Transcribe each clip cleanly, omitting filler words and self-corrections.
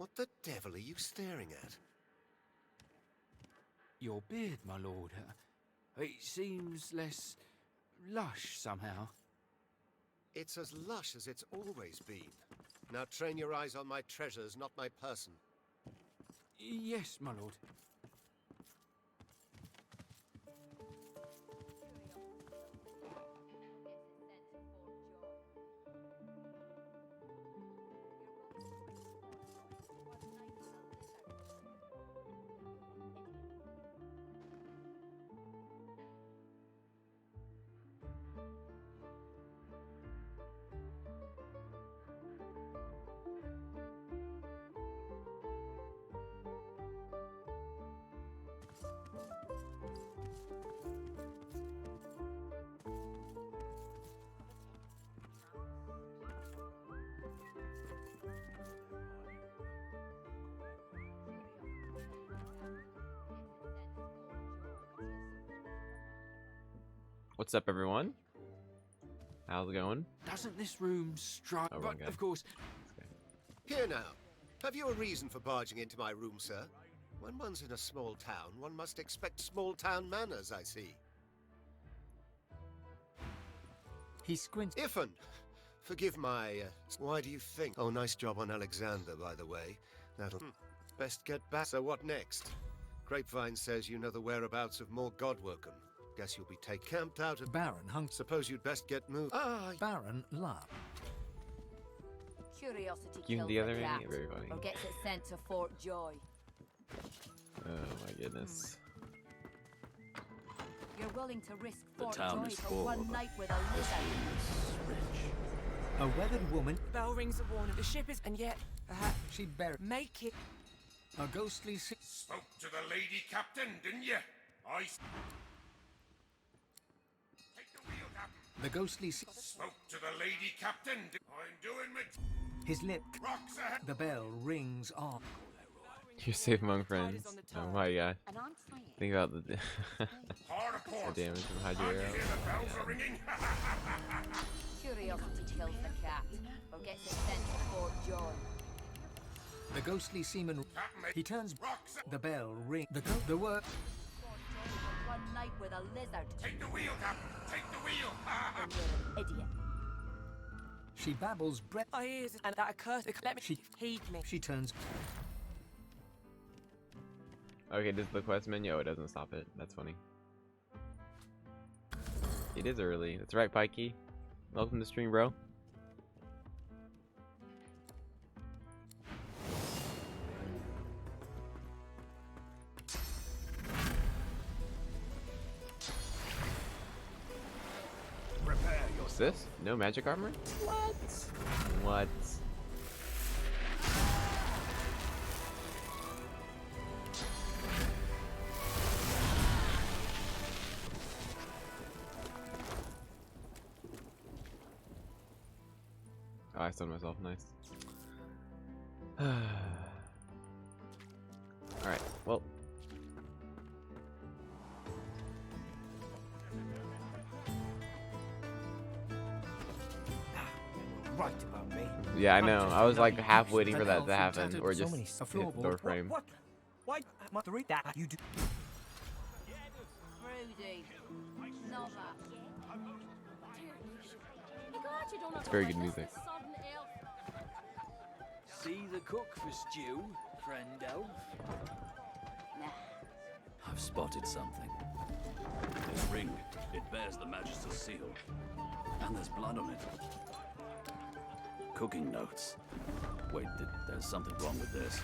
What the devil are you staring at? Your beard, my lord. It seems less lush somehow. It's as lush as it's always been. Now train your eyes on my treasures, not my person. Yes, my lord. What's up, everyone? How's it going? Doesn't this room strike? Oh, But okay. of course, Here now. Have you a reason for barging into my room, sir? When one's in a small town, one must expect small town manners, I see. he squints. Iffin! Forgive my, why do you think? Oh, nice job on Alexander, by the way. That'll... Best get back. So what next? Grapevine says you know the whereabouts of more Godworkum. Guess you'll be camped out at... Baron hung. Suppose you'd best get moved. Baron laughed. Curiosity You kills the other the way? cat, Very funny. or gets it sent to Fort Joy. Oh my goodness. You're willing to risk The Fort town Joy is for full one of night with a lizard. rich. A weathered woman. Bell rings a warning. The ship is, and yet, She buried. make it. A ghostly. Spoke to the lady captain, didn't you? Take the wheel, Captain. The ghostly. Spoke to the lady captain. I'm doing my His lip. rocks ahead. The bell rings on. You're safe among friends. Oh my god. And I'm saying, Think about the, Hard a the port. damage from Can't you Hydro. hear the bells are ringing? curiosity kills the cat, or gets it sent to Fort Joy. The ghostly seaman. He turns. Rocks ahead. The bell ring. The word. Fort Joy for one night with a lizard. Take the wheel, Captain. Take the wheel. And you're an idiot. She babbles breath. My ears, and that accursed. Let me heed me. She turns. Okay, does the quest menu? Oh, it doesn't stop it. That's funny. It is early. That's right, Pikey. Welcome to stream, bro. What's this? No magic armor? What? What? Oh, I stunned myself. Nice. Alright, well. Right about me. Yeah, I know. I was like half waiting for that to happen, or just hit the door frame. What? Why? What? Read that. You do. Rudy. Not that. It's very good music. See the cook for stew, friend elf? Nah. I've spotted something. This ring, it bears the Magister's seal. And there's blood on it. Cooking notes. Wait, there's something wrong with this.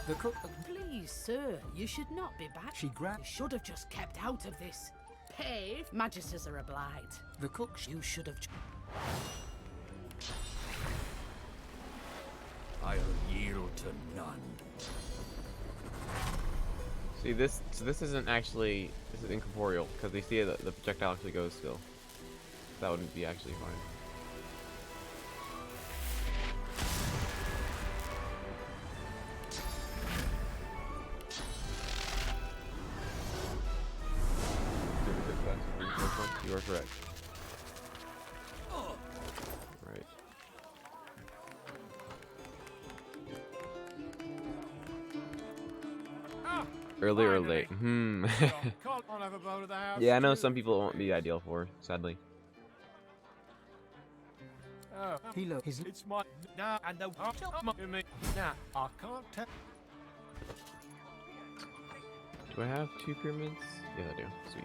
The cook. Please, sir, you should not be back. She You grabbed. should have just kept out of this. Pay. Magisters are obliged. The cook. You should have. I'll yield to none. See this? So this isn't actually. This is incorporeal because you see the projectile actually goes still. That wouldn't be actually fine. Early or late? Yeah, I know some people it won't be ideal for, sadly. He look. It's my now and the me now. I can't tell. Do I have 2 pyramids? Yeah, I do. Sweet.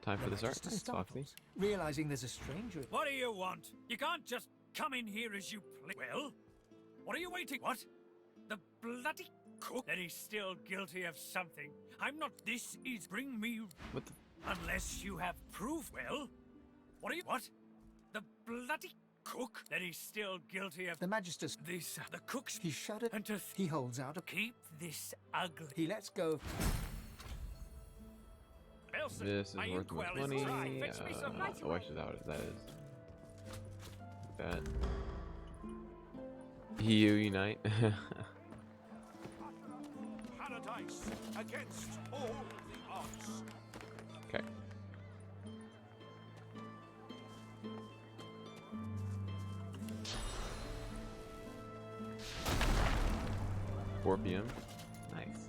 Time for this art. Nice, Foxy. Realizing there's a stranger. What do you want? You can't just come in here as you please. Well, what are you waiting? What? The bloody cook? That he's still guilty of something. I'm not. This is bring me. What the? Unless you have proof. Well, what are you? What? The bloody cook? That he's still guilty of. The Magister's. This. The cook's. He shuddered. And to. He holds out a. Keep this ugly. He lets go. This is worth much money. Oh, actually, that is. Bad. EU unite. Paradise against all the odds. Okay. $4 p.m. Nice.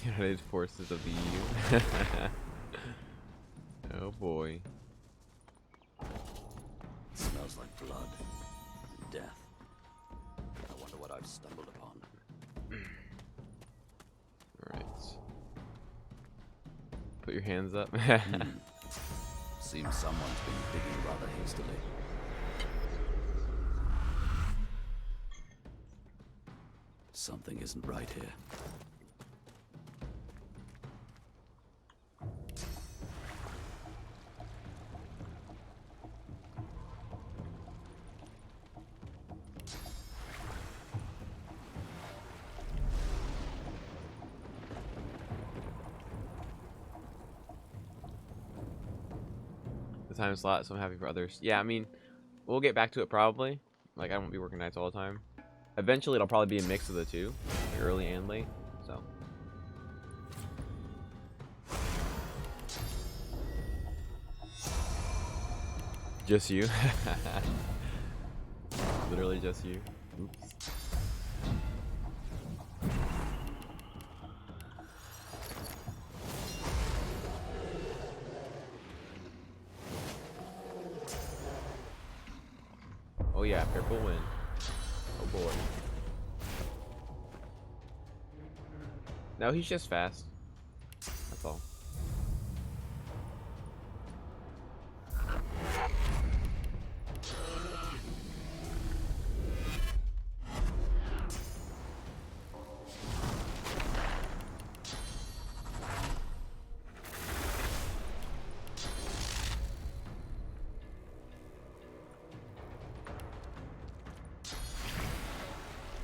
United Forces of the EU. Oh boy. It smells like blood and death. I wonder what I've stumbled upon. Alright. Put your hands up. Seems someone's been digging rather hastily. Something isn't right here. Time slot, so I'm happy for others. Yeah, I mean, we'll get back to it probably. Like, I won't be working nights all the time. Eventually, it'll probably be a mix of the two, like early and late. So, just you. Literally just you. Oops. Oh yeah, purple win. Oh boy. No, he's just fast. That's all.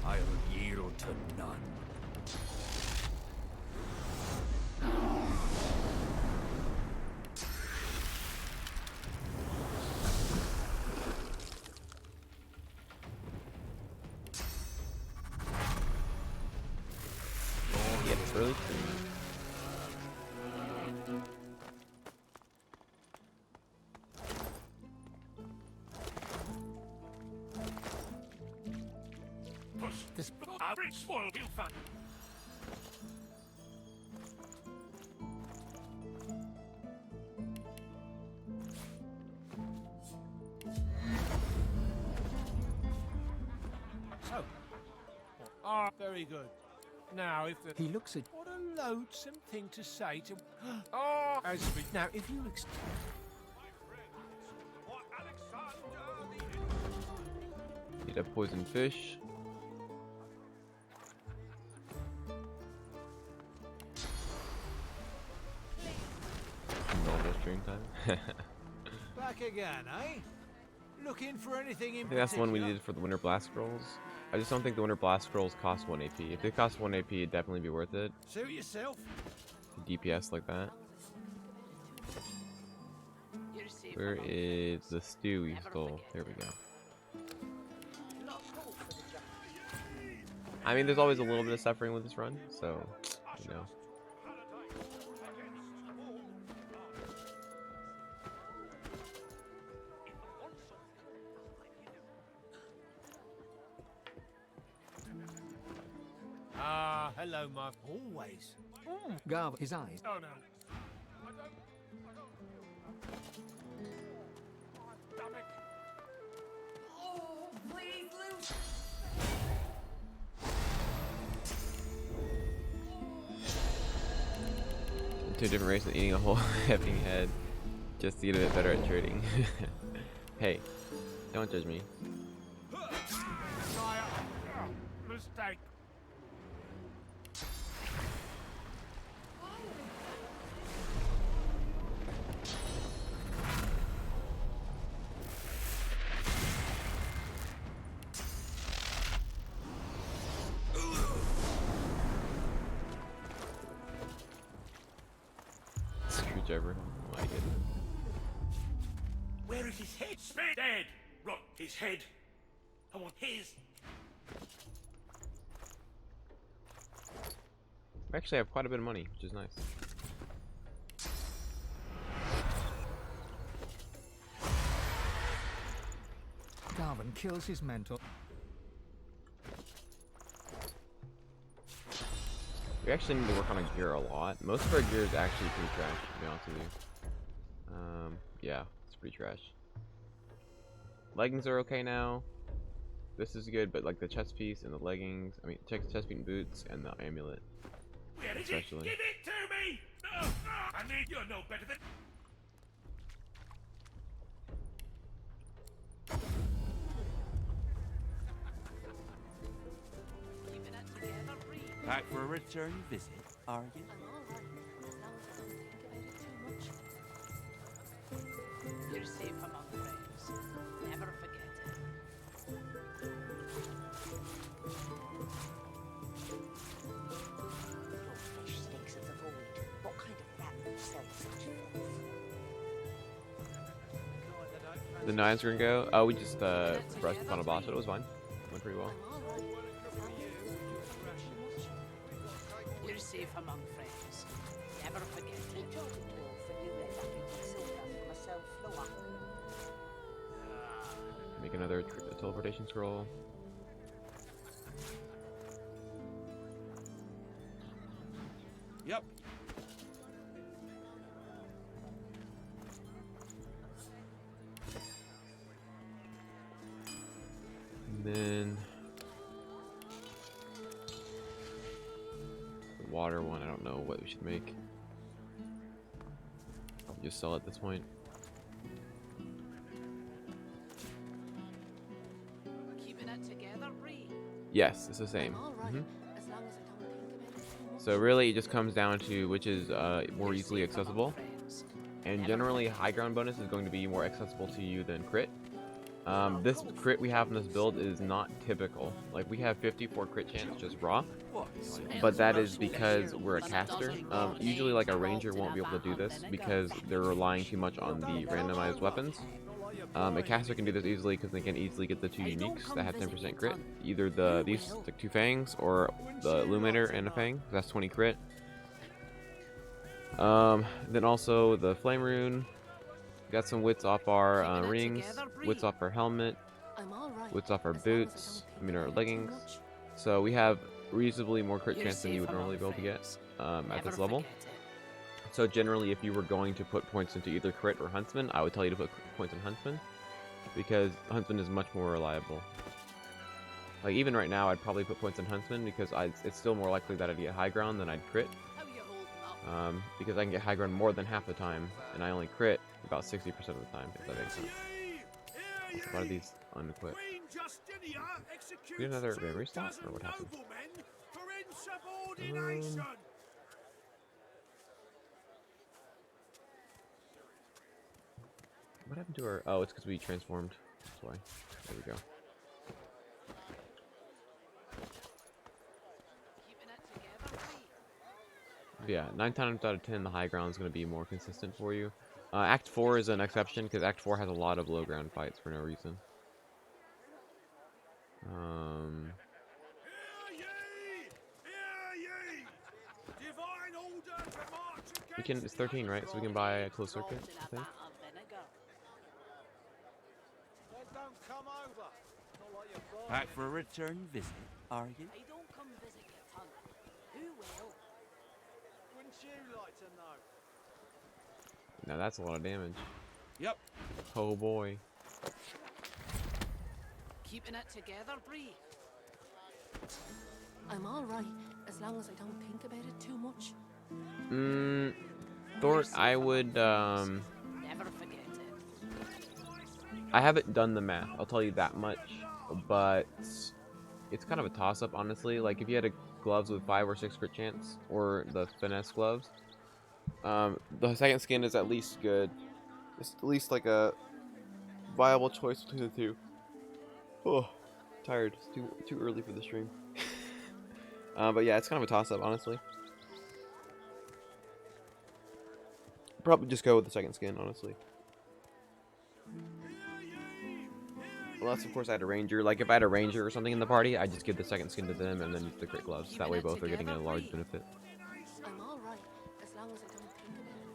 I'll yield to none. Yeah, it's really This. Average will be fun. So. Very good. Now, if the He looks at. what a loathsome thing to say to. Oh, as we Now, if you. what Alexander the need a poison fish. Normal stream time. Back again, eh? Looking for anything in I think that's the one we particular? needed for the Winter Blast Scrolls. I just don't think the Winter Blast Scrolls cost 1 AP. If they cost 1 AP, it'd definitely be worth it. Suit yourself. DPS like that. Where is the stew we stole? There we go. I mean, there's always a little bit of suffering with this run, so, you know. Ah, hello, my... Always. Garv, his eyes. Oh, no. Oh, please, Luke. Two different races eating a whole effing head just to get a bit better at trading. Hey, don't judge me. Mistake. Screwdriver. I like it. Where is his head? Dead! Rot his head. I want his. We actually have quite a bit of money, which is nice. Garvin kills his mentor. We actually need to work on our gear a lot. Most of our gear is actually pretty trash, to be honest with you. Yeah, it's pretty trash. Leggings are okay now. This is good, but like the chest piece and the leggings, I mean, check the chest piece and boots and the amulet. Where is Especially. it? Give it to me! No, no! I mean, you're no better than... Back for a return visit, are you? You're safe among friends. Never forget it. Your flesh stinks of the void. What kind of rat would sell such filth? The knives are gonna go. Oh, we just brushed upon a boss, but it was fine. Went pretty well. You're safe among friends. Never forget it. Jordan dwarf and you let that people silver for myself floor. Make another teleportation scroll. Yep. And then the water one, I don't know what we should make. I'll just sell at this point. Keeping it together, Bree. Yes, it's the same. All right. Mhm. As long as I don't think about it too much. So really, it just comes down to which is more easily accessible. And generally, high ground bonus is going to be more accessible to you than crit. This crit we have in this build is not typical. Like, we have 54 crit chance just raw, but that is because we're a caster. Usually, like, a ranger won't be able to do this because they're relying too much on the randomized weapons. A caster can do this easily because they can easily get the two uniques that have 10% crit. Either these like 2 fangs or the illuminator and a fang. That's 20 crit. Then also the flame rune. Got some wits off our rings, wits off our helmet, wits off our boots, I mean our leggings. So we have reasonably more crit chance than you would normally be able to get at this level. So generally, if you were going to put points into either crit or huntsman, I would tell you to put points in huntsman, because huntsman is much more reliable. Like, even right now, I'd probably put points in huntsman because it's still more likely that I'd get high ground than I'd crit. Because I can get high ground more than half the time, and I only crit about 60% of the time, if that makes sense. Why are these unequipped? We get another memory slot, or what happened? What happened to her? Oh, it's because we transformed. That's why. There we go. Yeah, 9 times out of 10, the high ground is going to be more consistent for you. Act 4 is an exception because Act 4 has a lot of low ground fights for no reason. We can. It's 13, right? So we can buy a closed circuit, I think. Back for a return visit, are you? I don't come visit your tongue. Who will? Wouldn't you like to know? Now that's a lot of damage. Yep. Oh boy. Keeping it together, Bree. I'm all right as long as I don't think about it too much. Thor, I would, Never forget it. I haven't done the math, I'll tell you that much, but it's kind of a toss-up, honestly. Like, if you had gloves with 5 or 6 crit chance, or the finesse gloves, the second skin is at least good. It's at least, like, a viable choice between the two. Oh, tired. It's too early for the stream. But yeah, it's kind of a toss-up, honestly. Probably just go with the second skin, honestly. Unless, of course, I had a ranger. Like, if I had a ranger or something in the party, I'd just give the second skin to them and then use the crit gloves. That way both are getting a large benefit. I'm all right as long as I don't think about it too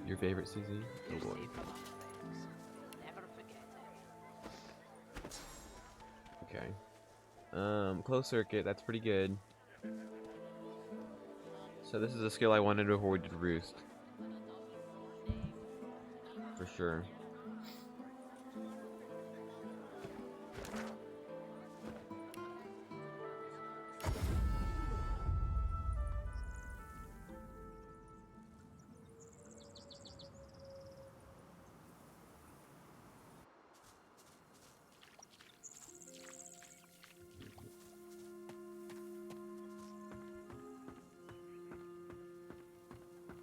much. Your favorite CZ? Oh boy. Never forget it. Okay. Closed circuit, that's pretty good. So this is a skill I wanted to avoid to Roost. For sure.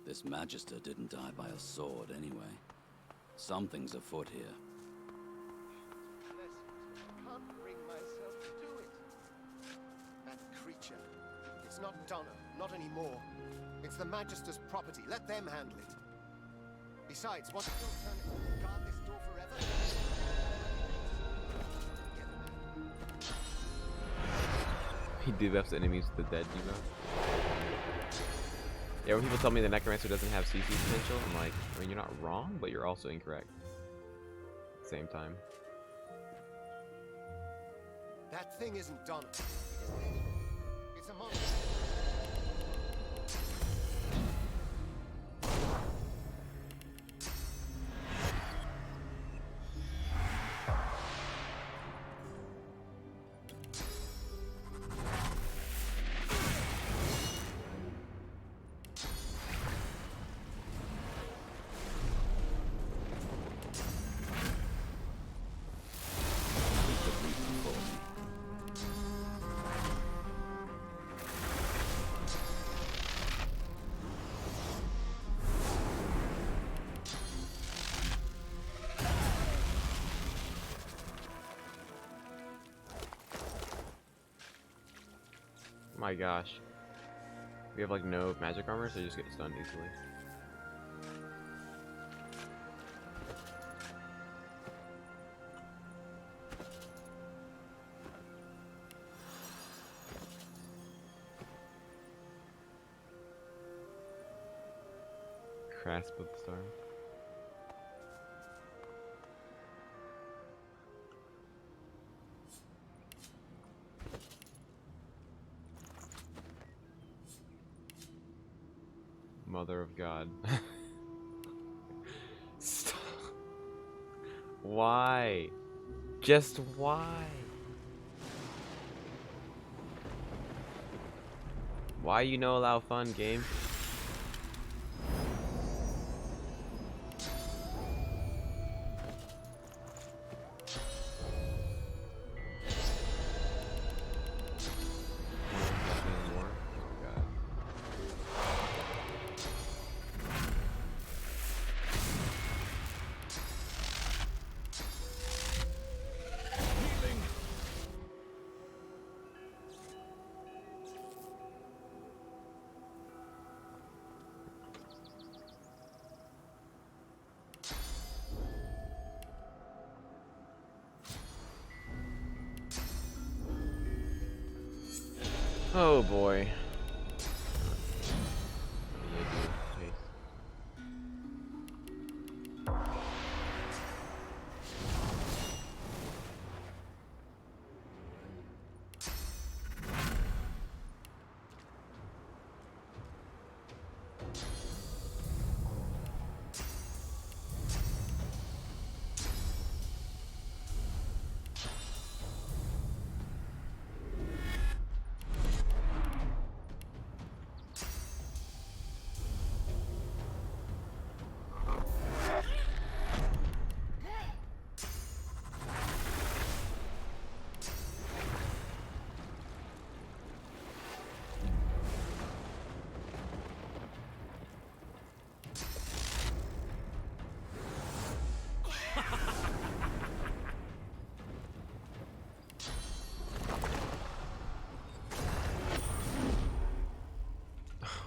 This Magister didn't die by a sword anyway. Something's afoot here. Can't bring myself to do it. That creature. It's not Donna, not anymore. It's the Magister's property. Let them handle it. Besides, what's still turning guard this door forever? He debuffs enemies with the dead debuff. Yeah, when people tell me the Necromancer doesn't have CC potential, I'm like, I mean, you're not wrong, but you're also incorrect. At the same time. That thing isn't Donna. It's a monster. My gosh. We have like no magic armor, so you just get stunned easily. Grasp of the Star. Mother of God. Stop. Why? Just why? Why you no allow fun, game? Oh boy.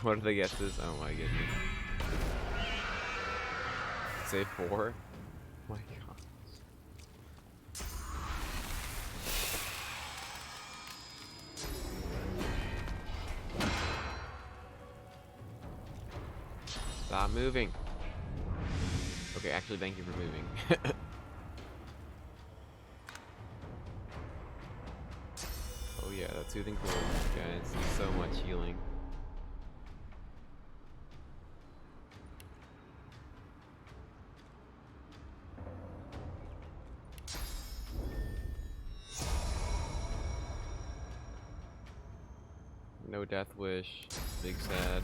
What are the guesses? Oh my goodness. Say 4? Oh my god. Stop moving. Okay, actually, thank you for moving. Oh yeah, that soothing cold, guys. So much healing. No death wish. Big sad.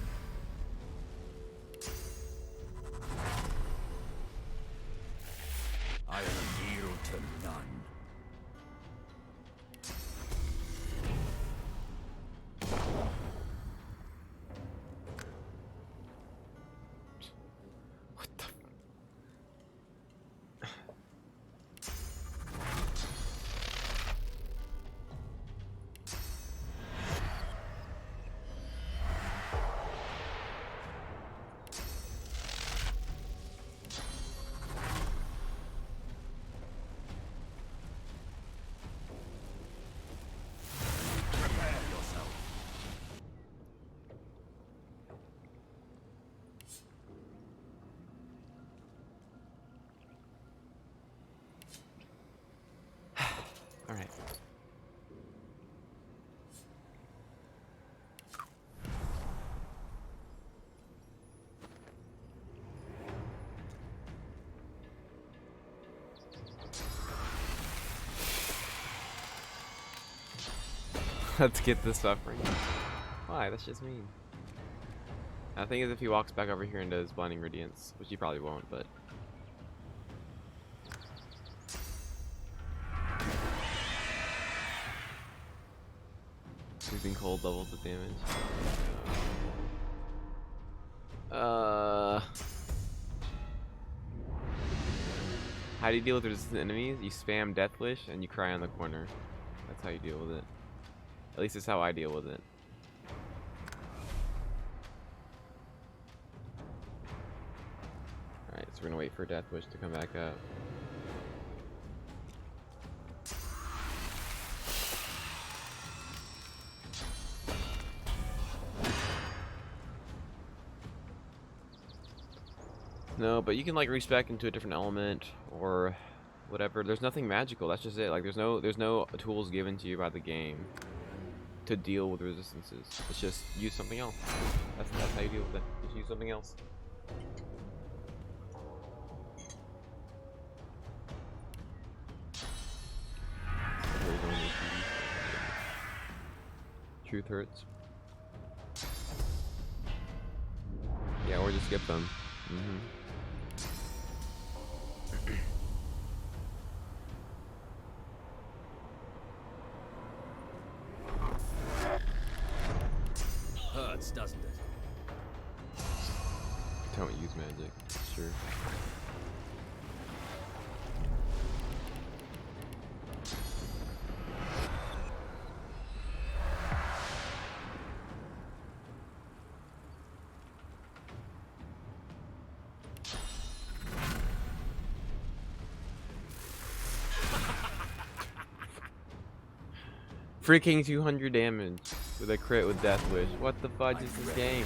I yield to none. Alright. Let's get the suffering. Why? That's just mean. I think if he walks back over here and does blinding radiance, which he probably won't, but soothing cold levels of damage. How do you deal with resistant enemies? You spam Death Wish and you cry on the corner. That's how you deal with it. At least that's how I deal with it. Alright, so we're gonna wait for Death Wish to come back up. No, but you can like reach back into a different element or whatever. There's nothing magical. That's just it. Like there's no tools given to you by the game to deal with resistances. It's just use something else. That's how you deal with it. Just use something else. Truth hurts. Yeah, or just skip them. Hurts, doesn't it? Don't use magic. Sure. Freaking 200 damage with a crit with Death Wish. What the fudge is this game?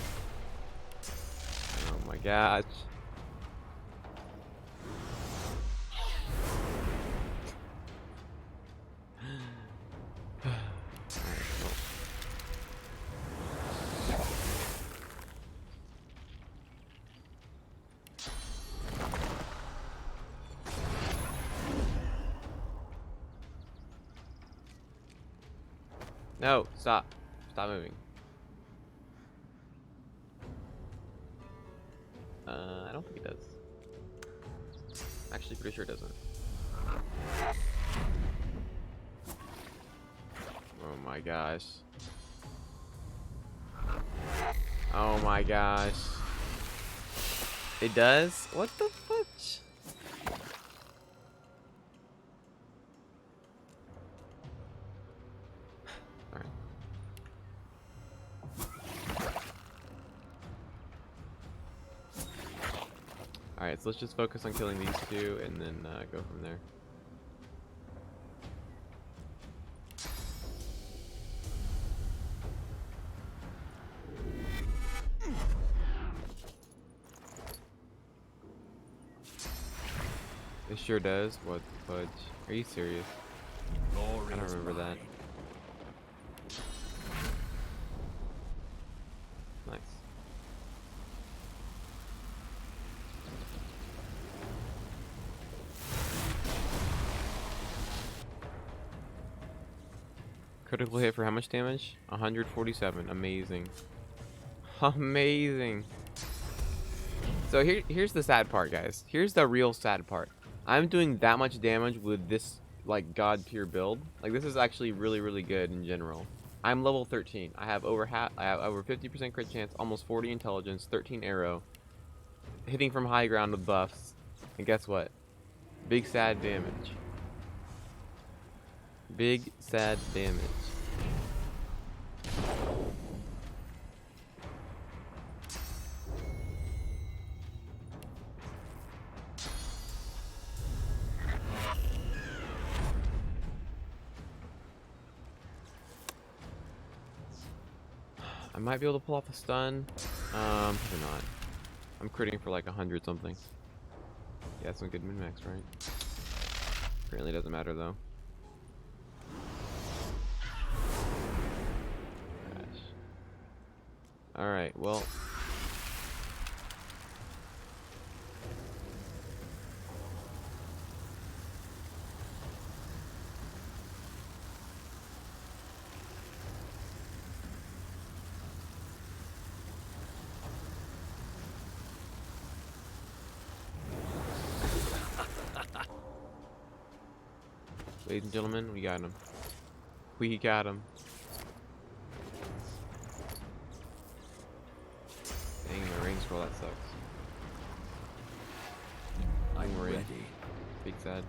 Oh my gosh. No, stop. Stop moving. I don't think it does. Actually, pretty sure it doesn't. Oh my gosh. Oh my gosh. It does? What the fudge? Alright. Alright, so let's just focus on killing these two and then go from there. It sure does. What the fudge? Are you serious? I don't remember that. Nice. Critical hit for how much damage? 147. Amazing. Amazing. So here's the sad part, guys. Here's the real sad part. I'm doing that much damage with this like god tier build. Like this is actually really, really good in general. I'm level 13. I have over 50% crit chance, almost 40 intelligence, 13 arrow, hitting from high ground with buffs, and guess what? Big sad damage. Big sad damage. I might be able to pull off a stun. Probably not. I'm critting for like 100 something. Yeah, that's some good min-max, right? Apparently doesn't matter though. Gosh. Alright, well. Ladies and gentlemen, we got him. We got him. Dang, my rain scroll, that sucks. I'm ready. Big sad.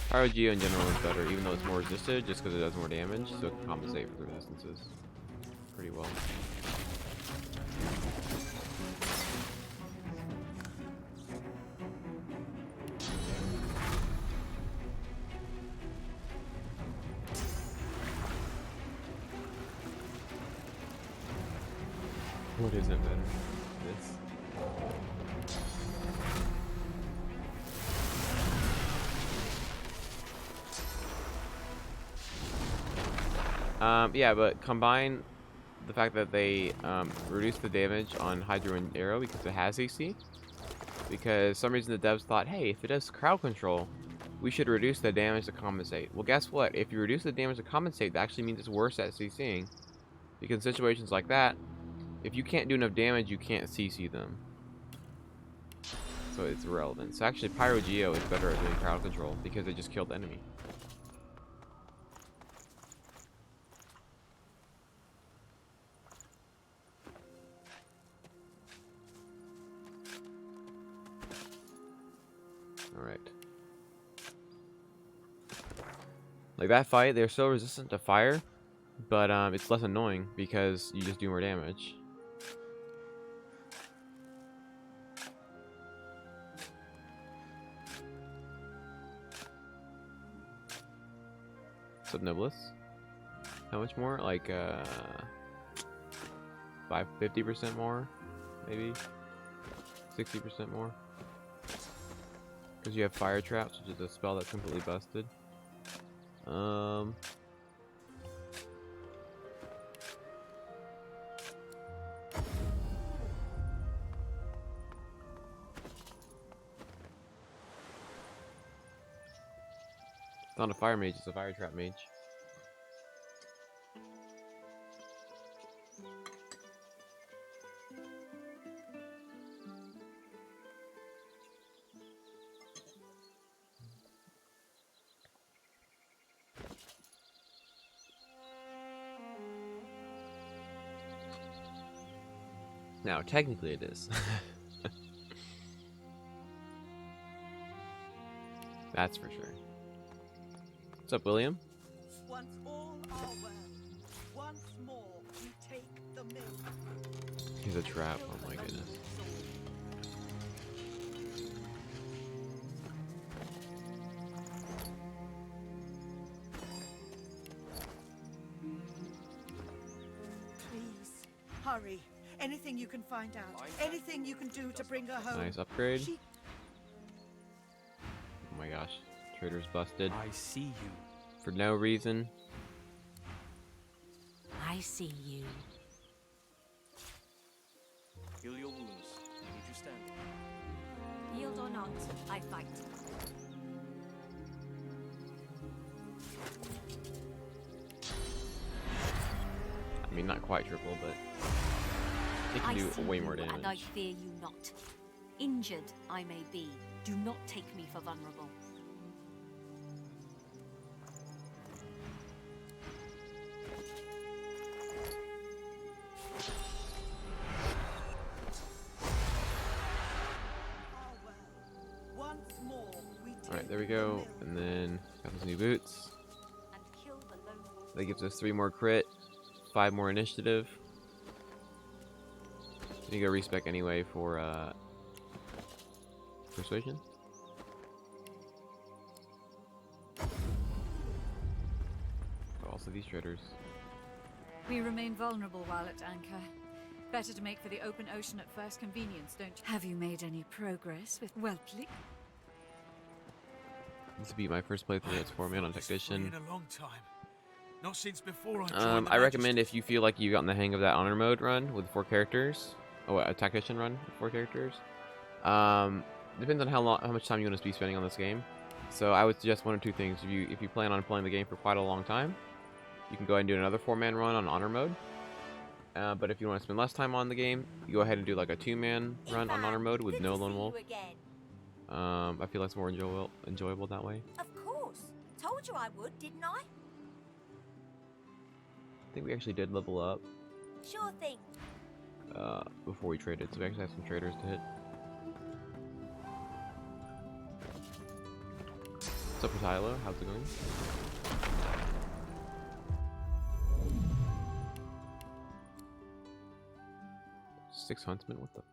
Pyro Geo in general is better, even though it's more resisted, just because it does more damage, so it can compensate for the resistances pretty well. What isn't better? This. Yeah, but combine the fact that they reduce the damage on Hydro and Arrow because it has AC. Because some reason the devs thought, hey, if it does crowd control, we should reduce the damage to compensate. Well, guess what? If you reduce the damage to compensate, that actually means it's worse at CCing. Because in situations like that, if you can't do enough damage, you can't CC them. So it's irrelevant. So actually, Pyro Geo is better at doing crowd control because it just killed the enemy. Alright. Like that fight, they're so resistant to fire, but it's less annoying because you just do more damage. What's up, Noblest? How much more? Like 50% more, maybe 60% more. Because you have fire traps, which is a spell that's completely busted. It's not a fire mage, it's a fire trap mage. Now, technically it is. That's for sure. What's up, William? Once all are well, once more we take the mill. He's a trap, oh my goodness. Please, hurry. Anything you can find out. Anything you can do to bring her home. Nice upgrade. Oh my gosh. Trader's busted. I see you. For no reason. I see you. Heal your wounds. Need you stand. Yield or not, I fight. I mean, not quite triple, but it can do way more damage. And I fear you not. Injured I may be. Do not take me for vulnerable. Alright, there we go. And then got those new boots. That gives us 3 more crit, 5 more initiative. You go respec anyway for persuasion. But also these traders. We remain vulnerable while at anchor. Better to make for the open ocean at first convenience, don't you? Have you made any progress with Whelpley? This will be my first playthrough as 4-man on Tactician. In a long time. Not since before I joined the I recommend if you feel like you've gotten the hang of that honor mode run with 4 characters. Oh, a Tactician run with 4 characters. Depends on how much time you want to be spending on this game. So I would suggest one or two things. If you plan on playing the game for quite a long time, you can go ahead and do another 4-man run on honor mode. But if you want to spend less time on the game, you go ahead and do like a 2-man run on honor mode with no lone wolf. I feel like it's more enjoyable that way. Of course. Told you I would, didn't I? I think we actually did level up. Sure thing. Before we traded, so we actually have some traders to hit. What's up, Tylo? How's it going? Six huntsmen? What the?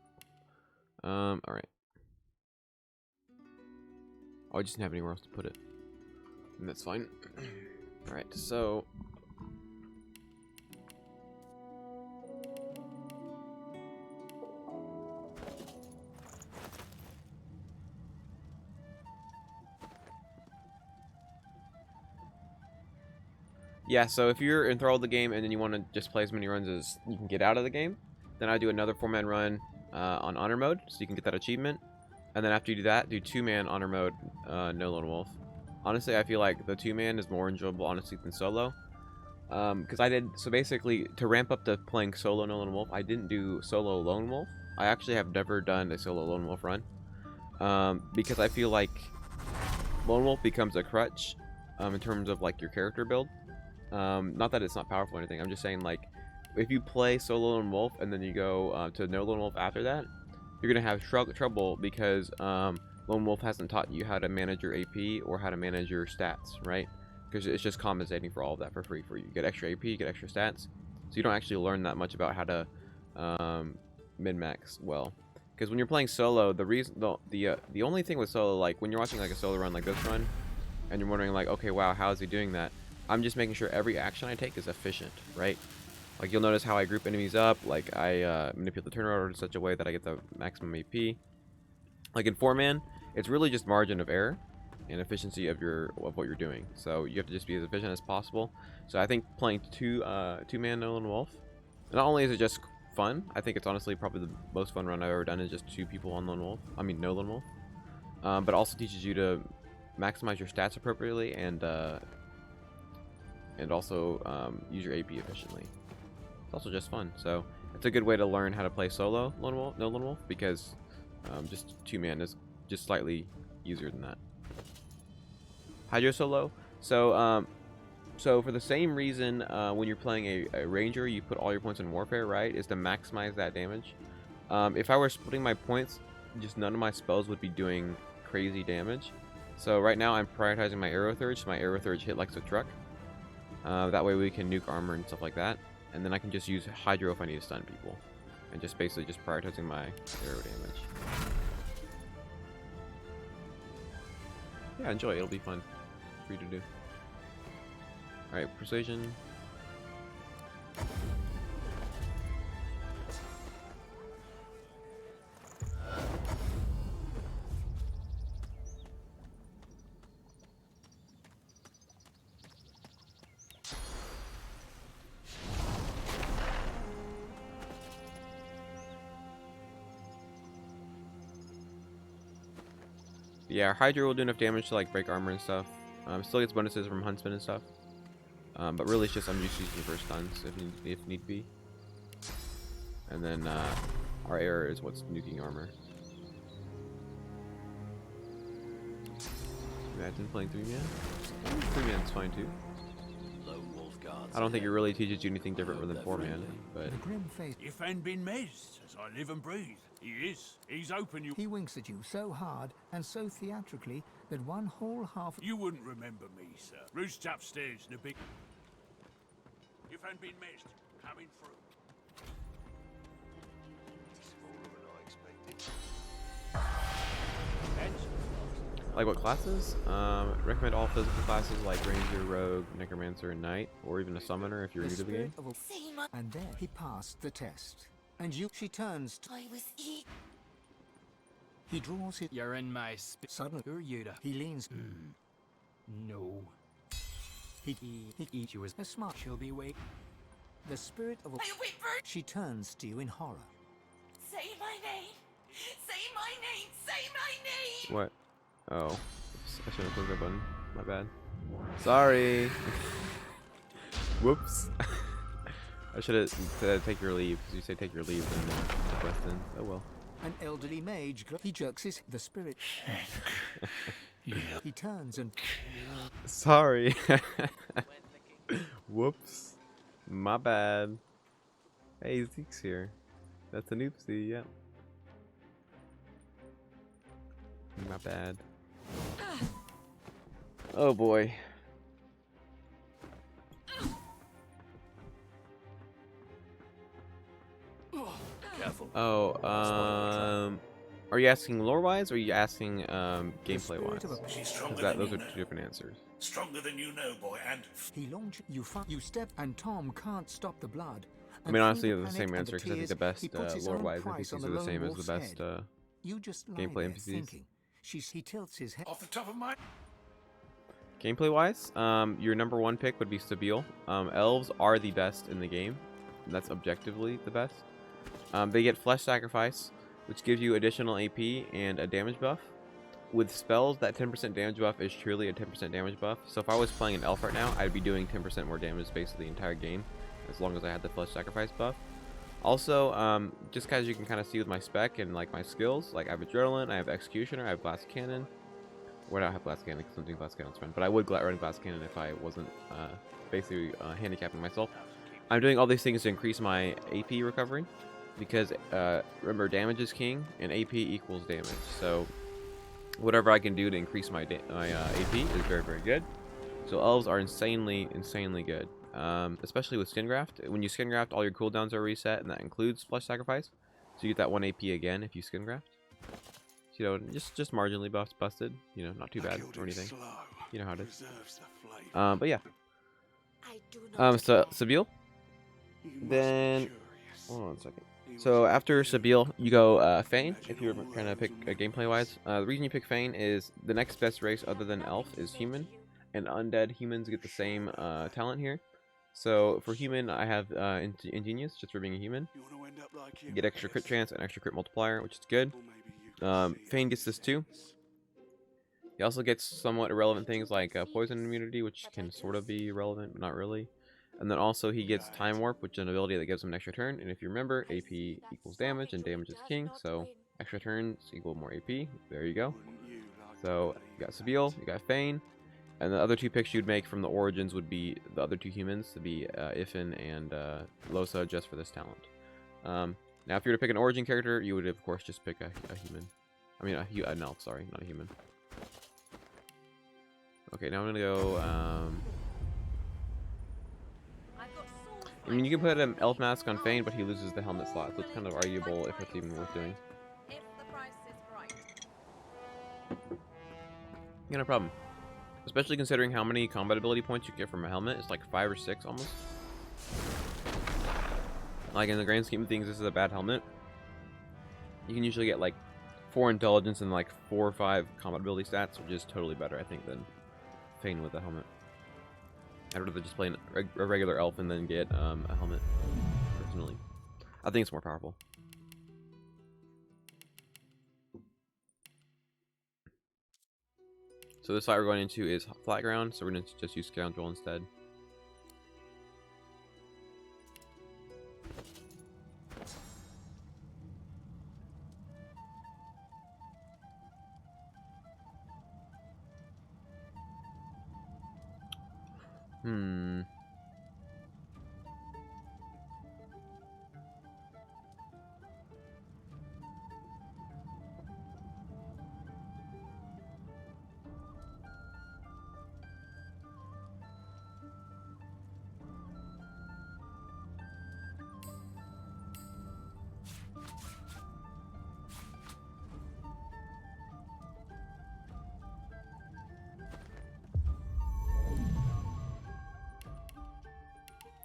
Alright. Oh, I just didn't have anywhere else to put it. And that's fine. Alright, so... yeah, so if you're enthralled with the game and then you want to just play as many runs as you can get out of the game, then I do another 4-man run on honor mode, so you can get that achievement. And then after you do that, do 2-man honor mode, no lone wolf. Honestly, I feel like the 2-man is more enjoyable, honestly, than solo. Because so basically, to ramp up to playing solo no lone wolf, I didn't do solo lone wolf. I actually have never done a solo lone wolf run. Because I feel like lone wolf becomes a crutch in terms of like your character build. Not that it's not powerful or anything, I'm just saying like, if you play solo lone wolf and then you go to no lone wolf after that, you're going to have trouble because lone wolf hasn't taught you how to manage your AP or how to manage your stats, right? Because it's just compensating for all of that for free for you. You get extra AP, you get extra stats, so you don't actually learn that much about how to min-max well. Because when you're playing solo, the only thing with solo, like when you're watching like a solo run like this run, and you're wondering like, okay, wow, how is he doing that? I'm just making sure every action I take is efficient, right? Like, you'll notice how I group enemies up, like I manipulate the turn order in such a way that I get the maximum AP. Like in 4-man, it's really just margin of error and efficiency of what you're doing. So you have to just be as efficient as possible. So I think playing two-man No Lone Wolf, not only is it just fun, I think it's honestly probably the most fun run I've ever done is just 2 people on Lone Wolf. I mean No Lone Wolf. But also teaches you to maximize your stats appropriately and also use your AP efficiently. It's also just fun. So it's a good way to learn how to play solo Lone Wolf, No Lone Wolf, because just 2-man is just slightly easier than that. Hydro solo. So so for the same reason when you're playing a ranger, you put all your points in warfare, right? Is to maximize that damage. If I were splitting my points, just none of my spells would be doing crazy damage. So right now I'm prioritizing my arrow surge. So my arrow surge hit like a truck. That way we can nuke armor and stuff like that. And then I can just use hydro if I need to stun people. And just basically just prioritizing my arrow damage. Yeah, enjoy. It'll be fun for you to do. Alright, persuasion. Yeah, Hydra will do enough damage to like break armor and stuff. Still gets bonuses from Huntsman and stuff. But really it's just I'm just using for stuns if need be. And then our error is what's nuking armor. Imagine playing 3-man. 3-man's fine too. I don't think it really teaches you anything different than 4-man, but If ain't been missed, as I live and breathe. He is. He's open you. He winks at you so hard and so theatrically that one whole half... You wouldn't remember me, sir. Roost upstairs in a big... If ain't been missed, coming through. like what classes? Recommend all physical classes like Ranger, Rogue, Necromancer, and Knight, or even a Summoner if you're new to the game. And there he passed the test. And she turns to... He draws it. You're in my Suddenly, Who are you to? he leans. No. He eats you as a smart. She'll be wait. The spirit of a... She turns to you in horror. Say my name. Say my name. Say my name. What? Oh. I should have clicked that button. My bad. Sorry. Whoops. I should have said take your leave, because you say take your leave and then the question. Oh well. An elderly mage, he jerks the spirit. He turns and... Sorry. Whoops. My bad. Hey, Zeke's here. That's an oopsie, yep. My bad. Oh boy. Careful. Oh, are you asking lore-wise, or are you asking gameplay-wise? Those are 2 different answers. Stronger than you know, boy, and... He launches, you step, and Tom can't stop the blood. I mean, honestly, it's the same answer, because I think the best lore-wise NPCs are the same as the best you just gameplay NPCs. Thinking. He tilts his head. Off the top of my... Gameplay-wise, your number 1 pick would be Stabile. Elves are the best in the game. That's objectively the best. They get Flesh Sacrifice, which gives you additional AP and a damage buff. With spells, that 10% damage buff is truly a 10% damage buff. So if I was playing an elf right now, I'd be doing 10% more damage basically the entire game, as long as I had the Flesh Sacrifice buff. Also, just as you can kind of see with my spec and like my skills, like I have Adrenaline, I have Executioner, I have Glass Cannon. Where do I have Glass Cannon? Because I'm doing Glass Cannon's run, but I would run Glass Cannon if I wasn't basically handicapping myself. I'm doing all these things to increase my AP recovery. Because remember, damage is king and AP equals damage, so whatever I can do to increase my AP is very, very good. So elves are insanely good, especially with skin graft. When you skin graft, all your cooldowns are reset, and that includes Flesh Sacrifice, so you get that 1 AP again if you skin graft. So, you know, just marginally busted, you know, not too bad or anything. You know how it is. But yeah, So Sabil. Then, hold on a second. So after Sabil, you go Fane, if you're trying to pick gameplay-wise. The reason you pick Fane is the next best race other than Elf is Human, and Undead humans get the same talent here. So for Human, I have Ingenious, just for being a human. You get extra crit chance and extra crit multiplier, which is good. Fane gets this too. He also gets somewhat irrelevant things like poison immunity, which can sort of be relevant, but not really. And then also he gets Time Warp, which is an ability that gives him an extra turn. And if you remember, AP equals damage, and damage is king, so extra turns equal more AP. There you go. So you got Sabil, you got Fane, and the other two picks you'd make from the Origins would be the other two humans, to be Ifin and Losa, just for this talent. Now if you were to pick an Origin character, you would of course just pick a human. I mean, an elf, sorry, not a human. Okay, now I'm gonna go, I mean, you can put an elf mask on Fane, but he loses the helmet slot, so it's kind of arguable if it's even worth doing. Yeah, no problem. Especially considering how many combat ability points you get from a helmet. It's like 5 or 6 almost. Like, in the grand scheme of things, this is a bad helmet. You can usually get like 4 intelligence and like 4 or 5 combat ability stats, which is totally better, I think, than Fane with a helmet. I'd rather just play a regular elf and then get a helmet, personally. I think it's more powerful. So this fight we're going into is flat ground, so we're going to just use Scoundrel instead.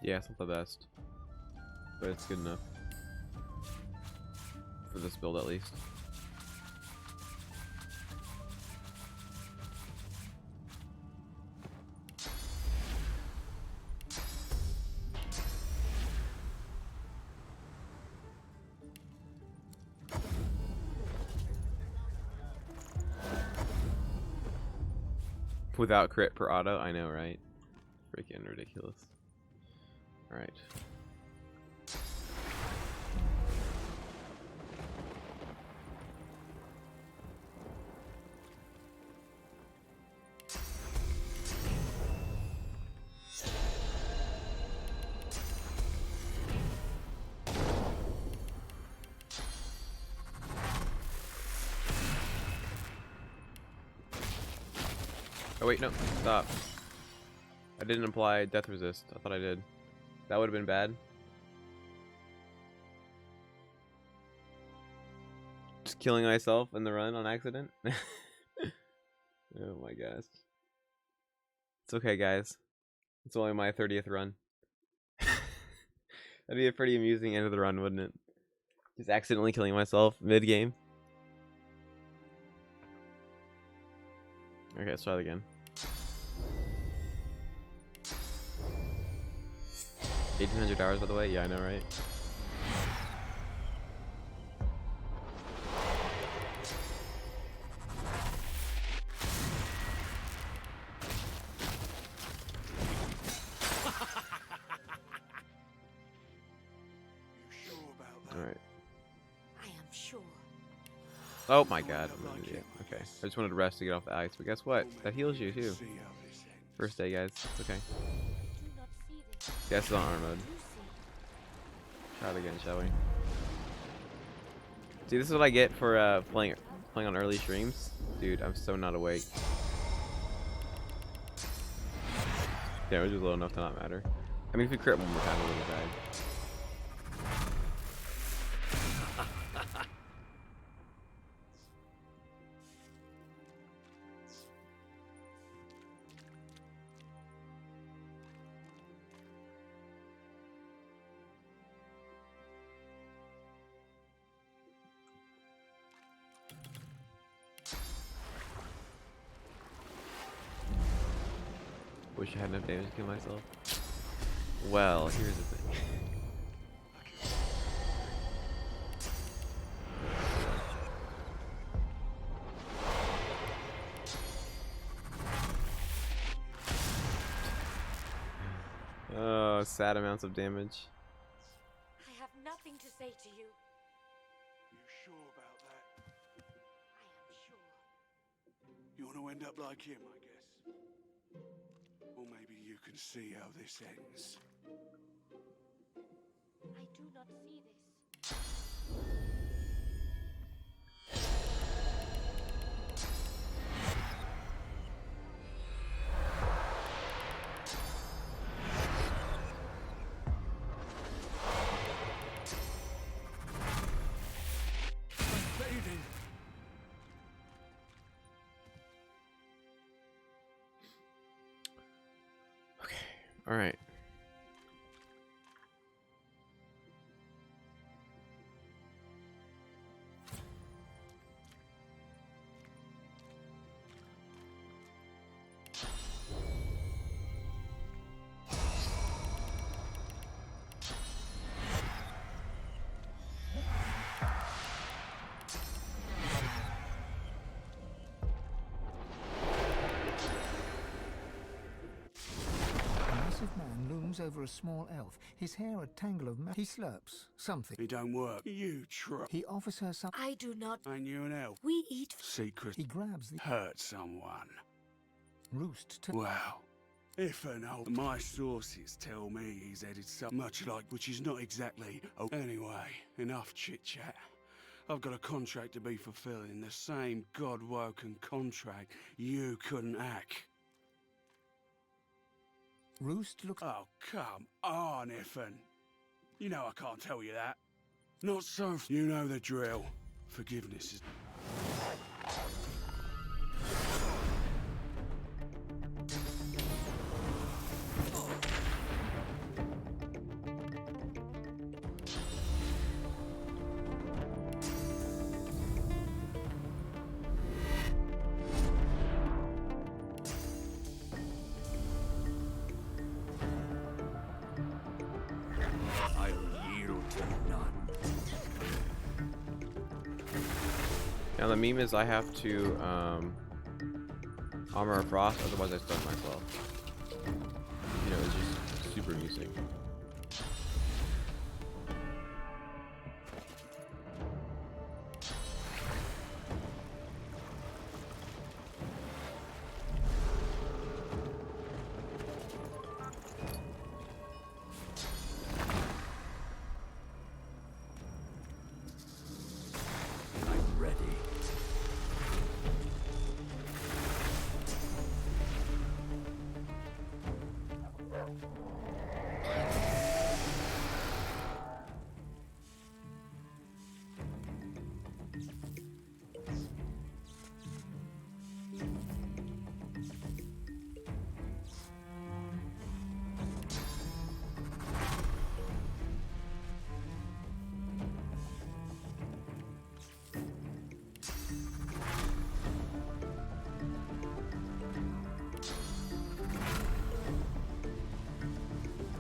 Yeah, it's not the best, but it's good enough for this build at least. Without crit per auto, I know, right? Freaking ridiculous. Alright. Oh wait, no, stop. I didn't apply death resist. I thought I did. That would have been bad. Just killing myself in the run on accident. Oh my gosh. It's okay, guys. It's only my 30th run. That'd be a pretty amusing end of the run, wouldn't it? Just accidentally killing myself mid-game. Okay, let's try it again. 1800 hours, by the way. Yeah, I know, right? Alright. I am sure. Oh my god. I'm an idiot. Okay. I just wanted to rest to get off the ice, but guess what? That heals you too. First day, guys. It's okay. Guess it's on armor mode. Try it again, shall we? See, this is what I get for playing on early streams. Dude, I'm so not awake. Damage is low enough to not matter. I mean, if we crit one more time, it would have died. Wish I had enough damage to kill myself. Well, here's the thing. Oh, sad amounts of damage. I have nothing to say to you. You sure about that? I am sure. You want to end up like him, I guess. Or maybe you can see how this ends. I do not see this. Bleeding. All right. Man looms over a small elf, his hair a tangle of he slurps something. It don't work. You try. He offers her some. I do not. And you an elf. We eat. Secret. He grabs the Hurt someone. roost to. Wow. If an old. My sources tell me he's headed so much like, which is not exactly. Oh, anyway, enough chit chat. I've got a contract to be fulfilling, the same god-woken contract you couldn't hack. Roost looks. Oh, come on, Iffin. You know I can't tell you that. Not so. You know the drill. Forgiveness is. I will yield to none. Now the meme is I have to armor of frost, otherwise I stun myself. You know, it's just super music. I'm ready.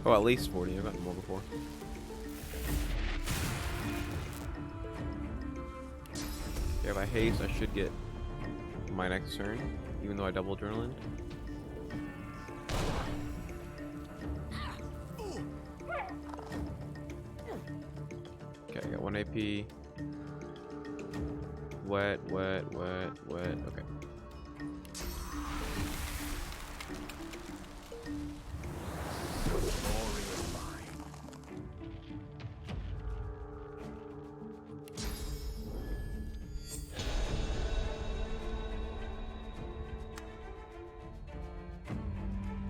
Oh, at least 40. I've gotten more before. Yeah, if I haste, I should get my next turn, even though I double adrenaline. Okay, I got 1 AP. Wet. Okay.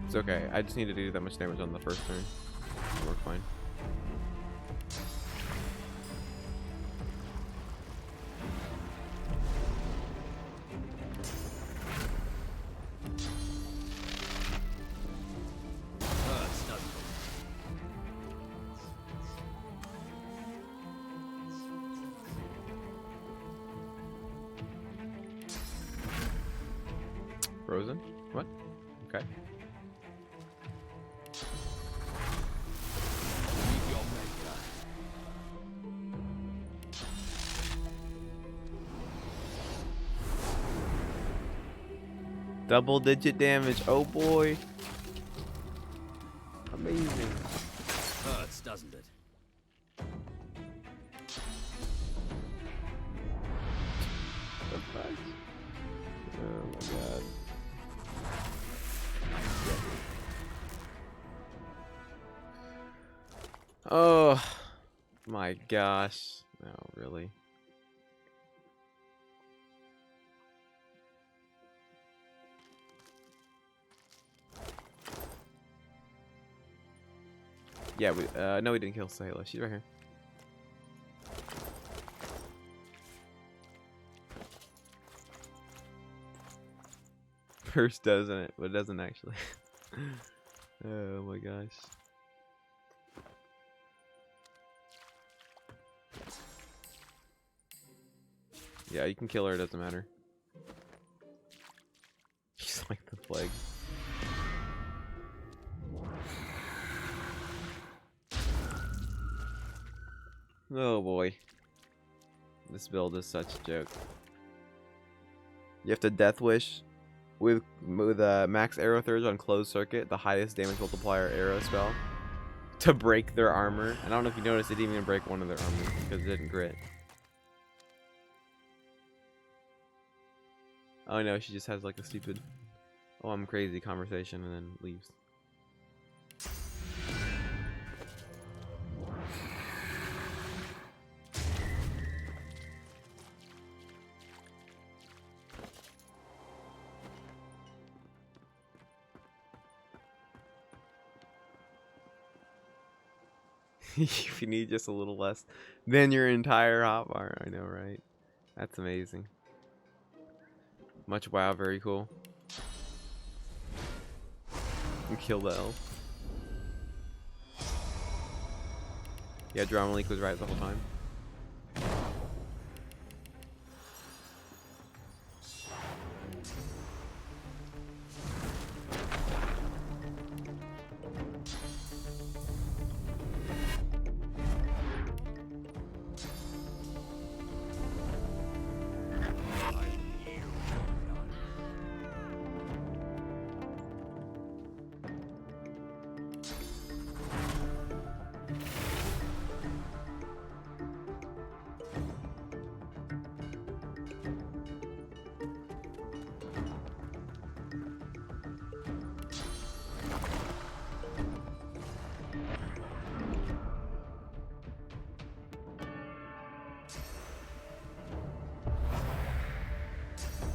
It's okay. I just need to do that much damage on the first turn. It'll work fine. Frozen? What? Okay. Double-digit damage. Oh boy. Amazing. Hurts, doesn't it? The fuck? Oh my god. Oh my gosh. No, really. Yeah, no, we didn't kill Sayla. She's right here. First doesn't it, but it doesn't actually. Oh my gosh. Yeah, you can kill her, it doesn't matter. She's like the plague. Oh boy. This build is such a joke. You have to Death Wish with max arrow throws on closed circuit, the highest damage multiplier arrow spell, to break their armor. And I don't know if you noticed, it didn't even break one of their armor because it didn't grit. Oh no, she just has like a stupid, oh I'm crazy conversation and then leaves. If you need just a little less than your entire hotbar, I know, right? That's amazing. Much WoW, very cool. And kill the elf. Yeah, Drama Leak was right the whole time.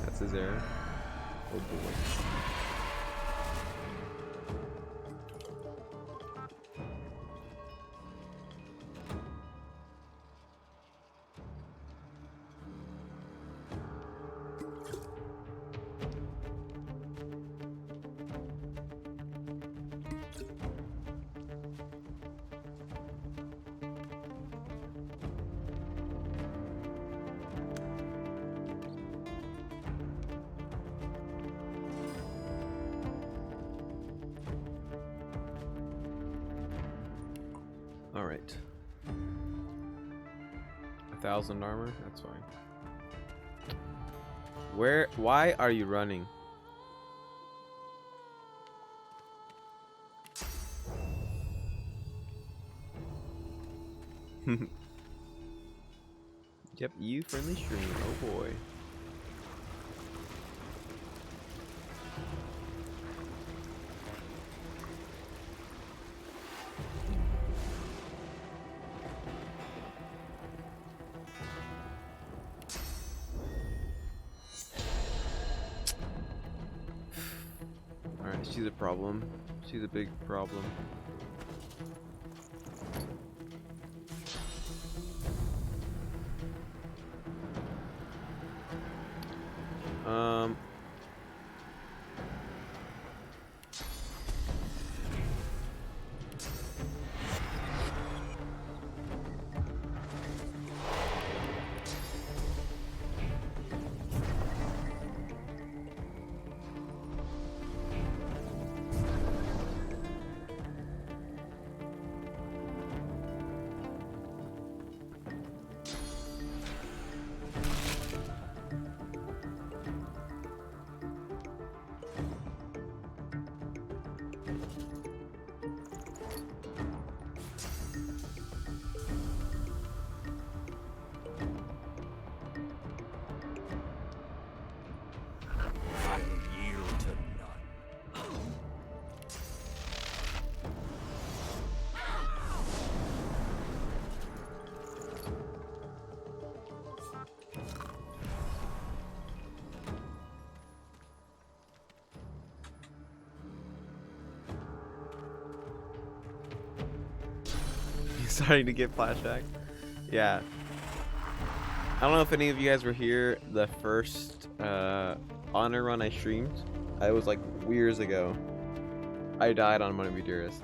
That's his arrow. Oh boy. All right. 1,000 armor. That's fine. Where? Why are you running? Yep, you friendly stream. Oh boy. Alright, she's a problem. She's a big problem. starting to get flashbacks. Yeah. I don't know if any of you guys were here the first honor run I streamed. It was like years ago. I died on one of you dearest.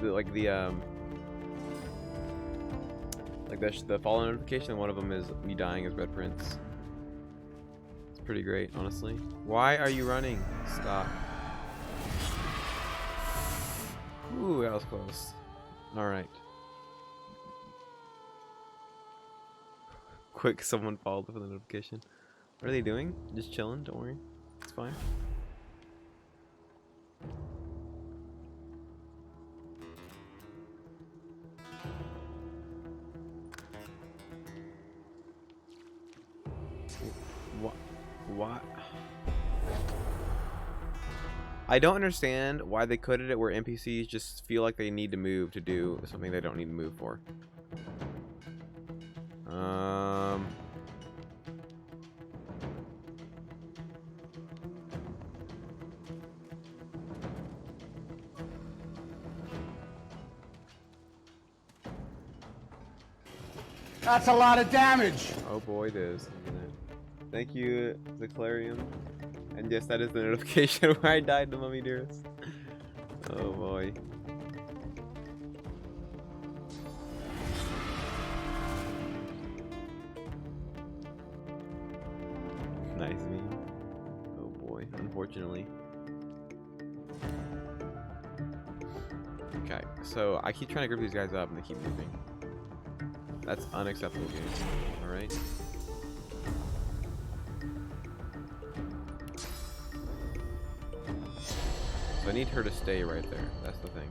Like the follow notification. One of them is me dying as Red Prince. It's pretty great, honestly. Why are you running? Stop. Ooh, that was close. All right. Quick, someone followed for the notification. What are they doing? Just chilling. Don't worry. It's fine. What? I don't understand why they coded it where NPCs just feel like they need to move to do something they don't need to move for. That's a lot of damage. Oh boy, it is. Thank you, Zaclarium. And yes, that is the notification where I died to Mummy Dearest. Oh boy. Nice meme. Oh boy, unfortunately. Okay, so I keep trying to grip these guys up and they keep moving. That's unacceptable, game. Alright. So I need her to stay right there. That's the thing.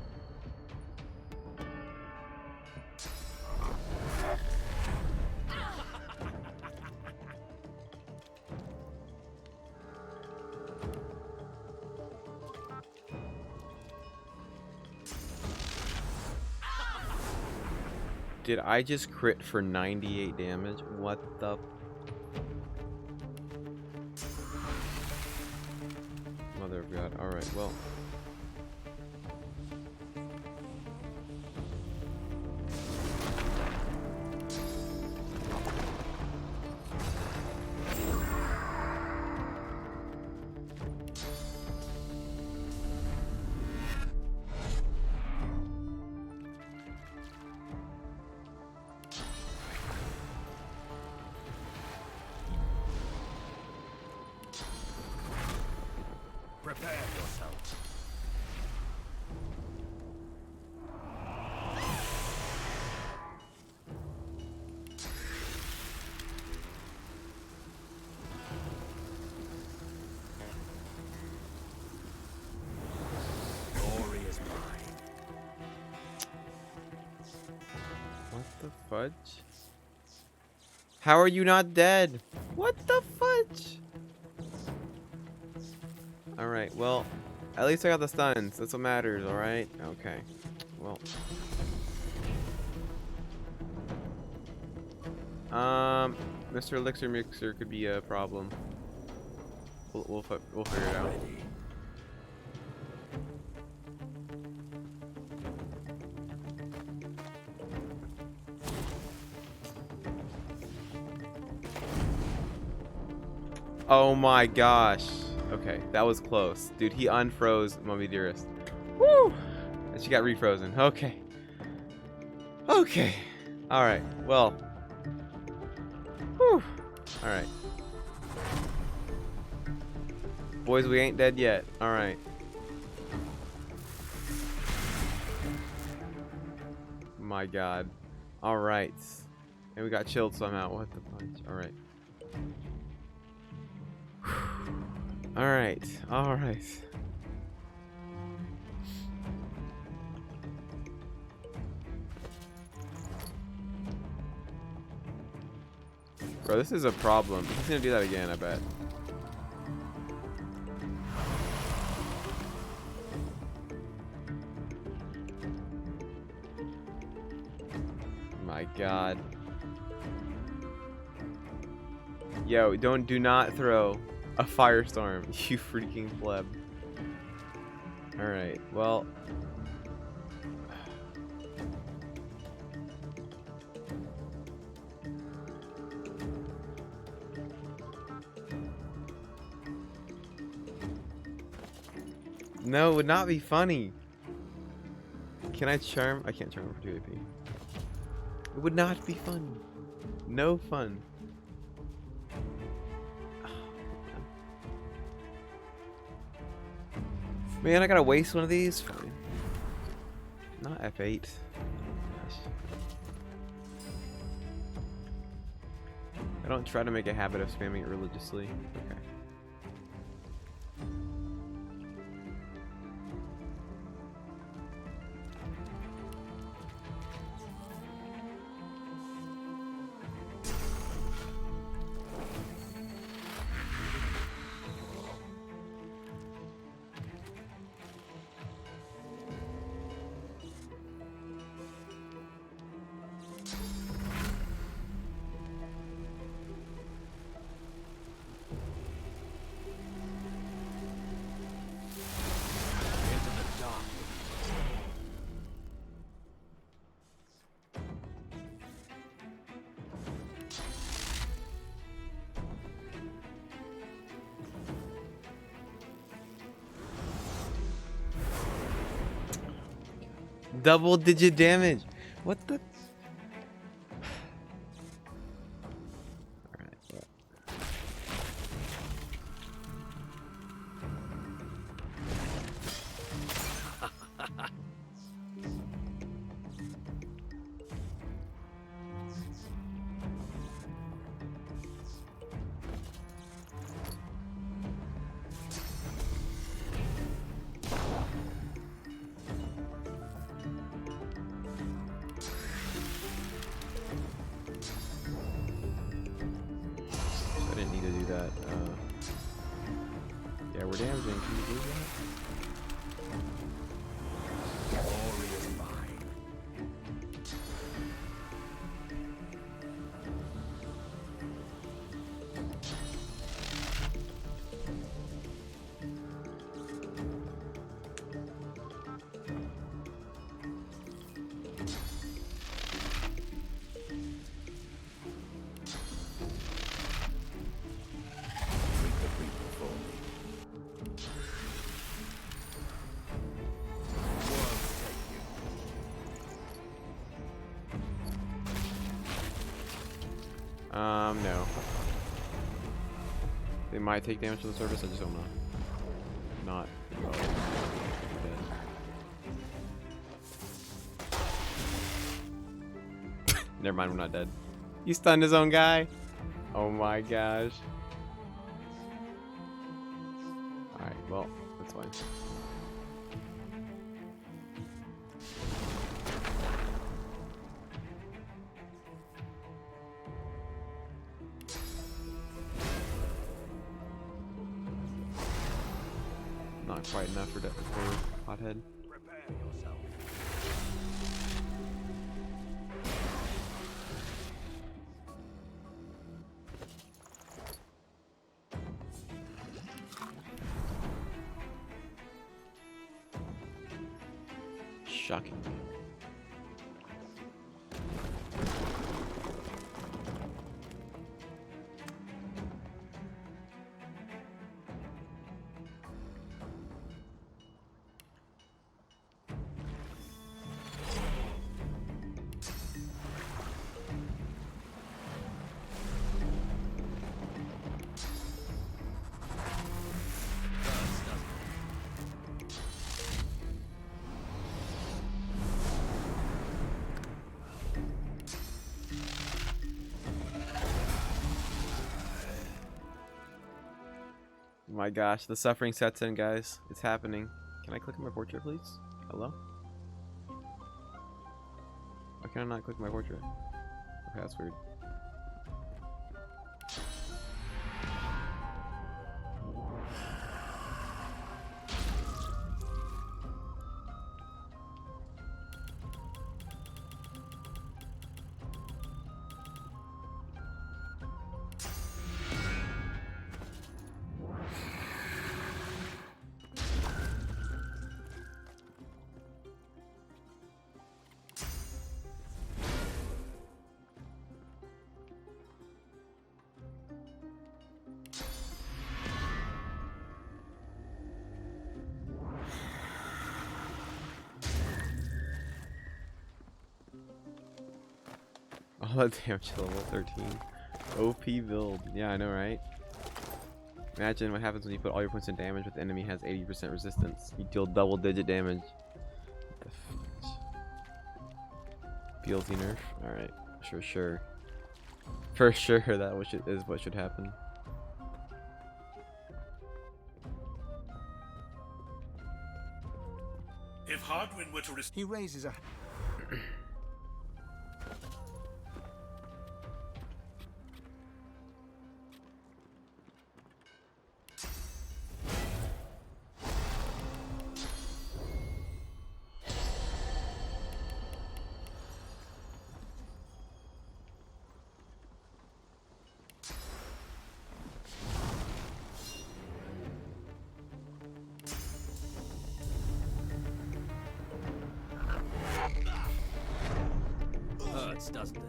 Did I just crit for 98 damage? What the? Mother of God. Alright, well. Prepare yourself. Glory is mine. What the fudge? How are you not dead? What the fudge? Alright, well, at least I got the stuns. That's what matters, alright? Okay. Well. Mr. Elixir Mixer could be a problem. We'll figure it out. Oh my gosh. Okay, that was close. Dude, he unfroze Mummy Dearest. Woo! And she got refrozen. Okay. Okay. Alright, well. Whew. Alright. Boys, we ain't dead yet. Alright. My god. Alright. And we got chilled somehow. What the punch? Alright. Alright, alright. Bro, this is a problem. He's gonna do that again, I bet. My god. Yo, do not throw a firestorm, you freaking pleb. Alright, well. No, it would not be funny. Can I charm? I can't charm him for 2 AP. It would not be fun. No fun. Man, I gotta waste one of these? Fine. Not F8. Yes. I don't try to make a habit of spamming it religiously. Okay. Double-digit damage. What the? Alright, yeah. I didn't need to do that. Yeah, we're damaging. Can you believe that? Glory is mine. No. They might take damage to the surface, I just don't know. Not. Never mind, we're not dead. He stunned his own guy. Oh my gosh. Alright, well, that's fine. Not quite enough for Pothead. Prepare yourself. Shocking. Oh my gosh, the suffering sets in, guys. It's happening. Can I click on my portrait, please? Hello? Why can I not click my portrait? Okay, that's weird. All that damage to level 13. OP build. Yeah, I know, right? Imagine what happens when you put all your points in damage but the enemy has 80% resistance. You deal double-digit damage. BLZ nerf? Alright, for sure. For sure, that is what should happen. If Hardwin were to He raises a... Hurts, doesn't it?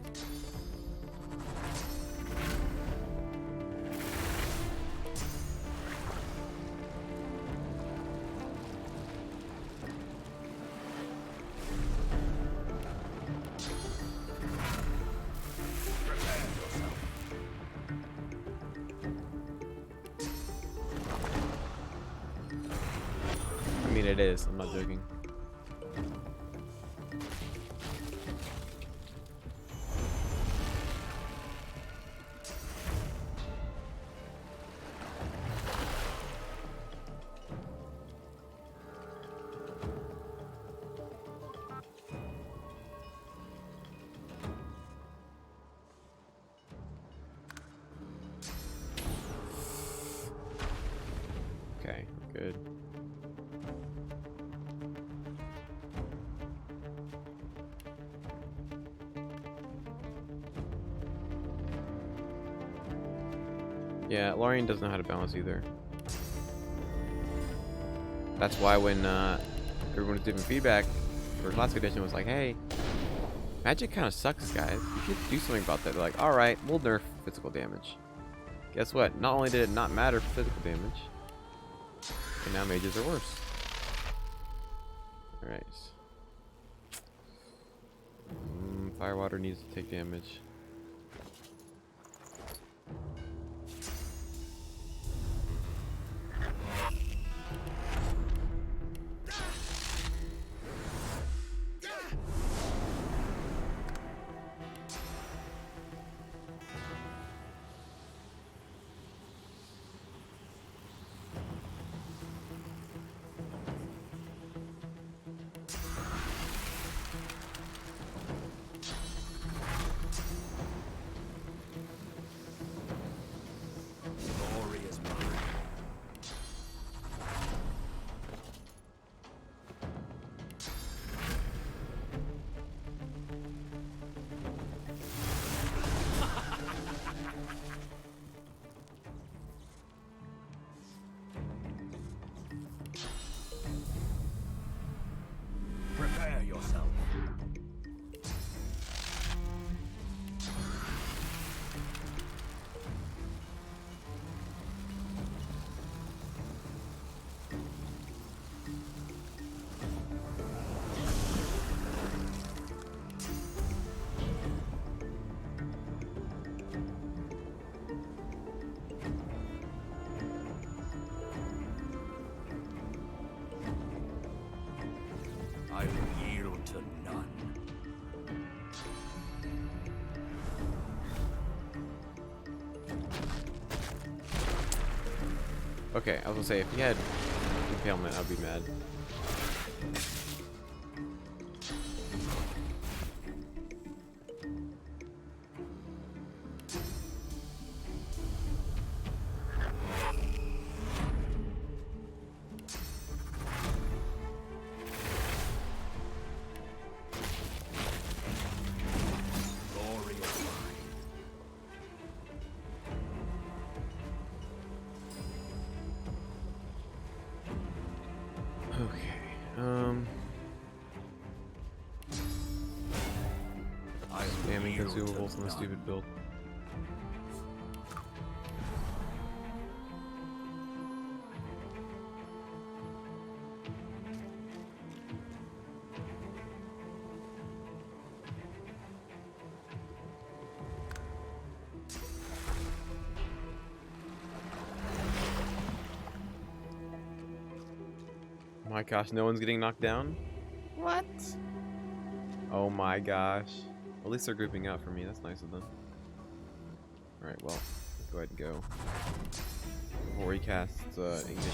I mean, it is. I'm not joking. Okay, good. Yeah, Lorian doesn't know how to balance either. That's why when everyone was giving feedback for last edition was like, hey, magic kind of sucks, guys. You should do something about that. They're like, alright, we'll nerf physical damage. Guess what? Not only did it not matter for physical damage, and now mages are worse. Alright. Firewater needs to take damage. Prepare yourself. I will yield to none. Okay, I was gonna say, if he had impalement, I'd be mad. Spamming consumables on the stupid build. my gosh, no one's getting knocked down? What? Oh my gosh. At least they're grouping up for me. That's nice of them. Alright, well, go ahead and go. Before he casts ignition.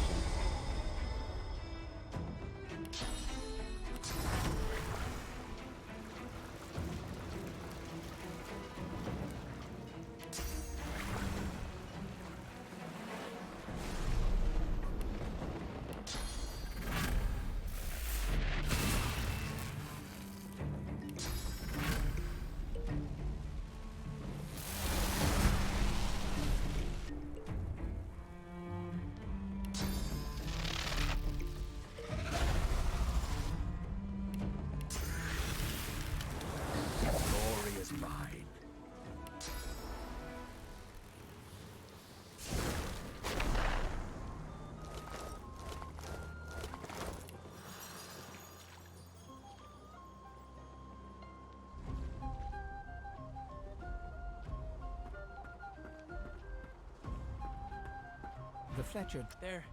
The Fletcher. There.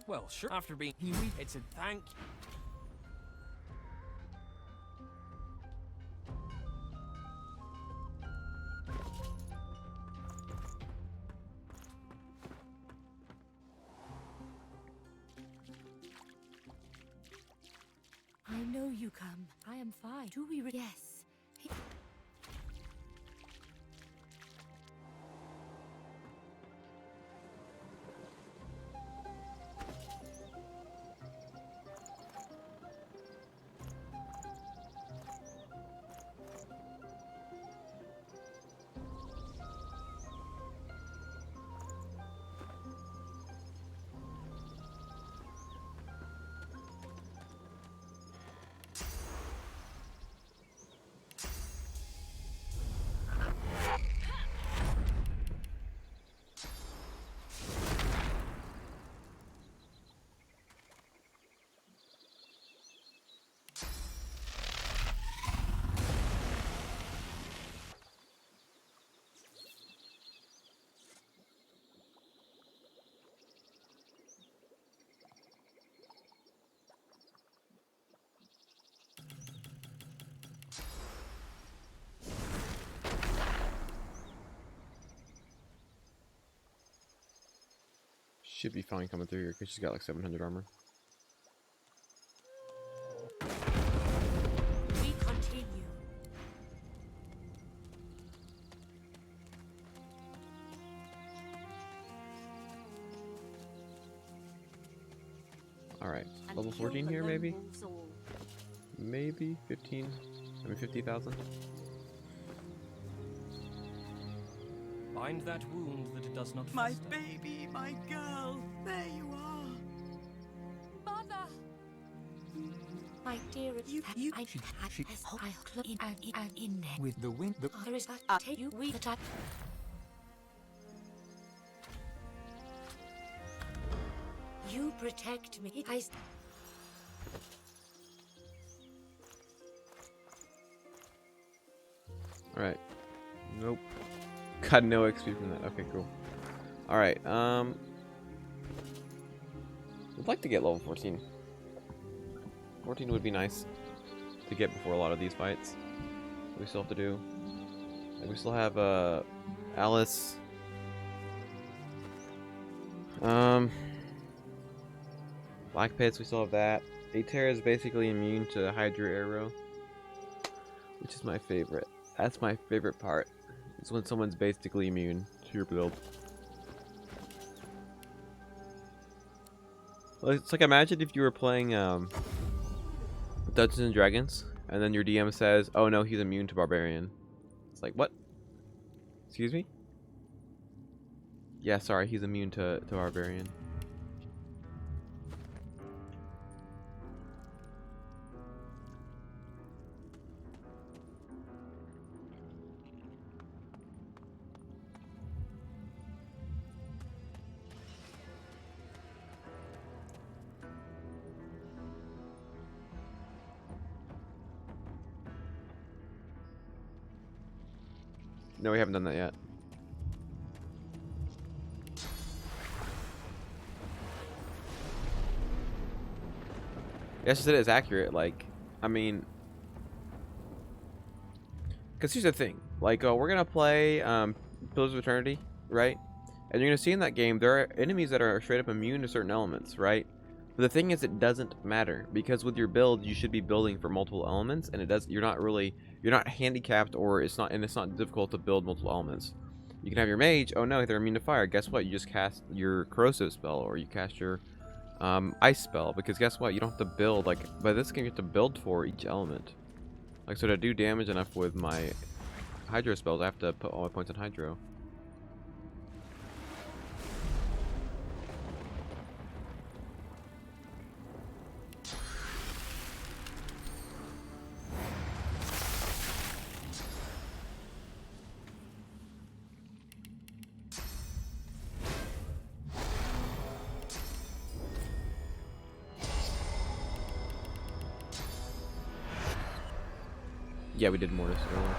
Well, sure. After being it's a thank. I know you come. I am fine. Do we? Yes. Should be fine coming through here because she's got like 700 armor. We continue. Alright, level 14 here maybe? Maybe 15? I mean 50,000? Bind that wound that it does not My fester. baby, my girl, there you are. Mother! My dear, She in there. with the wind. There is that take you with that. You protect me. Alright. Nope. Got no XP from that. Okay, cool. Alright, I'd like to get level 14. 14 would be nice to get before a lot of these fights. We still have to do. And we still have Alice. Black Pits, we still have that. Aether is basically immune to Hydra Arrow, which is my favorite. That's my favorite part. It's when someone's basically immune to your build. Well, it's like, imagine if you were playing Dungeons and Dragons, and then your DM says, "Oh no, he's immune to Barbarian." It's like, what? Excuse me? Yeah, sorry, he's immune to Barbarian. No, we haven't done that yet. Yes, just it is accurate. Like, I mean, because here's the thing. Like, we're gonna play Pillars of Eternity, right? And you're gonna see in that game there are enemies that are straight up immune to certain elements, right? But the thing is, it doesn't matter because with your build, you should be building for multiple elements, and it does. You're not handicapped, or it's not difficult to build multiple elements. You can have your mage. Oh no, they're immune to fire. Guess what? You just cast your corrosive spell, or you cast your ice spell. Because guess what? You don't have to build by this game. You have to build for each element. Like, so to do damage enough with my hydro spells, I have to put all my points on hydro. Yeah, we did Mortis earlier.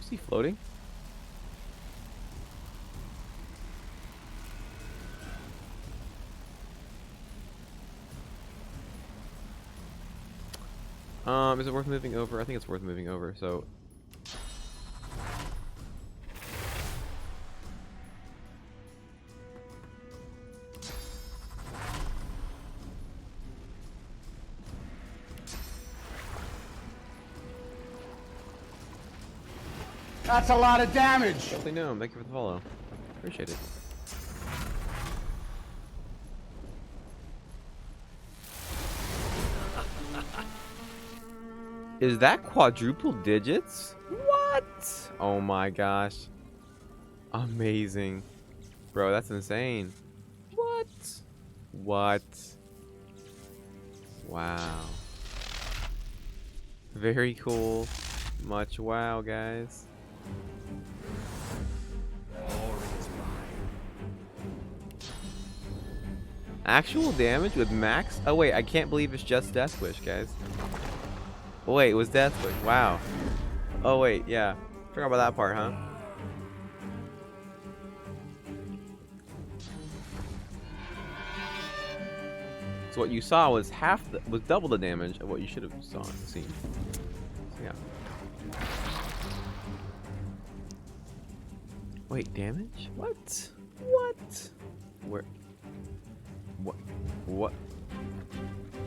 Is he floating? Is it worth moving over? I think it's worth moving over, so... That's a lot of damage! Definitely no, thank you for the follow. Appreciate it. Is that quadruple digits? What? Oh my gosh. Amazing. Bro, that's insane. What? What? Wow. Very cool. Much wow, guys. Actual damage with max? Oh wait, I can't believe it's just Death Wish, guys. Oh wait, it was Death Wish. Wow. Oh wait, yeah. Forgot about that part, huh? So what you saw was was double the damage of what you should have seen. So yeah. Wait, damage? What? What? Where? What? What?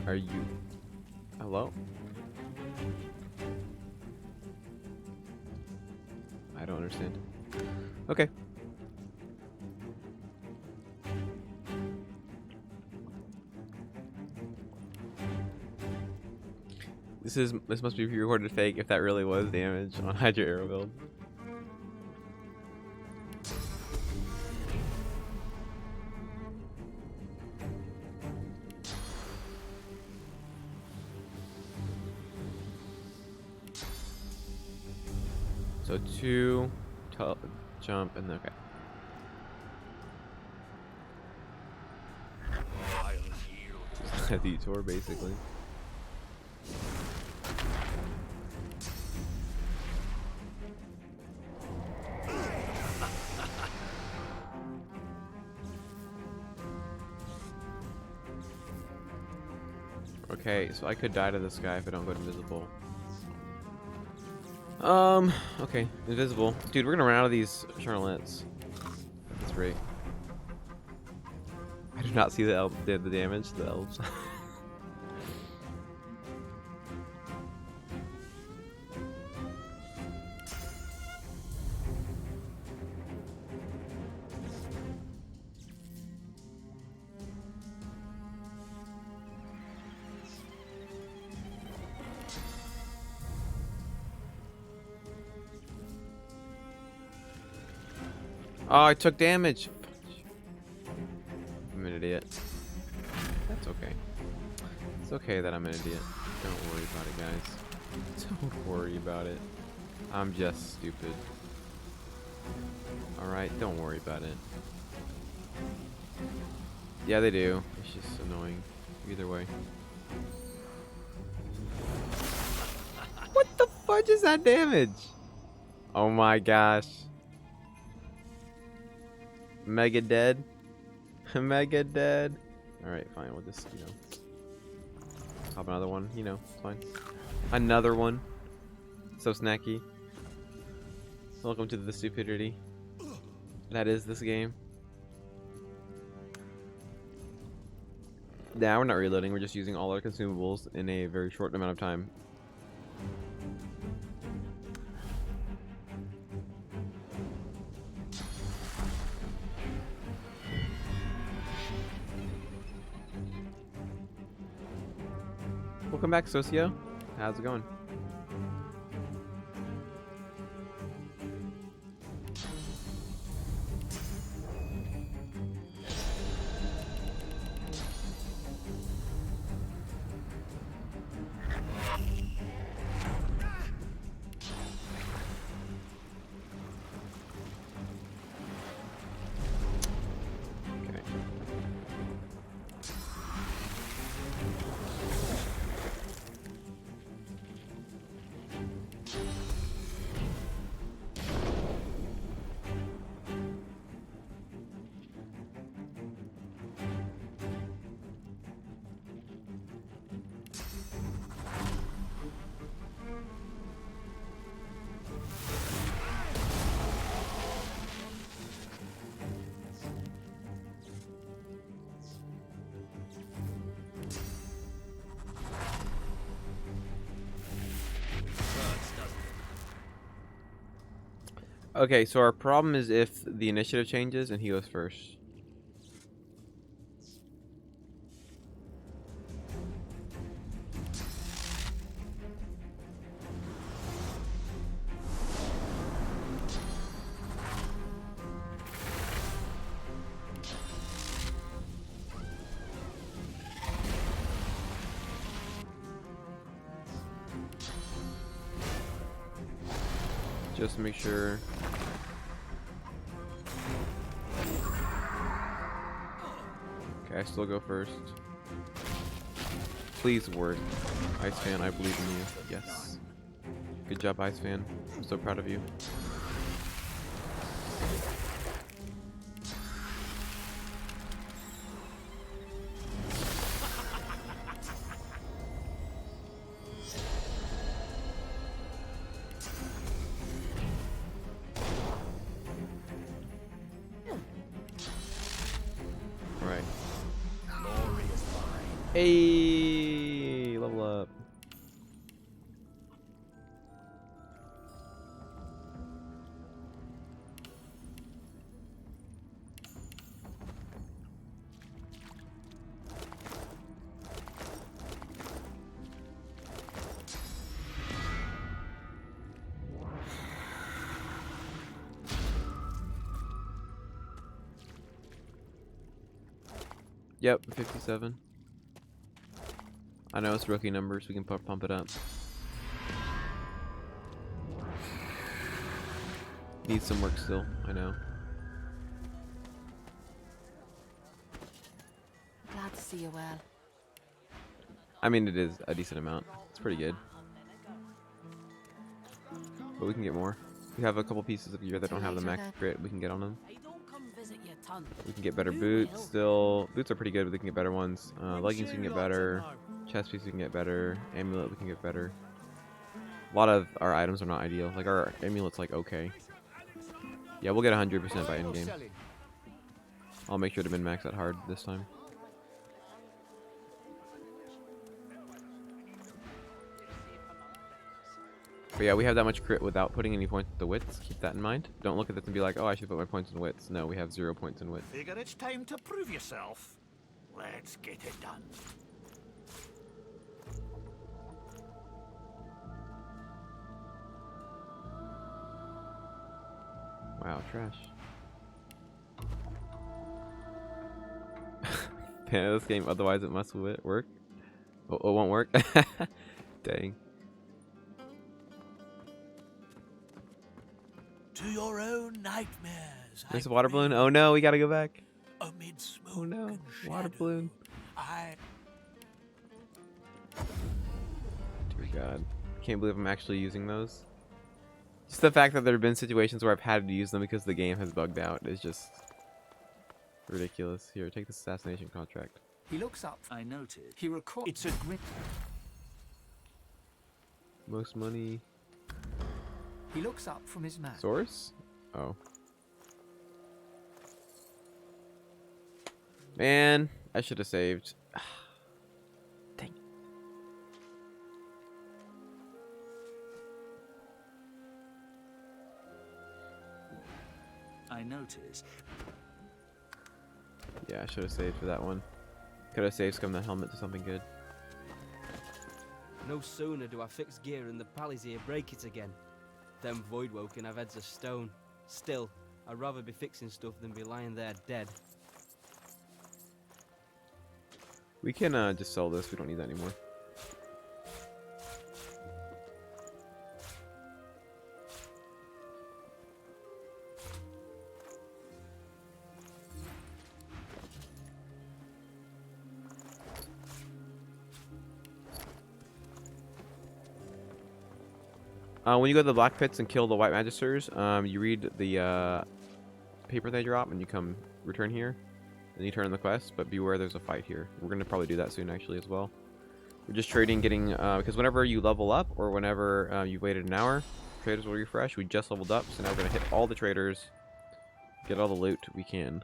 Are you? Hello? I don't understand. Okay. This must be pre-recorded fake if that really was damage on Hydra Arrow build. So 2, jump, and then okay. A detour, basically. Okay, so I could die to this guy if I don't go invisible. Okay, invisible. Dude, we're gonna run out of these charlets. That's great. I do not see the damage, the elves. Oh, I took damage. I'm an idiot. That's okay. It's okay that I'm an idiot. Don't worry about it, guys. Don't worry about it. I'm just stupid. Alright, don't worry about it. Yeah, they do. It's just annoying. Either way. What the fudge is that damage? Oh my gosh. Mega dead. Mega dead. Alright, fine. We'll just, you know. Pop another one. You know, it's fine. Another one. So snacky. Welcome to the stupidity that is this game. Now we're not reloading, we're just using all our consumables in a very short amount of time. Welcome back, Socio. How's it going? Okay, so our problem is if the initiative changes and he goes first. Just to make sure. Okay, I still go first. Please work. Ice Fan, I believe in you. Yes. Good job, Ice Fan. I'm so proud of you. Hey, level up. Yep, 57. I know it's rookie numbers, we can pump it up. Needs some work still, I know. Glad to see you well. I mean, it is a decent amount. It's pretty good. But we can get more. We have a couple pieces of gear that don't have the max crit we can get on them. We can get better boots still. Boots are pretty good, but we can get better ones. Leggings we can get better. Chest piece we can get better. Amulet we can get better. A lot of our items are not ideal. Like our amulet's like okay. Yeah, we'll get 100% by endgame. I'll make sure to min-max that hard this time. But yeah, we have that much crit without putting any points into wits. Keep that in mind. Don't look at this and be like, oh, I should put my points in wits. No, we have 0 points in wits. Figure it's time to prove yourself. Let's get it done. Wow, trash. Yeah, this game, otherwise it must work. Oh, it won't work. Dang. To your own nightmares. There's a water balloon. Oh no, we gotta go back. Amid smoke Oh no, and water shadow, balloon. I Dear God, can't believe I'm actually using those. Just the fact that there have been situations where I've had to use them because the game has bugged out is just ridiculous. Here, take this assassination contract. He looks up. I noted. He records. It's a great. Most money. He looks up from his map. Source? Oh. Man, I should have saved. Dang. I noticed. Yeah, I should have saved for that one. Could have saved scum the helmet to something good. No sooner do I fix gear and the pallies here break it again. Them voidwoken can have heads of stone. Still, I'd rather be fixing stuff than be lying there dead. We can just sell this. We don't need that anymore. When you go to the Black Pits and kill the White Magisters, you read the paper they drop and you come return here. And you turn in the quest, but beware there's a fight here. We're going to probably do that soon actually as well. We're just trading, getting, because whenever you level up or whenever you've waited an hour, traders will refresh. We just leveled up, so now we're going to hit all the traders, get all the loot we can.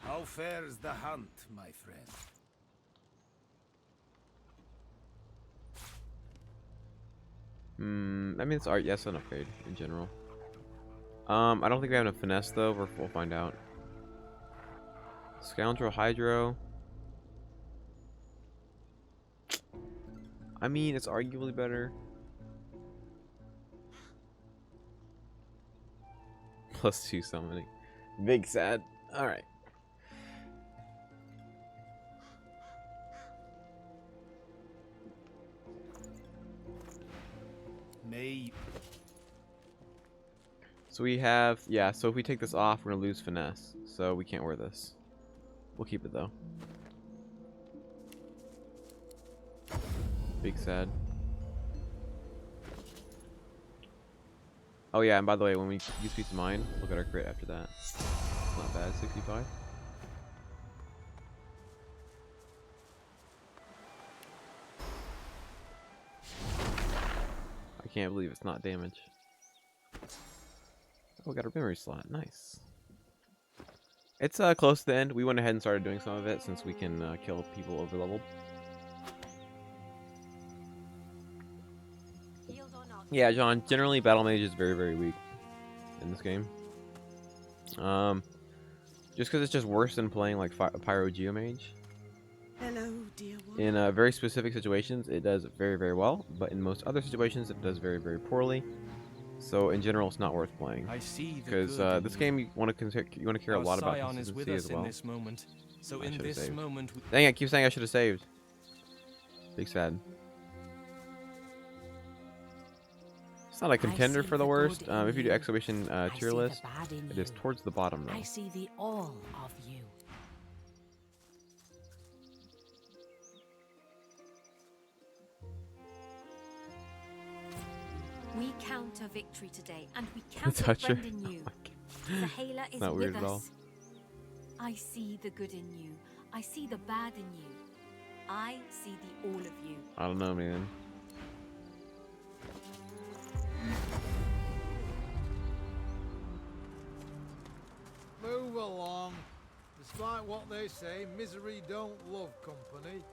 How fares the hunt, my friend? I mean, it's art, yes, an upgrade in general. I don't think we have enough finesse though. We'll find out. Scoundrel Hydro. I mean, it's arguably better. +2 summoning. Big sad. All right. So we have, yeah, so if we take this off, we're gonna lose finesse. So we can't wear this. We'll keep it though. Big sad. Oh yeah, and by the way, when we use Peace of Mind, look at our crit after that. It's not bad, 65. I can't believe it's not damage. Oh, we got a memory slot. Nice. It's close to the end. We went ahead and started doing some of it since we can kill people overleveled. Yeah, John. Generally, Battle Mage is very, very weak in this game. Just because it's just worse than playing like Pyro Geomage. Hello, dear one. In very specific situations, it does very, very well, but in most other situations, it does very, very poorly. So in general, it's not worth playing. I see because this game you want to care a lot about consistency as well. In this moment. So in this saved. moment, Dang, I keep saying I should have saved. Big sad. It's not a contender for the worst. If you do exhibition tier list, it is towards the bottom though. I see the all of you. We count a victory today, and we count a Toucher. friend in you. Sahela is not with weird at all. us. I see the good in you. I see the bad in you. I see the all of you. I don't know, man. Move along. Despite what they say, misery don't love company.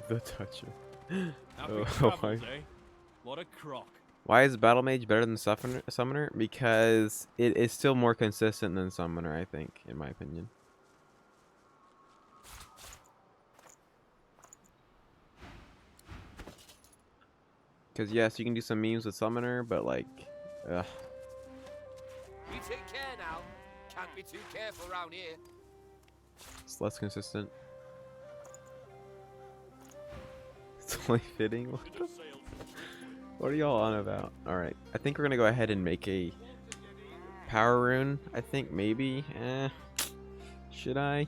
The toucher. Happy Oh, travels, my. eh? What a crock. Why is Battle Mage better than Summoner? Because it is still more consistent than Summoner, I think, in my opinion. Because yes, you can do some memes with Summoner, but like, ugh. You take care now. Can't be too careful around here. It's less consistent. It's only fitting. What are y'all on about? Alright, I think we're gonna go ahead and make a power rune. I think maybe. Should I?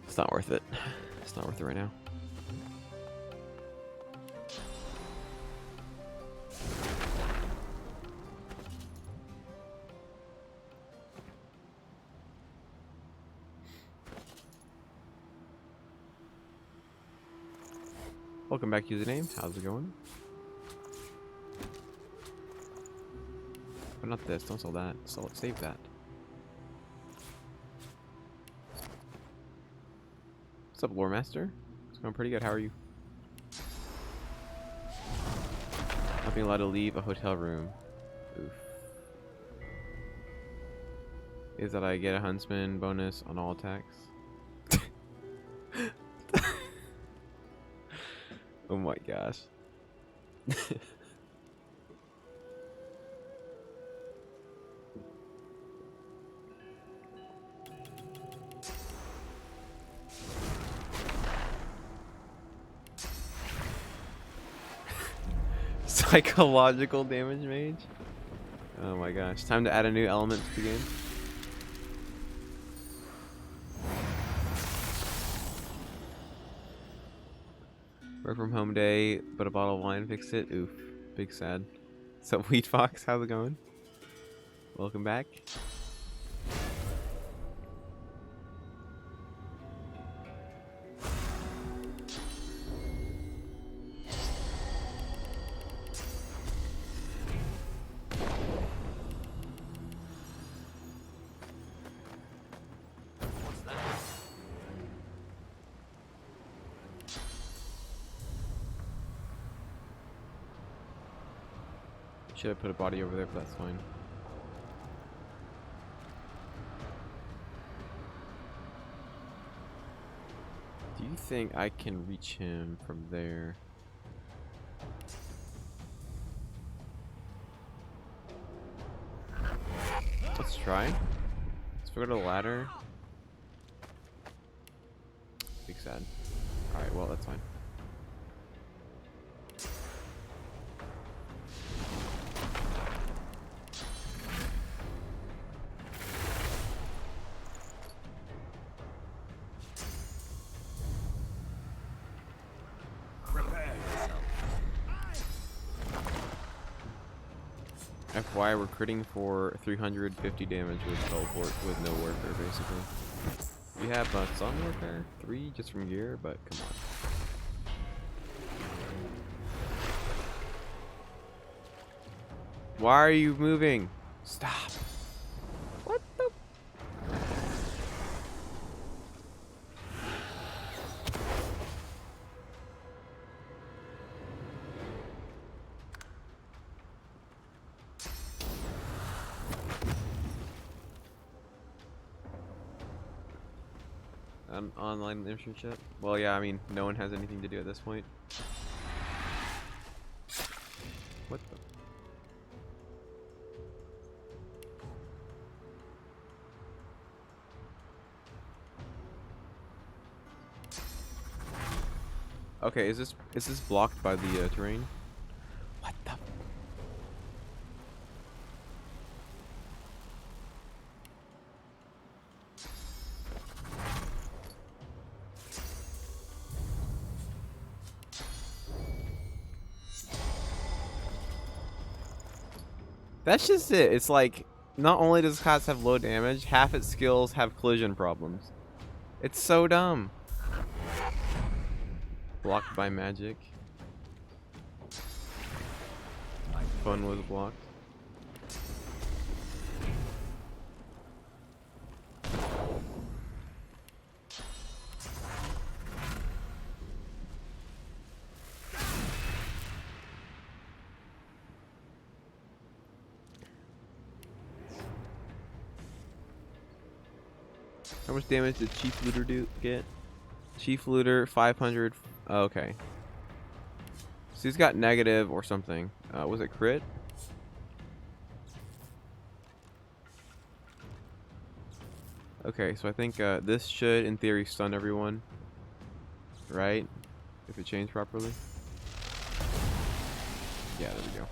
It's not worth it. It's not worth it right now. Welcome back, username. How's it going? But not this. Don't sell that. Save that. What's up, Lore Master? It's going pretty good. How are you? Not being allowed to leave a hotel room. Oof. Is that I get a huntsman bonus on all attacks? Oh my gosh. Psychological damage mage? Oh my gosh. Time to add a new element to the game. Work from home day, but a bottle of wine fixed it. Oof. Big sad. What's up, Wheat Fox? How's it going? Welcome back. Should have put a body over there, but that's fine. Do you think I can reach him from there? Let's try. Let's go to the ladder. Big sad. Alright, well, that's fine. FY, we're critting for 350 damage with teleport with no warfare, basically. We have some warfare, 3 just from gear, but come on. Why are you moving? Stop. What the? An online internship? Well, yeah, I mean, no one has anything to do at this point. What the? Okay, is this blocked by the terrain? What the? That's just it. It's like, not only does class have low damage, half its skills have collision problems. It's so dumb. Blocked by magic. Fun was blocked. How much damage did Chief Looter get? Chief Looter 500. Oh, okay. So he's got negative or something. Was it crit? Okay, so I think this should, in theory, stun everyone. Right? If it changed properly. Yeah, there we go.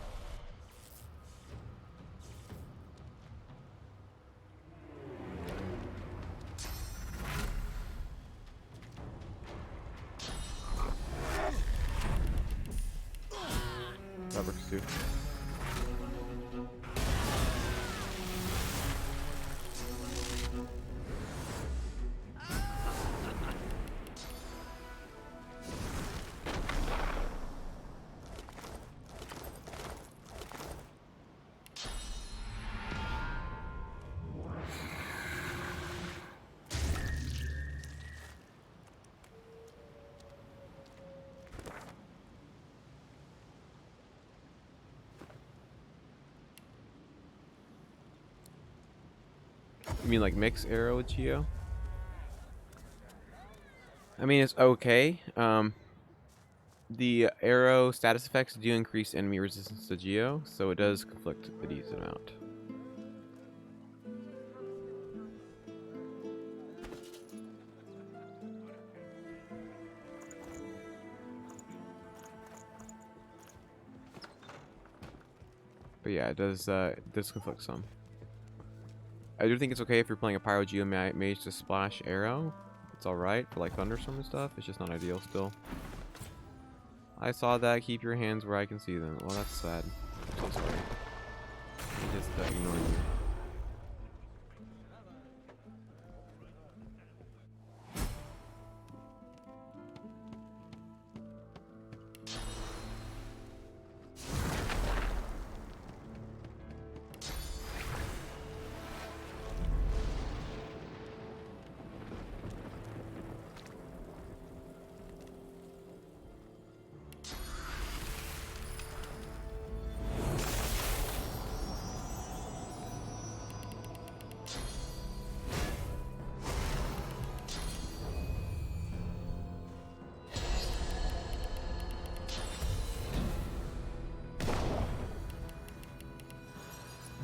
That works too. You mean like mix arrow with Geo? I mean, it's okay. The arrow status effects do increase enemy resistance to Geo, so it does conflict a decent amount. But yeah, it does conflict some. I do think it's okay if you're playing a Pyro Geo Mage to splash arrow. It's alright for like Thunderstorm and stuff. It's just not ideal still. I saw that. Keep your hands where I can see them. Well, that's sad. I'm so sorry. I'm just ignoring you.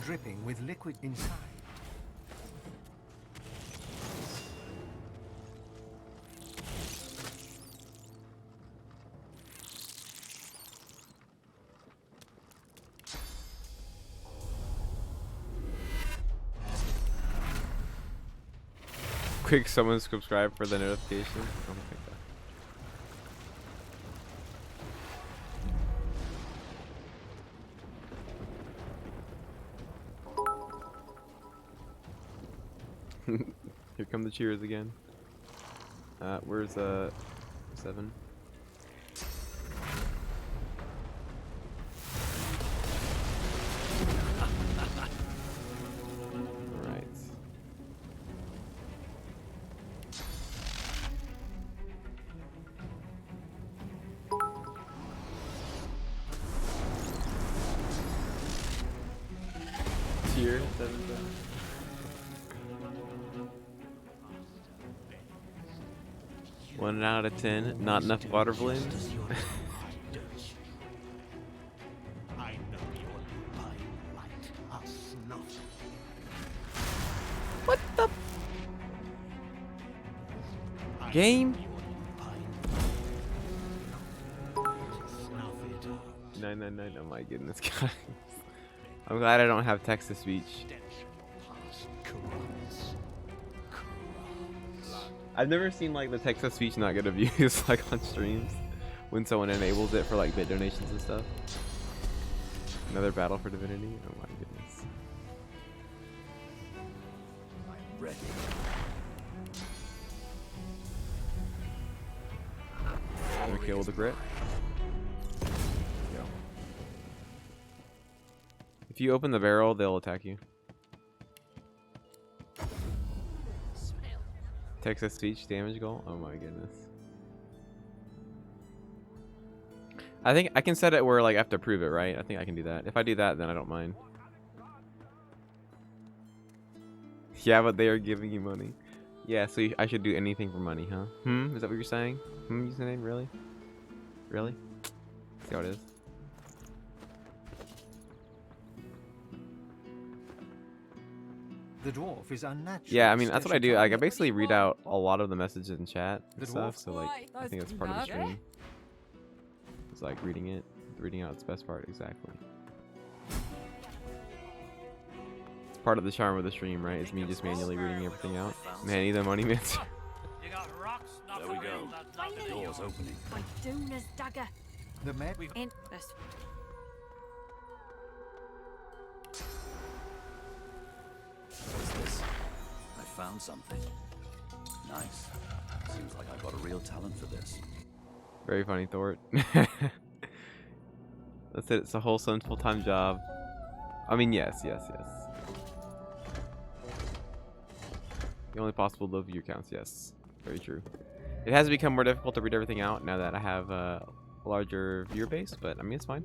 Dripping with liquid inside. Quick, someone subscribe for the notification. I don't think that. Here come the cheers again. Where's 7? Alright. Tier 7. 1 out of 10. Not enough water balloons. What the game? 999. Oh my goodness, guys. I'm glad I don't have text to speech. I've never seen like the text to speech not get abused like on streams when someone enables it for like bit donations and stuff. Another battle for divinity. Oh my goodness. I'm ready. Okay, with the grit. Go. If you open the barrel, they'll attack you. Text to speech damage goal. Oh my goodness. I think I can set it where like I have to prove it, right? I think I can do that. If I do that, then I don't mind. Yeah, but they are giving you money. Yeah, so I should do anything for money, huh? Is that what you're saying? You saying? Really? Really? See how it is. The dwarf is unnatural. Yeah, I mean, that's what I do. Like, I basically read out a lot of the messages in chat and stuff, so, like, I think that's part of the stream. It's like reading out its best part, exactly. It's part of the charm of the stream, right? It's me just manually reading everything out. Man, either money man. There we go. The door's opening. By Duna's dagger. The map In this. What's this? I found something. Nice. Seems like I've got a real talent for this. Very funny, Thort. That's it. It's a wholesome full-time job. I mean, yes. The only possible low view counts, yes. Very true. It has become more difficult to read everything out now that I have a larger viewer base, but I mean, it's fine.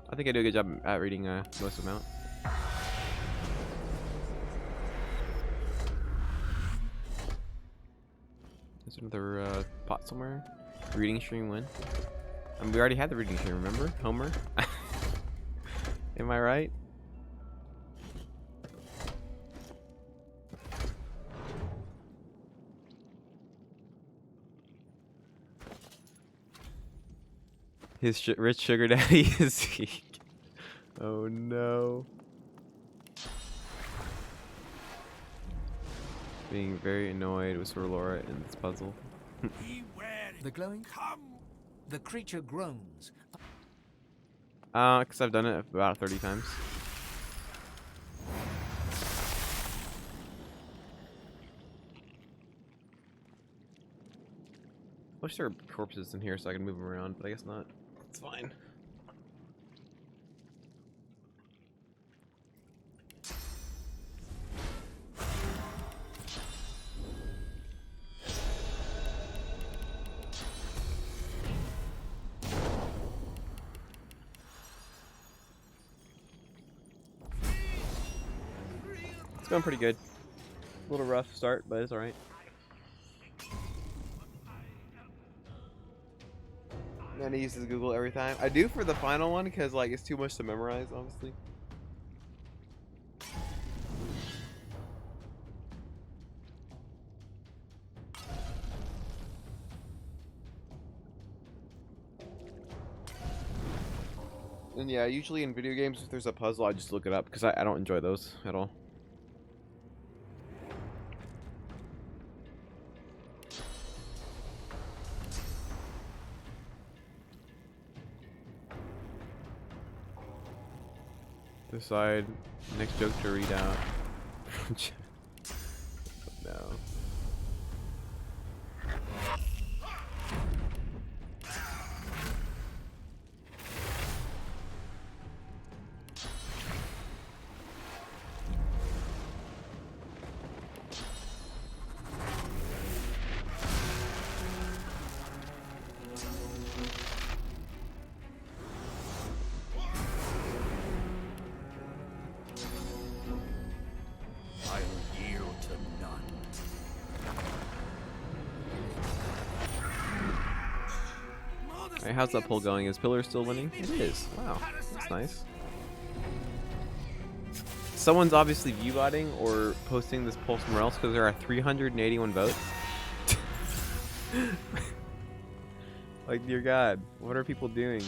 I think I do a good job at reading most of them out. There's another pot somewhere. Reading stream win. I mean, we already had the reading stream, remember? Homer? Am I right? His rich sugar daddy is Zeke. Oh no. Being very annoyed with Sir Laura in this puzzle. The glowing. The creature groans. Because I've done it about 30 times. Wish there were corpses in here so I can move them around, but I guess not. It's fine. It's going pretty good. A little rough start, but it's alright. And he uses Google every time. I do for the final one because like it's too much to memorize, obviously. And yeah, usually in video games, if there's a puzzle, I just look it up because I don't enjoy those at all. Decide next joke to read out. No. Hey, how's that poll going? Is Pillar still winning? It is. Wow, that's nice. Someone's obviously view-botting or posting this poll somewhere else because there are 381 votes. Like, dear God, what are people doing?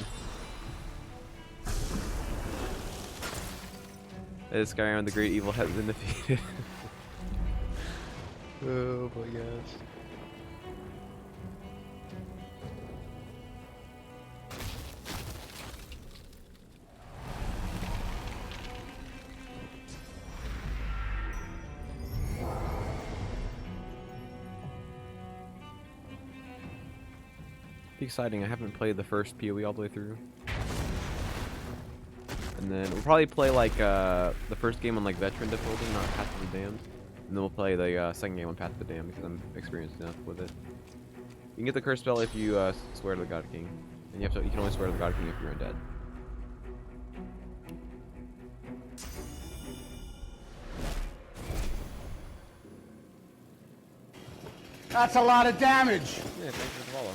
This guy on the great evil has been defeated. Oh my gosh. Exciting. I haven't played the first PoE all the way through. And then we'll probably play like the first game on like veteran difficulty, not Path of the Damned. And then we'll play the second game on Path of the Damned because I'm experienced enough with it. You can get the curse spell if you swear to the God King. And you can only swear to the God King if you're undead. That's a lot of damage. Yeah, thanks for the follow.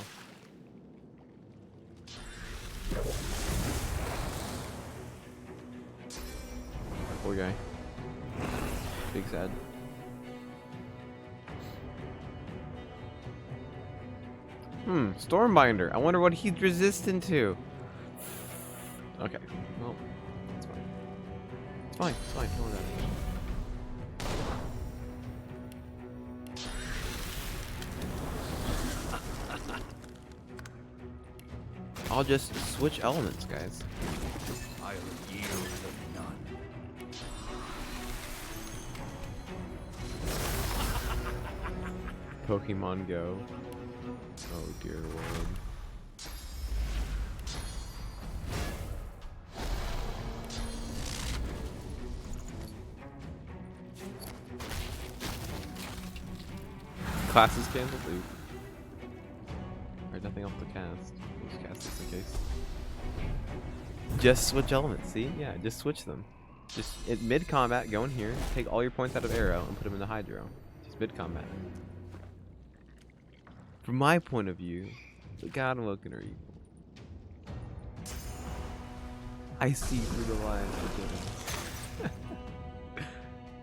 Poor guy. Big sad. Stormbinder. I wonder what he's resistant to. Okay. Well, it's fine. It's fine. It's fine. Don't worry about it. I'll just switch elements, guys. I'll yield to none. Pokemon Go. Oh dear lord. Class is canceled. Ooh. Alright, nothing else to cast. We'll just cast this in case. Just switch elements, see? Yeah, just switch them. Just at mid-combat, go in here, take all your points out of Arrow, and put them into Hydro. Just mid-combat. From my point of view, the God and Woken are evil. I see through the lies within.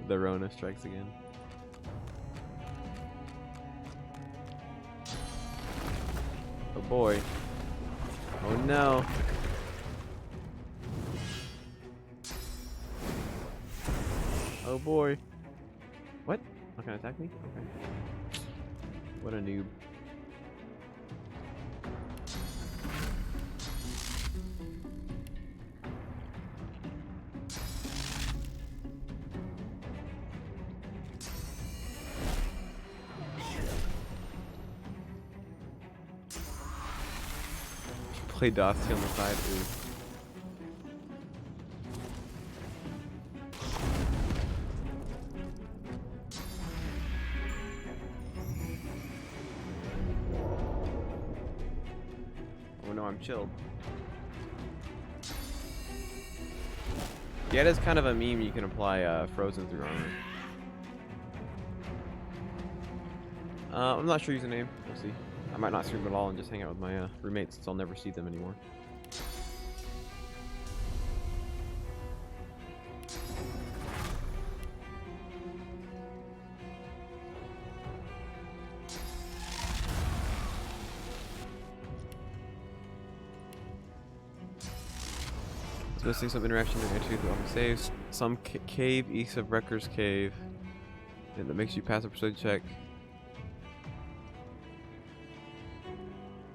The Rona strikes again. Oh boy. Oh no. Oh boy. What? Not gonna attack me? Okay. What a noob. Play Dosty on the side. Ooh. Oh no, I'm chilled. Yeah, it is kind of a meme you can apply Frozen through armor. I'm not sure username. We'll see. I might not stream at all and just hang out with my roommates since I'll never see them anymore. It's missing some interaction there too through all the saves. Some cave east of Wrecker's Cave. And that makes you pass a persuasion check.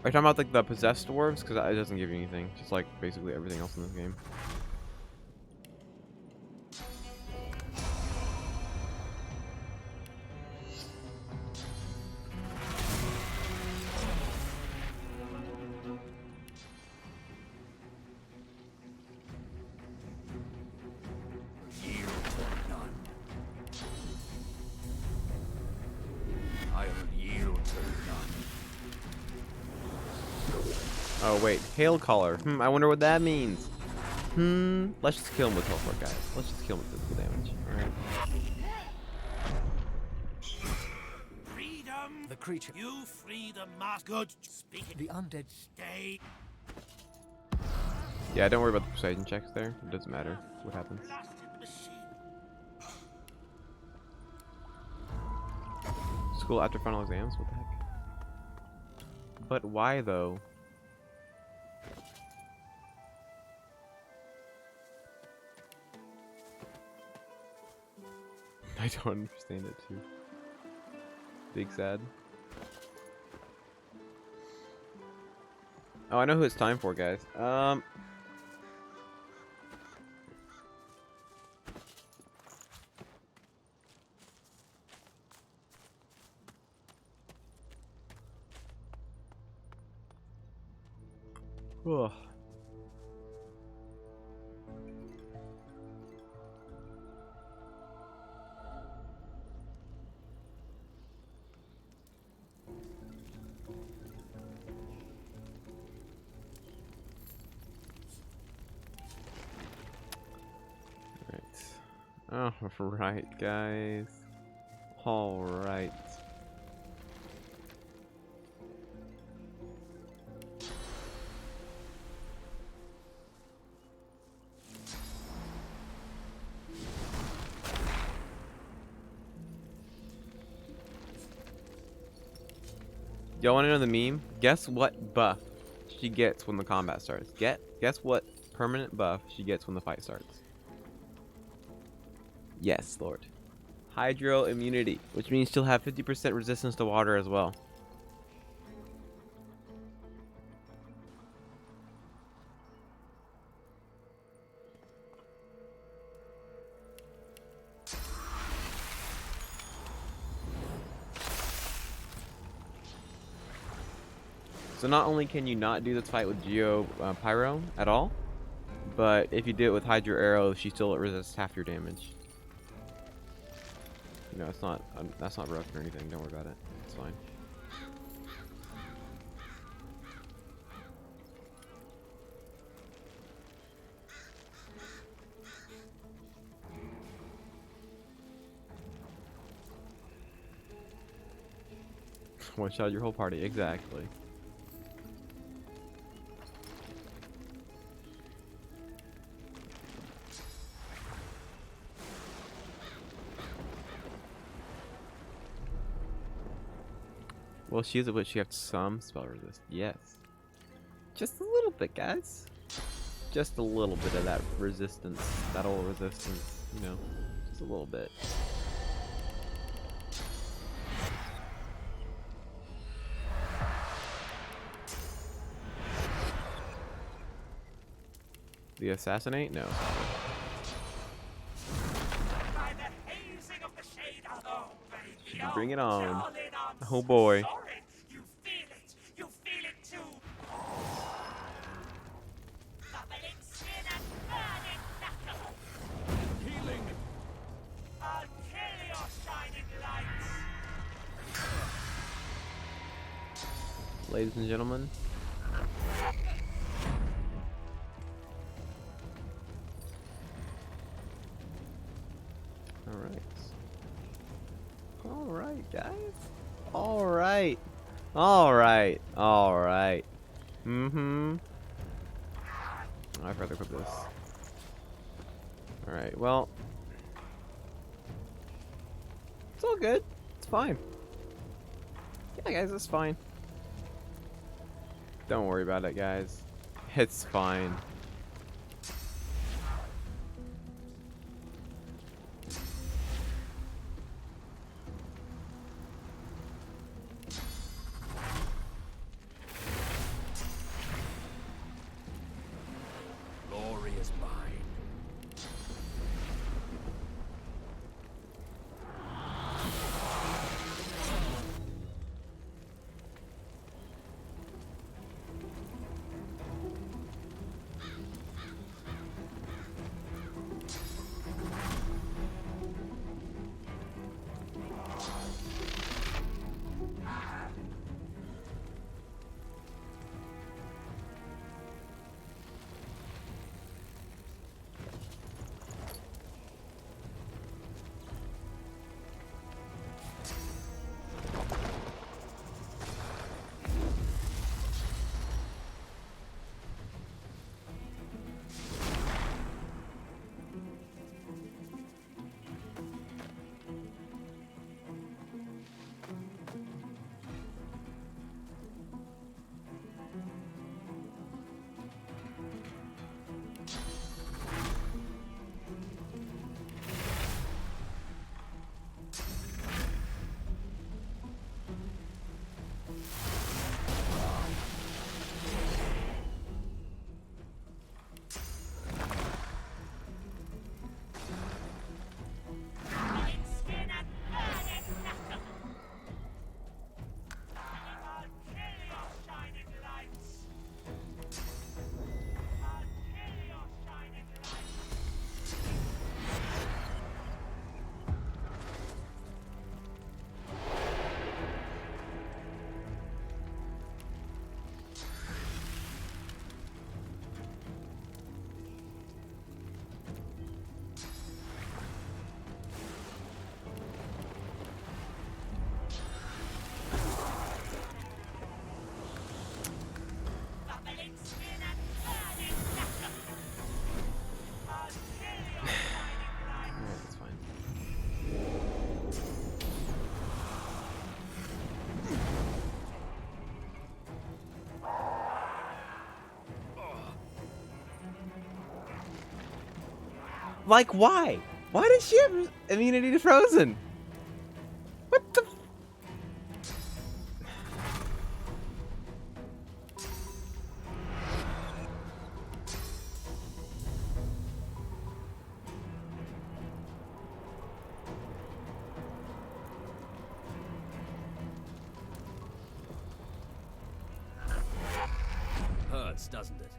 Are you talking about like the possessed dwarves? Because it doesn't give you anything. Just like basically everything else in this game. Yield to none. I'll yield to none. Oh wait, Hail Caller. I wonder what that means. Let's just kill him with teleport, guys. Let's just kill him with physical damage. Alright. Freedom! The creature. You freedom must good speak. The undead stay. Yeah, don't worry about the persuasion checks there. It doesn't matter what happens. School after final exams? What the heck? But why though? I don't understand it too. Big sad. Oh, I know who it's time for, guys. Ugh. Alright, guys. Alright. Y'all want to know the meme? Guess what buff she gets when the combat starts. Guess what permanent buff she gets when the fight starts. Yes, Lord. Hydro immunity, which means she'll have 50% resistance to water as well. So not only can you not do this fight with Geo Pyro at all, but if you do it with Hydro Arrow, she still resists half your damage. You know, it's not that's not broken or anything. Don't worry about it. It's fine. One shot your whole party, exactly. Well, she's a witch. She has some spell resist. Yes. Just a little bit, guys. Just a little bit of that resistance. That old resistance, you know. Just a little bit. The assassinate? No. Bring it on. Oh boy. You feel it. You feel it too. Bubbling skin and burning knuckle. Healing. I'll kill your shining lights. Ladies and gentlemen. Alright. Alright, guys. Alright. Alright. Alright. I'd rather equip this. Alright, well. It's all good. It's fine. Yeah, guys, it's fine. Don't worry about it, guys. It's fine. Glory is mine. Like, why? Why does she have immunity to frozen? What the? Hurts, doesn't it?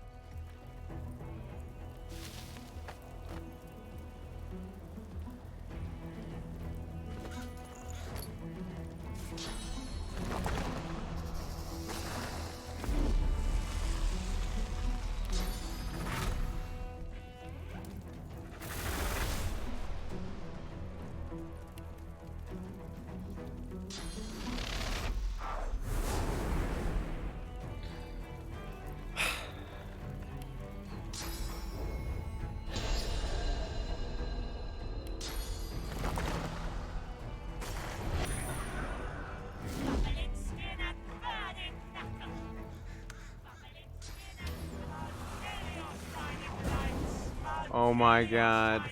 Oh my god.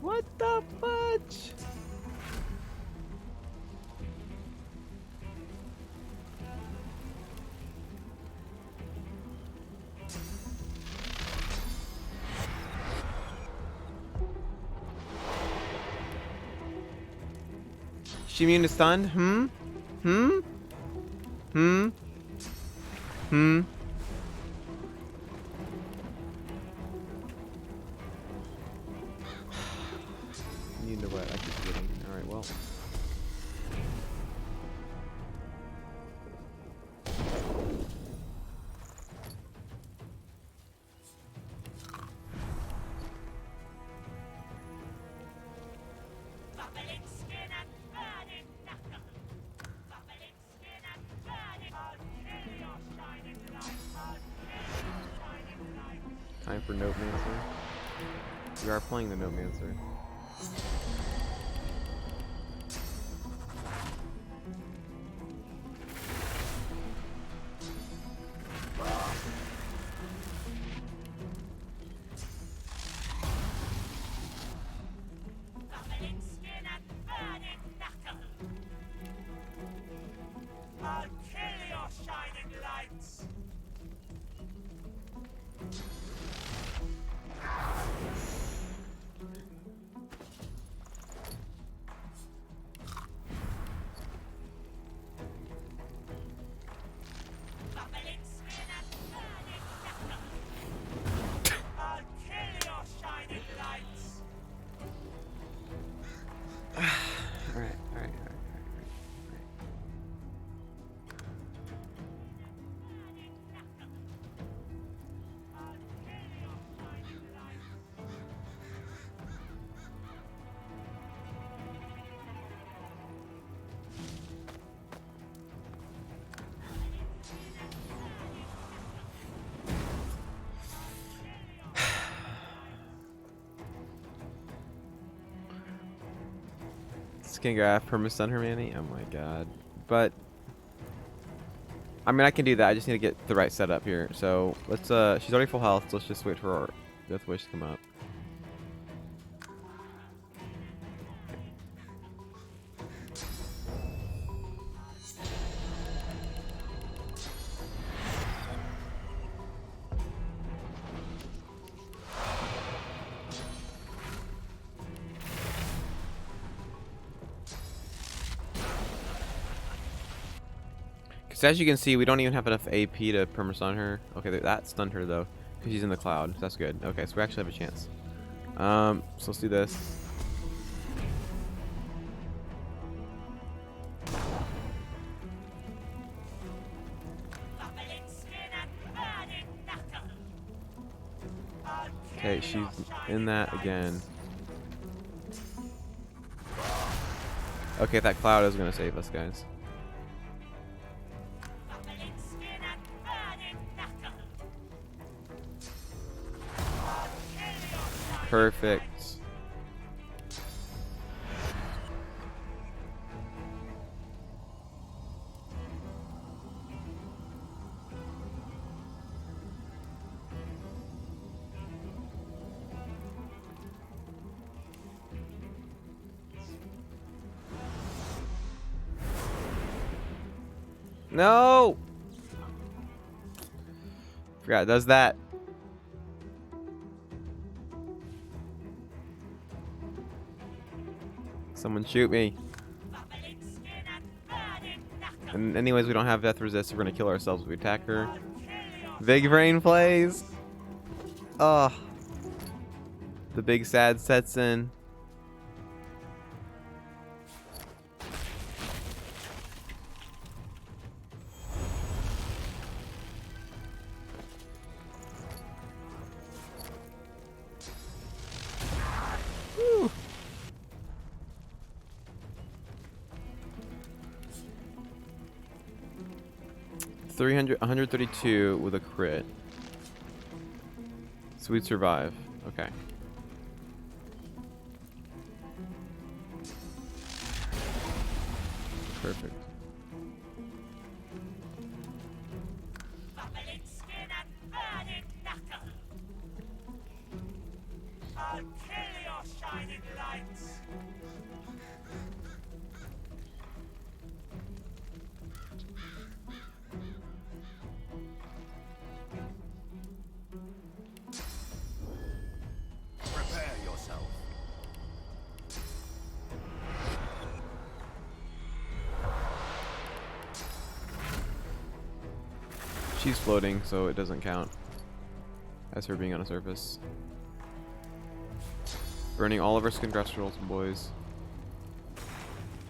What the fudge? She immune to stun? Hmm? Hmm? Hmm? Hmm? Immune to what? I keep forgetting. Alright, well. Time for Notemancer. We are playing the Notemancer. Skin graph, perma-stun her, Manny. Oh my god. But I mean, I can do that. I just need to get the right setup here. So let's she's already full health, so let's just wait for our Death Wish to come up. So as you can see, we don't even have enough AP to perma-stun her. Okay, that stunned her though, because she's in the cloud. So that's good. Okay, so we actually have a chance. So let's do this. Okay, she's in that again. Okay, that cloud is gonna save us, guys. Perfect. No! Forgot it does that. Someone shoot me. And anyways, we don't have death resist, so we're gonna kill ourselves if we attack her. Big brain plays. Oh. The big sad sets in. Woo. 132 with a crit. So we'd survive. Okay. Perfect. I'll kill your shining lights. Prepare yourself. She's floating, so it doesn't count as her being on a surface. Burning all of our skin crystals, boys.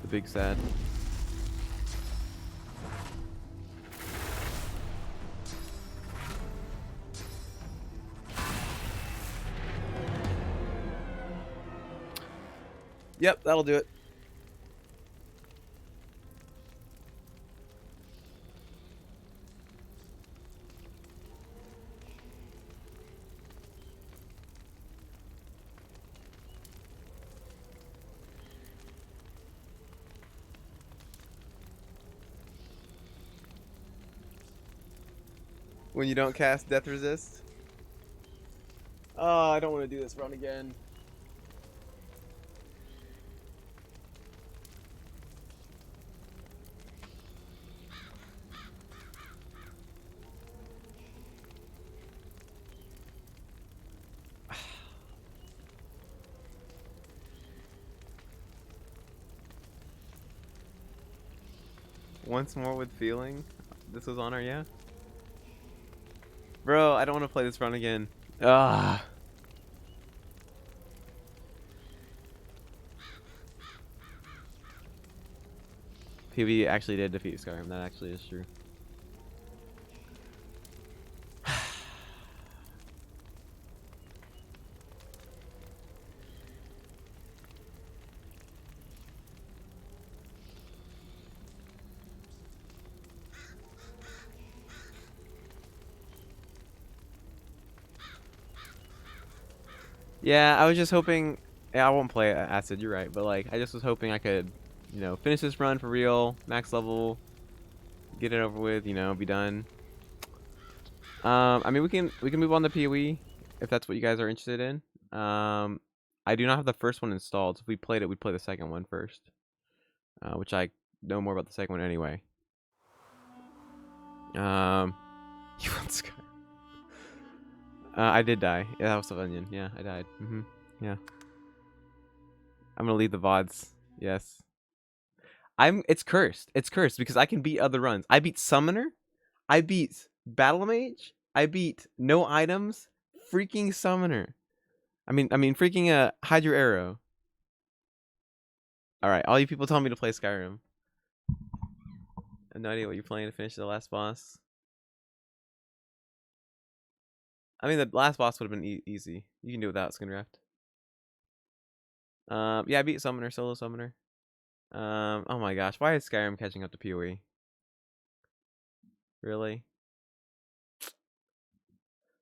The big sad. Yep, that'll do it. When you don't cast death resist. Oh, I don't want to do this run again. Once more with feeling. This was on her, yeah. Bro, I don't want to play this run again. Ah. PvE actually did defeat Skyrim. That actually is true. Yeah, I was just hoping. Yeah, I won't play Acid. You're right, but like, I just was hoping I could, you know, finish this run for real, max level, get it over with, you know, be done. I mean, we can move on to PoE if that's what you guys are interested in. I do not have the first one installed. So if we played it, we'd play the second one first, which I know more about the second one anyway. You want Sky? I did die. Yeah, that was the onion. Yeah, I died. Yeah. I'm gonna leave the VODs. Yes. It's cursed. It's cursed because I can beat other runs. I beat Summoner. I beat Battle Mage. I beat no items. Freaking Summoner. I mean freaking hide your arrow. All right, all you people tell me to play Skyrim. I have no idea what you're playing to finish the last boss. I mean, the last boss would have been easy. You can do it without Skin Raft. Yeah, I beat Summoner, solo Summoner. Oh my gosh, why is Skyrim catching up to PoE? Really?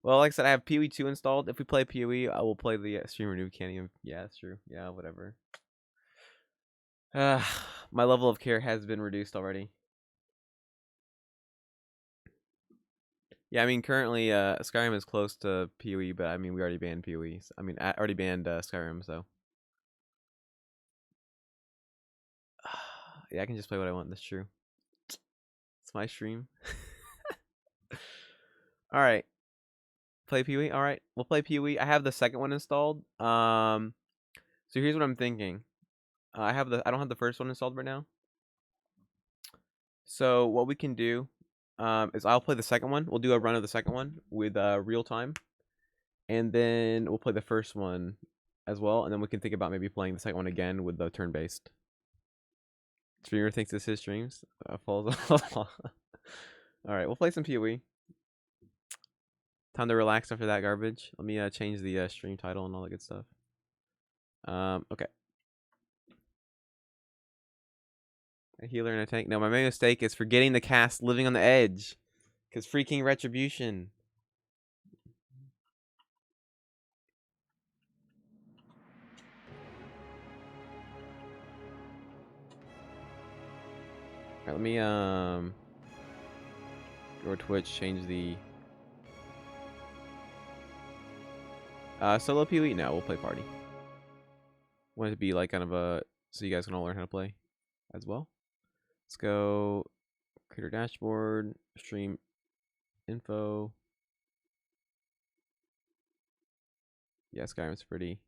Well, like I said, I have PoE 2 installed. If we play PoE, I will play the streamer new canyon. Yeah, that's true. Yeah, whatever. My level of care has been reduced already. Yeah, I mean, currently, Skyrim is close to PoE, but I mean, we already banned PoE. I mean, I already banned Skyrim, so. Yeah, I can just play what I want. That's true. It's my stream. All right. Play Pee-wee. All right, we'll play Pee-wee. I have the second one installed. So here's what I'm thinking. I don't have the first one installed right now. So what we can do is I'll play the second one. We'll do a run of the second one with real time, and then we'll play the first one as well, and then we can think about maybe playing the second one again with the turn-based. Streamer thinks it's his streams. Falls off. All right, we'll play some Pee-wee. Time to relax after that garbage. Let me change the stream title and all that good stuff. Okay. A healer and a tank. No, my main mistake is forgetting the cast Living on the Edge. Because freaking Retribution. Alright, let me go to Twitch, change the solo Pee-wee? No, we'll play party. Want it to be like kind of a so you guys can all learn how to play as well. Let's go creator dashboard, stream info. Yeah, Skyrim's pretty.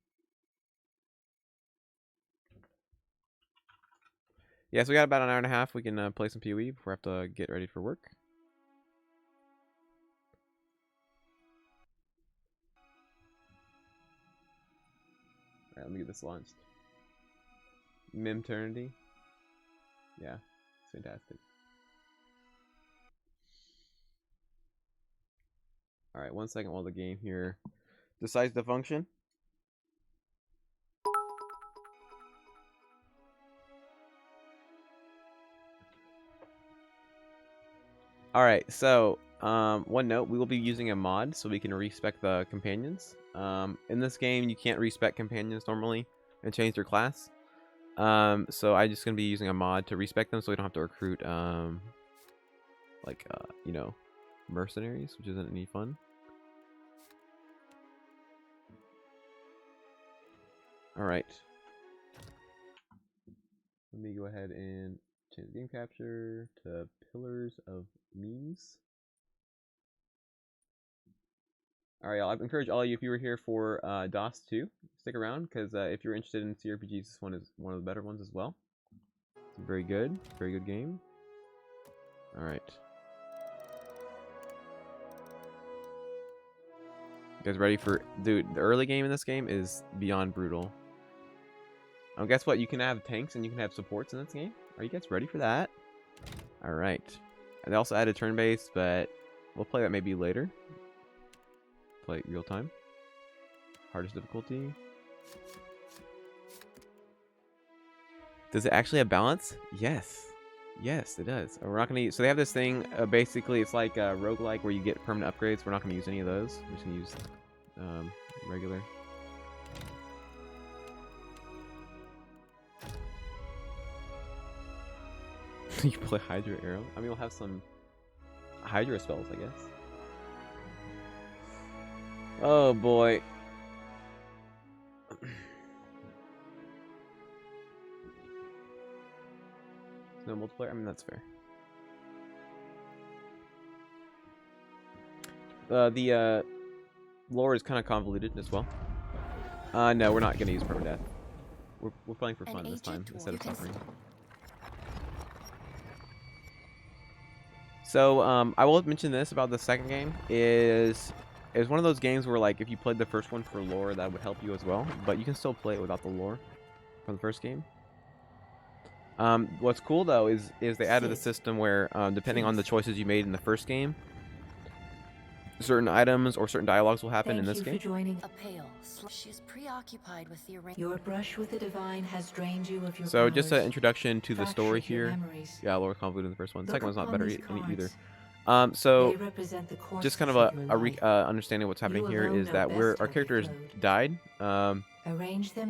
Yeah, so we got about an hour and a half. We can play some Pee-wee before I have to get ready for work. Alright, let me get this launched. Mimternity. Yeah, it's fantastic. Alright, 1 second while the game here decides to function. Alright, so one note, we will be using a mod so we can respec the companions. In this game, you can't respec companions normally and change their class. So I'm just going to be using a mod to respec them so we don't have to recruit, you know, mercenaries, which isn't any fun. Alright. Let me go ahead and change game capture to Pillars of Memes. Alright, I encourage all of you, if you were here for DOS 2, stick around, because if you're interested in CRPGs, this one is one of the better ones as well. It's very good game. Alright. You guys ready for... Dude, the early game in this game is beyond brutal. Guess what? You can have tanks and you can have supports in this game. Are you guys ready for that? Alright. They also added turn-based, but we'll play that maybe later. Play real time. Hardest difficulty. Does it actually have balance? Yes. Yes, it does. We're not going to use... So they have this thing, basically, it's like a roguelike where you get permanent upgrades. We're not going to use any of those. We're just going to use regular. You play Hydra Arrow? I mean, we'll have some Hydra spells, I guess. Oh, boy. No multiplayer? I mean, that's fair. The lore is kind of convoluted as well. No, we're not going to use permadeath. We're playing for fun this time instead of suffering. So, I will mention this about the second game is one of those games where, like, if you played the first one for lore, that would help you as well. But you can still play it without the lore from the first game. What's cool though is they added a system where, depending on the choices you made in the first game, certain items or certain dialogues will happen in this game. She's preoccupied with the your brush with the divine has drained you of your So just an introduction to the story here. Yeah, lore convoluted in the first one. The second one's not better either. So just kind of a understanding of what's happening here is that our characters died.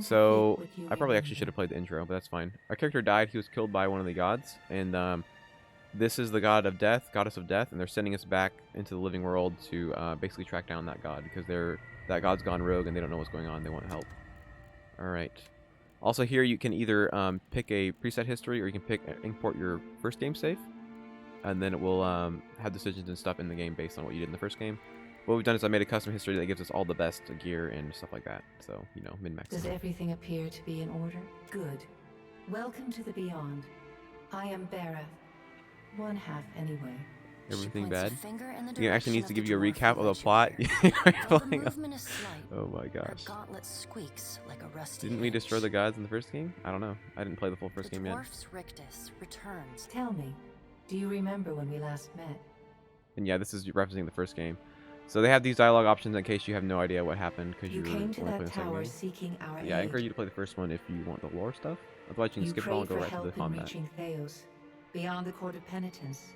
So I probably actually should have played the intro, but that's fine. Our character died. He was killed by one of the gods, and this is the god of death, goddess of death, and they're sending us back into the living world to basically track down that god because that god's gone rogue and they don't know what's going on. They want help. All right. Also here you can either pick a preset history or you can import your first game save. and then it will have decisions and stuff in the game based on what you did in the first game. What we've done is I made a custom history that gives us all the best gear and stuff like that. So, you know, min-max. Does everything appear to be in order? Good. Welcome to the Beyond. I am Berath. One half, anyway. Everything bad? It actually needs to give you a recap of the plot. Oh my gosh. Squeaks like a rusty Didn't we destroy the gods in the first game? I don't know. I didn't play the full first game yet. Rictus returns. Tell me, do you remember when we last met? And yeah, this is referencing the first game. So they have these dialogue options in case you have no idea what happened because you came to only playing that the second tower game. seeking our Yeah, I aid. encourage you to play the first one if you want the lore stuff. Otherwise, you can skip it all and go right to the combat. Reaching Theos, beyond the court of penitence.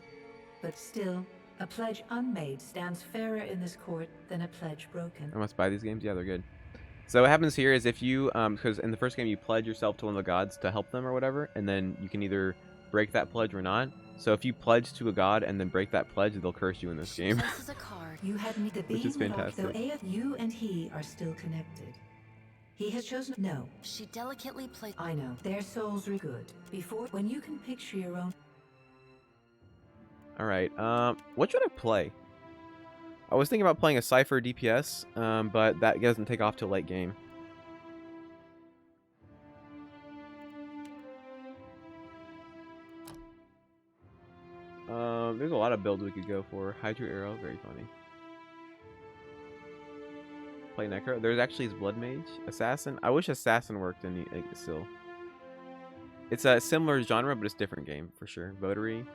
But still, a pledge unmade stands fairer in this court than a pledge broken. I must buy these games. Yeah, they're good. So what happens here is if you, because in the first game you pledge yourself to one of the gods to help them or whatever, and then you can either break that pledge or not. So if you pledge to a god and then break that pledge, they'll curse you in this game. This is a card. You had me the Which is fantastic. Though you and he are still connected. He has chosen no. She delicately played. I know. Their souls are good. Before, when you can picture your own. All right. What should I play? I was thinking about playing a Cypher DPS, but that doesn't take off till late game. There's a lot of builds we could go for. Hydra Arrow, very funny. Play Necro. There's actually his Blood Mage. Assassin. I wish Assassin worked in still. It's a similar genre, but it's a different game for sure. Votary.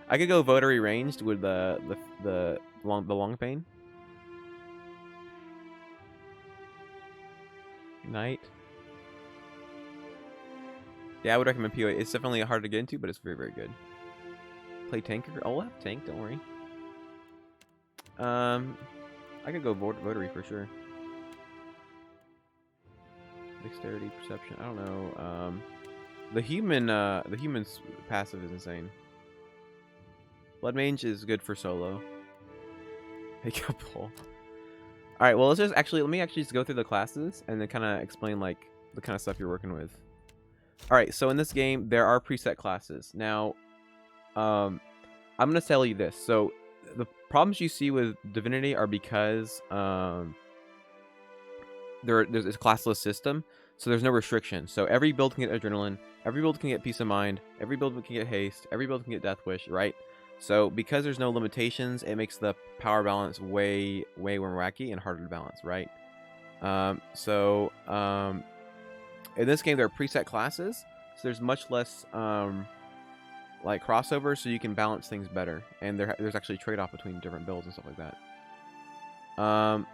I could go Votary ranged with the long pain. Knight. Yeah, I would recommend PoE. It's definitely hard to get into, but it's very, very good. Play Tanker. Oh, I'll have Tank, don't worry. I could go Votary for sure. Dexterity, Perception. I don't know. The human's passive is insane. Blood Mage is good for solo. Make a pull. All right, well, let me actually just go through the classes and then kind of explain like the kind of stuff you're working with. All right, so in this game there are preset classes. Now, I'm gonna tell you this. So the problems you see with Divinity are because there's a classless system, so there's no restriction. So every build can get Adrenaline, every build can get Peace of Mind, every build can get Haste, every build can get Death Wish, right? So because there's no limitations, it makes the power balance way more wacky and harder to balance, right? In this game there are preset classes, so there's much less like crossover, so you can balance things better, and there's actually trade-off between different builds and stuff like that.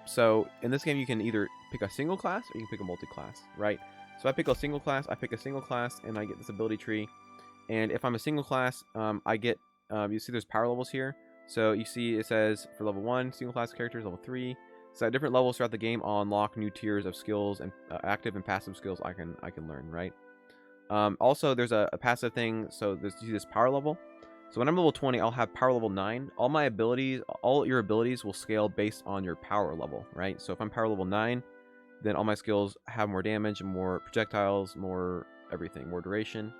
So in this game you can either pick a single class or you can pick a multi-class, right? So I pick a single class, and I get this ability tree. And if I'm a single class, I get you see there's power levels here. So you see it says for level 1 single class characters, level 3. So at different levels throughout the game, I'll unlock new tiers of skills and active and passive skills I can learn, right? Also, there's a passive thing. So you see this power level. So when I'm level 20, I'll have power level 9. All your abilities will scale based on your power level, right? So if I'm power level 9, then all my skills have more damage, more projectiles, more everything, more duration.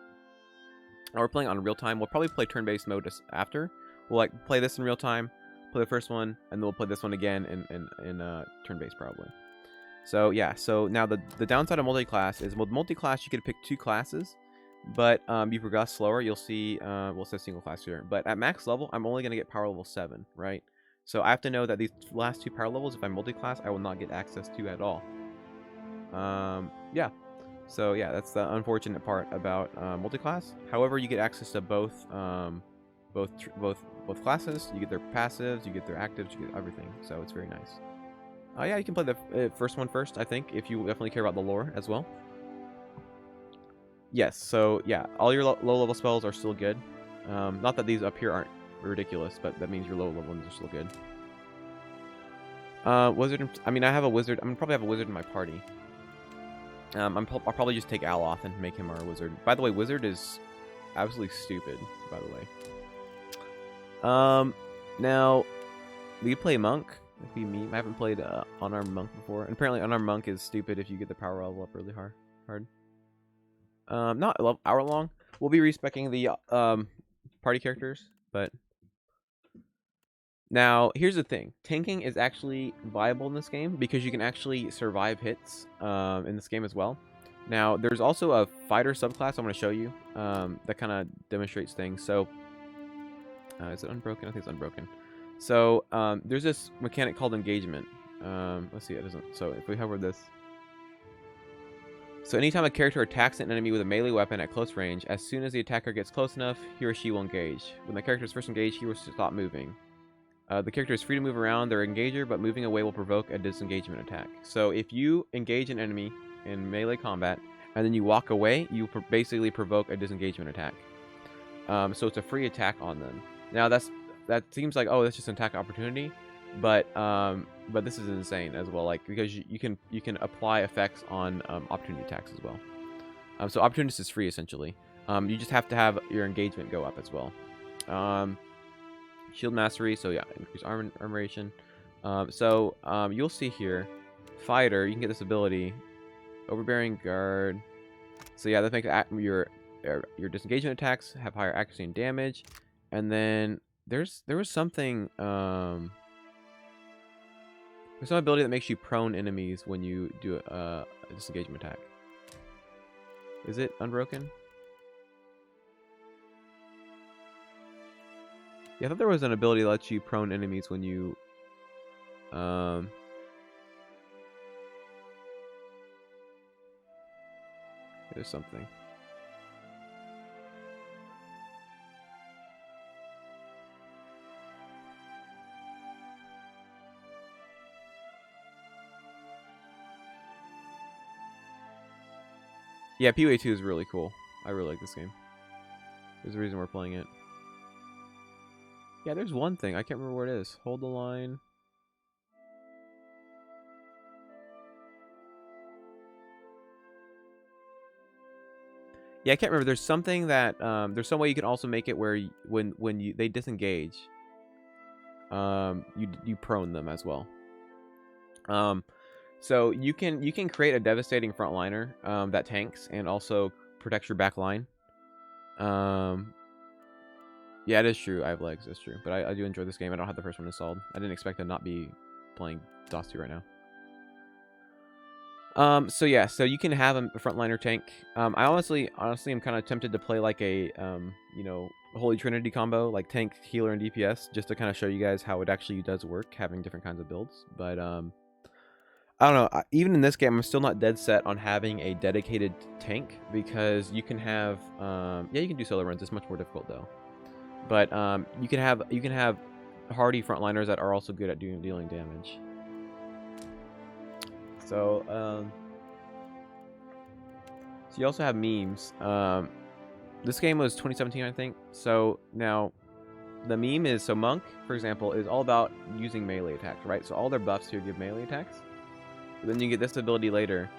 Now we're playing on real time. We'll probably play turn-based mode after. We'll like play this in real time, play the first one, and then we'll play this one again in turn-based probably. So yeah. So now the downside of multi-class is with multi-class you could pick 2 classes, but you progress slower. You'll see we'll say single class here. But at max level, I'm only gonna get power level 7, right? So I have to know that these last 2 power levels, if I'm multi-class, I will not get access to at all. Yeah. So yeah, that's the unfortunate part about multi-class. However, you get access to both classes. You get their passives, you get their actives, you get everything. So it's very nice. Yeah, you can play the first one first, I think, if you definitely care about the lore as well. Yes. So yeah, all your low-level spells are still good. Not that these up here aren't ridiculous, but that means your low-level ones are still good. Wizard. I mean, I have a wizard. I'm gonna probably have a wizard in my party. I'll probably just take Aloth and make him our wizard. By the way, wizard is absolutely stupid, by the way. Now, we play monk. If we meet, I haven't played unarmed monk before, and apparently unarmed monk is stupid if you get the power level up really hard. Not hour long. We'll be respecing the party characters, but Now, here's the thing. Tanking is actually viable in this game because you can actually survive hits in this game as well. Now, there's also a fighter subclass I'm going to show you that kind of demonstrates things. So, is it unbroken? I think it's unbroken. So, there's this mechanic called engagement. Let's see, it doesn't. So, if we hover this. So, anytime a character attacks an enemy with a melee weapon at close range, as soon as the attacker gets close enough, he or she will engage. When the character is first engaged, he will stop moving. The character is free to move around their engager, but moving away will provoke a disengagement attack. So if you engage an enemy in melee combat, and then you walk away, you basically provoke a disengagement attack. So it's a free attack on them. Now that seems like, oh, that's just an attack opportunity, but this is insane as well. Like because you can apply effects on opportunity attacks as well. So opportunist is free essentially. You just have to have your engagement go up as well. Shield mastery, so yeah, increase armoration. You'll see here, fighter, you can get this ability, overbearing guard. So yeah, that makes your disengagement attacks have higher accuracy and damage. And then there was something there's some ability that makes you prone enemies when you do a disengagement attack. Is it unbroken? Yeah, I thought there was an ability that lets you prone enemies when you there's something. Yeah, Poe2 is really cool. I really like this game. There's a reason we're playing it. Yeah, there's one thing. I can't remember where it is. Hold the line. Yeah, I can't remember. There's something that there's some way you can also make it where when they disengage, you prone them as well. So you can create a devastating frontliner that tanks and also protects your back line. Yeah, it is true. I have legs. It's true. But I do enjoy this game. I don't have the first one installed. I didn't expect to not be playing DOS 2 right now. So yeah, so you can have a frontliner tank. I honestly am kind of tempted to play like a, Holy Trinity combo, like tank, healer, and DPS, just to kind of show you guys how it actually does work, having different kinds of builds. But, I don't know. Even in this game, I'm still not dead set on having a dedicated tank, because you can have, yeah, you can do solo runs. It's much more difficult, though. But you can have hardy frontliners that are also good at dealing damage. So so you also have memes. This game was 2017, I think. So now the meme is, so Monk, for example, is all about using melee attacks, right? So all their buffs here give melee attacks. But then you get this ability later.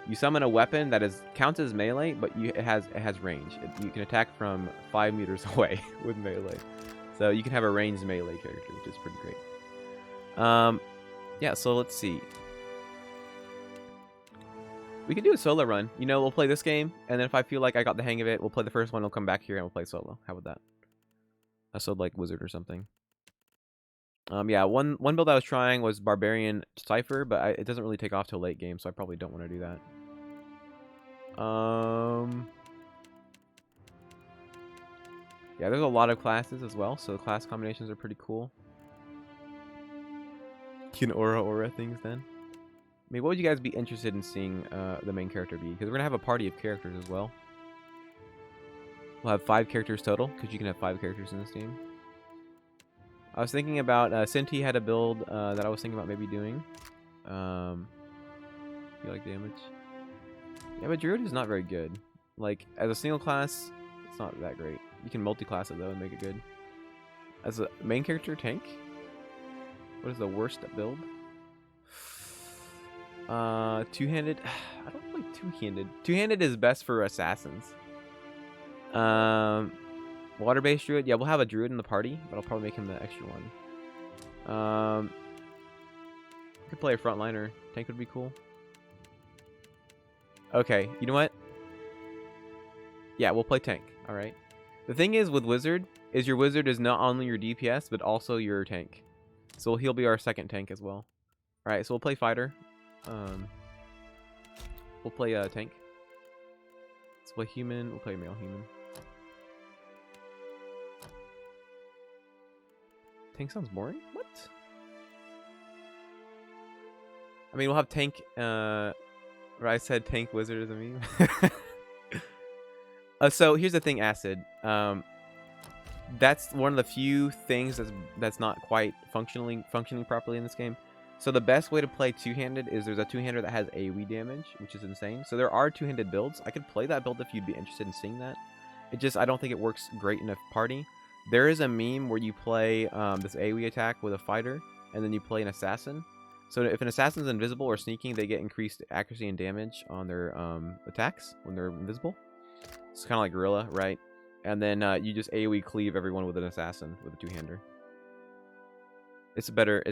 You summon a weapon that counts as melee, but it has range. You can attack from 5 meters away with melee. So you can have a ranged melee character, which is pretty great. Yeah, so let's see. We can do a solo run. We'll play this game, and then if I feel like I got the hang of it, we'll play the first one, we'll come back here, and we'll play solo. How about that? A solo like Wizard or something. Yeah, one build I was trying was Barbarian Cypher, but it doesn't really take off till late game, so I probably don't want to do that. Yeah, there's a lot of classes as well, so the class combinations are pretty cool. You can aura things then. I mean, what would you guys be interested in seeing the main character be? Because we're going to have a party of characters as well. We'll have 5 characters total, because you can have 5 characters in this game. I was thinking about, Sinti had a build that I was thinking about maybe doing. You like damage? Yeah, but Druid is not very good. Like, as a single class, it's not that great. You can multi-class it, though, and make it good. As a main character, tank? What is the worst build? Two-handed? I don't like two-handed. Two-handed is best for assassins. Water-based druid? Yeah, we'll have a druid in the party, but I'll probably make him the extra one. Could play a frontliner. Tank would be cool. Okay, you know what? Yeah, we'll play tank. Alright. The thing is with wizard, is your wizard is not only your DPS, but also your tank. So he'll be our second tank as well. Alright, so we'll play fighter. We'll play tank. Let's play human. We'll play male human. Tank sounds boring? What? I mean, we'll have tank, I said tank wizard as a meme. So here's the thing, Acid. That's one of the few things that's not quite functioning properly in this game. So the best way to play two-handed is there's a two-hander that has AoE damage, which is insane. So there are two-handed builds. I could play that build if you'd be interested in seeing that. I don't think it works great in a party. There is a meme where you play this AoE attack with a fighter, and then you play an assassin. So if an assassin's invisible or sneaking, they get increased accuracy and damage on their attacks when they're invisible. It's kind of like Gorilla, right? And then you just AoE cleave everyone with an assassin with a two-hander. It's better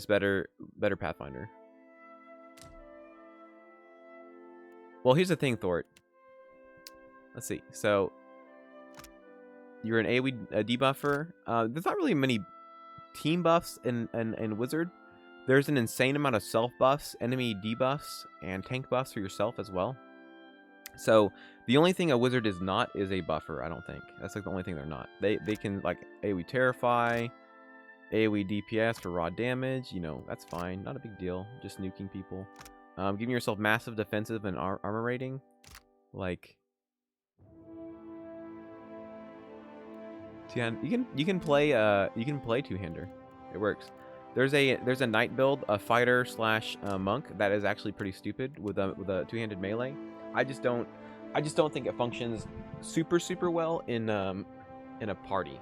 Pathfinder. Well, here's the thing, Thort. Let's see. So you're an AoE debuffer. There's not really many team buffs in Wizard. There's an insane amount of self buffs, enemy debuffs, and tank buffs for yourself as well. So the only thing a wizard is not is a buffer, I don't think. That's like the only thing they're not. They can like AoE Terrify, AoE DPS for raw damage, you know, that's fine. Not a big deal. Just nuking people. Giving yourself massive defensive and armor rating. Like you can play two-hander. It works. There's a knight build, a fighter / monk that is actually pretty stupid with a two-handed melee. I just don't think it functions super well in a party.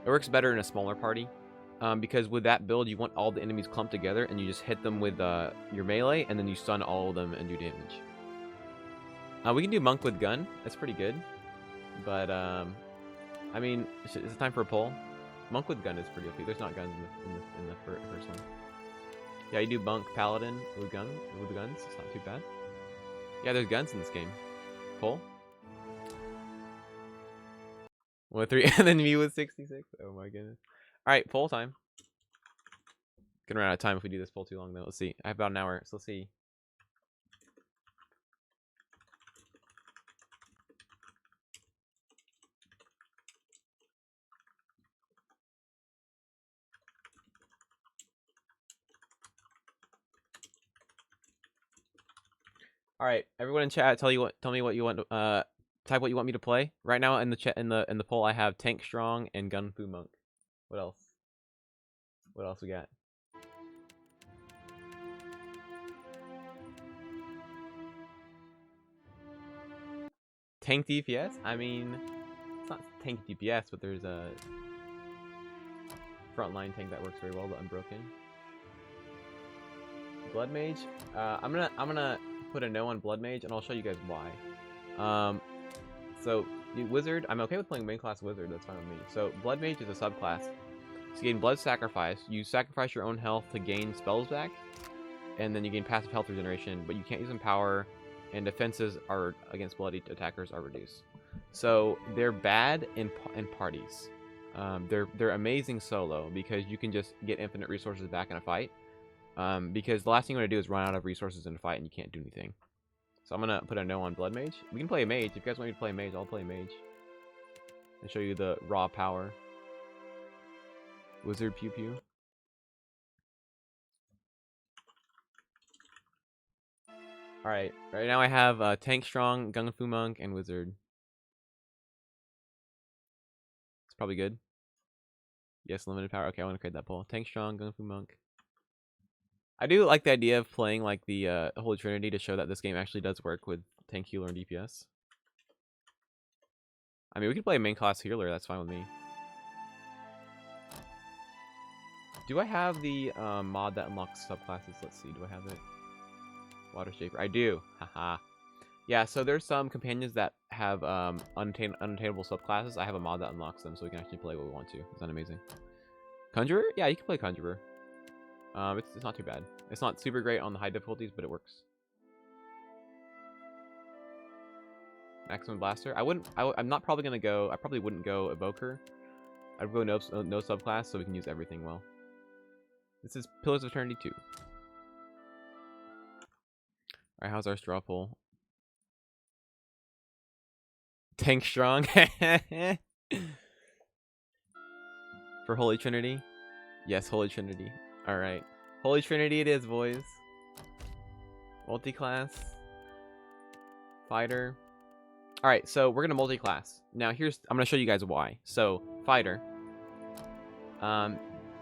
It works better in a smaller party, because with that build you want all the enemies clumped together and you just hit them with your melee and then you stun all of them and do damage. We can do monk with gun. That's pretty good, but I mean, is it time for a poll? Monk with gun is pretty OP. There's not guns in the first one. Yeah, you do monk paladin with guns. It's not too bad. Yeah, there's guns in this game. Poll. 1-3 and then me with 66. Oh my goodness. All right, poll time. Gonna run out of time if we do this poll too long though. Let's see. I have about an hour, so let's see. All right, everyone in chat, tell me what you want. Type what you want me to play. Right now in the chat in the poll, I have tank strong and gun fu monk. What else? What else we got? Tank DPS? I mean, it's not tank DPS, but there's a frontline tank that works very well, the Unbroken. Blood Mage? I'm gonna put a no on Blood Mage, and I'll show you guys why. So Wizard, I'm okay with playing main class Wizard. That's fine with me. So Blood Mage is a subclass. So you gain Blood Sacrifice. You sacrifice your own health to gain spells back, and then you gain passive health regeneration. But you can't use them power, and defenses are against bloody attackers are reduced. So they're bad in parties. They're amazing solo because you can just get infinite resources back in a fight. Because the last thing you want to do is run out of resources in a fight and you can't do anything. So I'm gonna put a no on Blood Mage. We can play a mage. If you guys want me to play a mage, I'll play a mage. And show you the raw power. Wizard pew pew. Alright, right now I have Tank Strong, Gung Fu Monk, and Wizard. It's probably good. Yes, limited power. Okay, I want to create that poll. Tank Strong, Gung Fu Monk. I do like the idea of playing like the Holy Trinity to show that this game actually does work with tank, healer, and DPS. I mean, we could play a main class healer. That's fine with me. Do I have the mod that unlocks subclasses? Let's see. Do I have it? Water Shaper. I do. Haha. Yeah, so there's some companions that have unattainable subclasses. I have a mod that unlocks them, so we can actually play what we want to. Isn't that amazing? Conjurer? Yeah, you can play Conjurer. It's not too bad. It's not super great on the high difficulties, but it works. Maximum Blaster. I'm not probably gonna go. I probably wouldn't go Evoker. I'd go no subclass, so we can use everything well. This is Pillars of Eternity 2. Alright, how's our straw poll? Tank strong. For Holy Trinity? Yes, Holy Trinity. Alright. Holy Trinity it is, boys. Multi-class. Fighter. Alright, so we're gonna multi-class. Now I'm gonna show you guys why. So, fighter.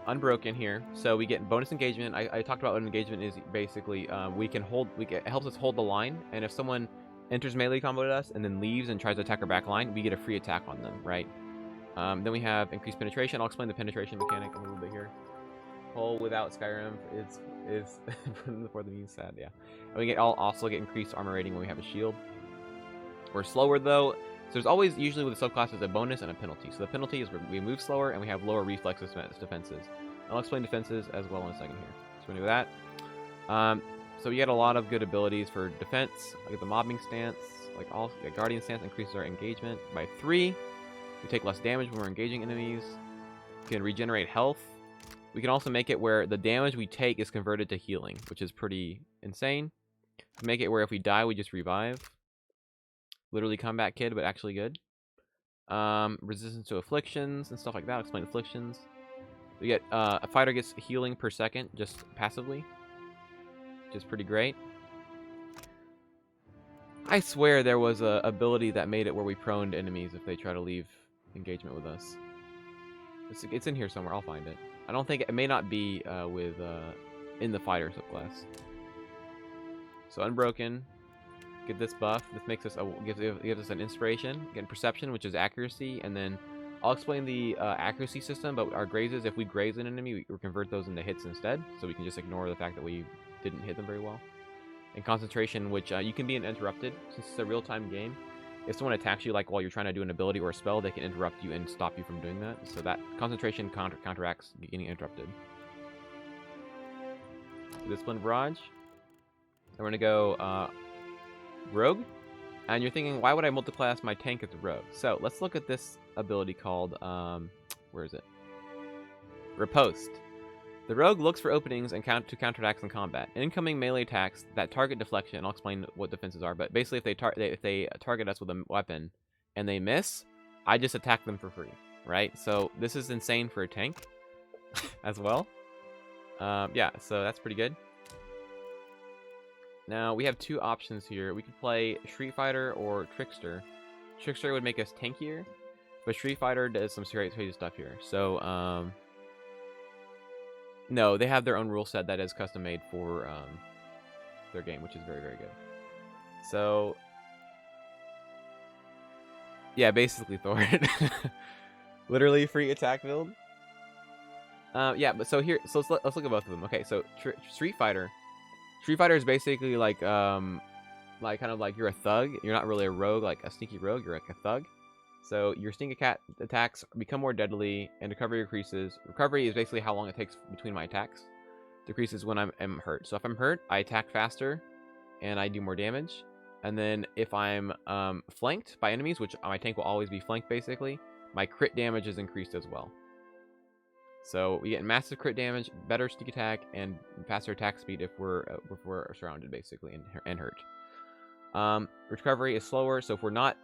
Unbroken here. So we get bonus engagement. I talked about what engagement is basically it helps us hold the line, and if someone enters melee combo to us and then leaves and tries to attack our back line, we get a free attack on them, right? Then we have increased penetration. I'll explain the penetration mechanic a little bit here. Hull without Skyrim is before the muse sad, yeah. And we also get increased armor rating when we have a shield. We're slower though, so there's always usually with the subclasses a bonus and a penalty. So the penalty is we move slower and we have lower reflexes defenses. I'll explain defenses as well in a second here. So we're gonna do that. So we get a lot of good abilities for defense. I get the mobbing stance, guardian stance increases our engagement by 3. We take less damage when we're engaging enemies. We can regenerate health. We can also make it where the damage we take is converted to healing, which is pretty insane. Make it where if we die, we just revive. Literally combat kid, but actually good. Resistance to afflictions and stuff like that. I'll explain afflictions. We get a fighter gets healing per second just passively, which is pretty great. I swear there was a ability that made it where we proned enemies if they try to leave engagement with us. It's in here somewhere. I'll find it. I don't think it may not be in the fighter subclass. So unbroken. Get this buff. This makes us gives us an inspiration. Getting perception, which is accuracy, and then I'll explain the accuracy system. But our grazes, if we graze an enemy, we convert those into hits instead, so we can just ignore the fact that we didn't hit them very well. And concentration, which you can be interrupted since it's a real-time game. If someone attacks you, like while you're trying to do an ability or a spell, they can interrupt you and stop you from doing that. So that concentration counteracts getting interrupted. Discipline Barrage. And we're gonna go Rogue. And you're thinking, why would I multiclass my tank as a Rogue? So let's look at this ability called where is it? Riposte. The Rogue looks for openings and to counterattacks in combat. Incoming melee attacks that target deflection. I'll explain what defenses are, but basically if they target us with a weapon and they miss, I just attack them for free, right? So this is insane for a tank as well. Yeah, so that's pretty good. Now we have two options here. We could play Street Fighter or Trickster. Trickster would make us tankier, but Street Fighter does some crazy stuff here. So no, they have their own rule set that is custom made for their game, which is very, very good. So yeah, basically Thor. Literally free attack build. Yeah, but so let's look at both of them. Okay, so Street Fighter. Street Fighter is basically like kind of like you're a thug. You're not really a rogue, like a sneaky rogue. You're like a thug. So your sneak attacks become more deadly, and recovery increases. Recovery is basically how long it takes between my attacks. Decreases when I'm hurt. So if I'm hurt, I attack faster, and I do more damage. And then if I'm flanked by enemies, which my tank will always be flanked basically, my crit damage is increased as well. So we get massive crit damage, better sneak attack, and faster attack speed if we're surrounded basically and hurt. Recovery is slower, so if we're not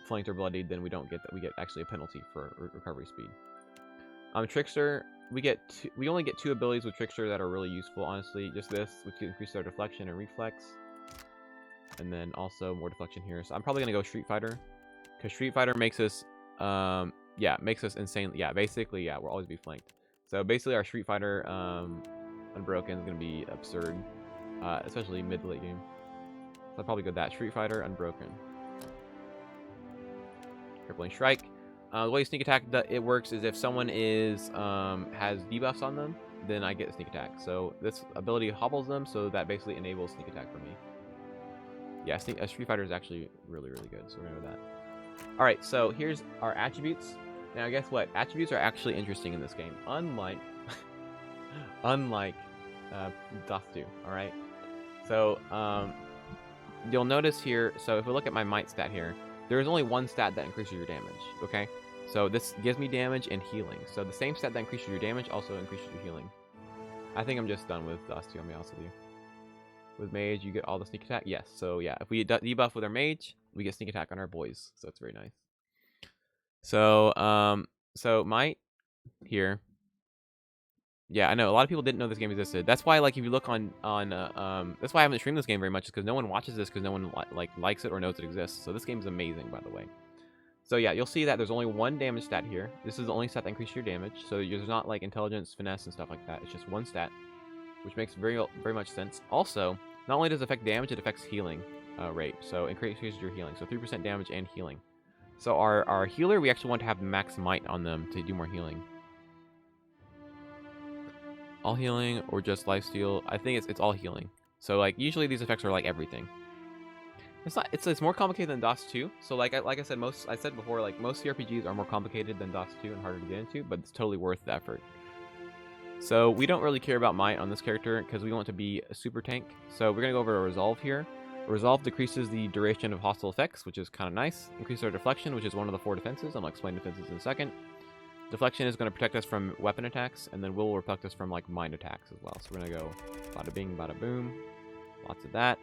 flanked or bloodied, then we don't get that. We get actually a penalty for recovery speed. Trickster, we only get 2 abilities with Trickster that are really useful, honestly. Just this, which increases our deflection and reflex, and then also more deflection here. So I'm probably gonna go Street Fighter, because Street Fighter makes us makes us insane. Yeah, basically, yeah, we'll always be flanked. So basically, our Street Fighter Unbroken is gonna be absurd, especially mid to late game. So I'll probably go that Street Fighter Unbroken. Crippling Strike. The way sneak attack it works is if someone has debuffs on them, then I get a sneak attack. So this ability hobbles them, so that basically enables sneak attack for me. Yeah, Street Fighter is actually really, really good. So we're gonna go with that. All right, so here's our attributes. Now, guess what? Attributes are actually interesting in this game, unlike Dust 2. All right. So you'll notice here. So if we look at my might stat here, there is only one stat that increases your damage. Okay. So this gives me damage and healing. So the same stat that increases your damage also increases your healing. I think I'm just done with DOS 2, I'll be honest with you. With Mage, you get all the sneak attack. Yes, so yeah, if we debuff with our Mage, we get sneak attack on our boys. So it's very nice. So, so Might here. Yeah, I know a lot of people didn't know this game existed. That's why, like, if you look on that's why I haven't streamed this game very much, is because no one watches this because no one likes it or knows it exists. So this game is amazing, by the way. So yeah, you'll see that there's only one damage stat here. This is the only stat that increases your damage. So there's not like intelligence, finesse, and stuff like that. It's just one stat, which makes very much sense. Also, not only does it affect damage, it affects healing rate. So it increases your healing. So 3% damage and healing. So our healer, we actually want to have max might on them to do more healing. All healing or just lifesteal? I think it's all healing. So like usually these effects are like everything. It's not. It's more complicated than DOS 2. So like I said, I said before, like most CRPGs are more complicated than DOS 2 and harder to get into, but it's totally worth the effort. So we don't really care about might on this character because we want to be a super tank. So we're gonna go over to resolve here. Resolve decreases the duration of hostile effects, which is kind of nice. Increases our deflection, which is one of the 4 defenses. I'm gonna explain defenses in a second. Deflection is going to protect us from weapon attacks, and then will protect us from like mind attacks as well. So we're gonna go bada bing, bada boom. Lots of that.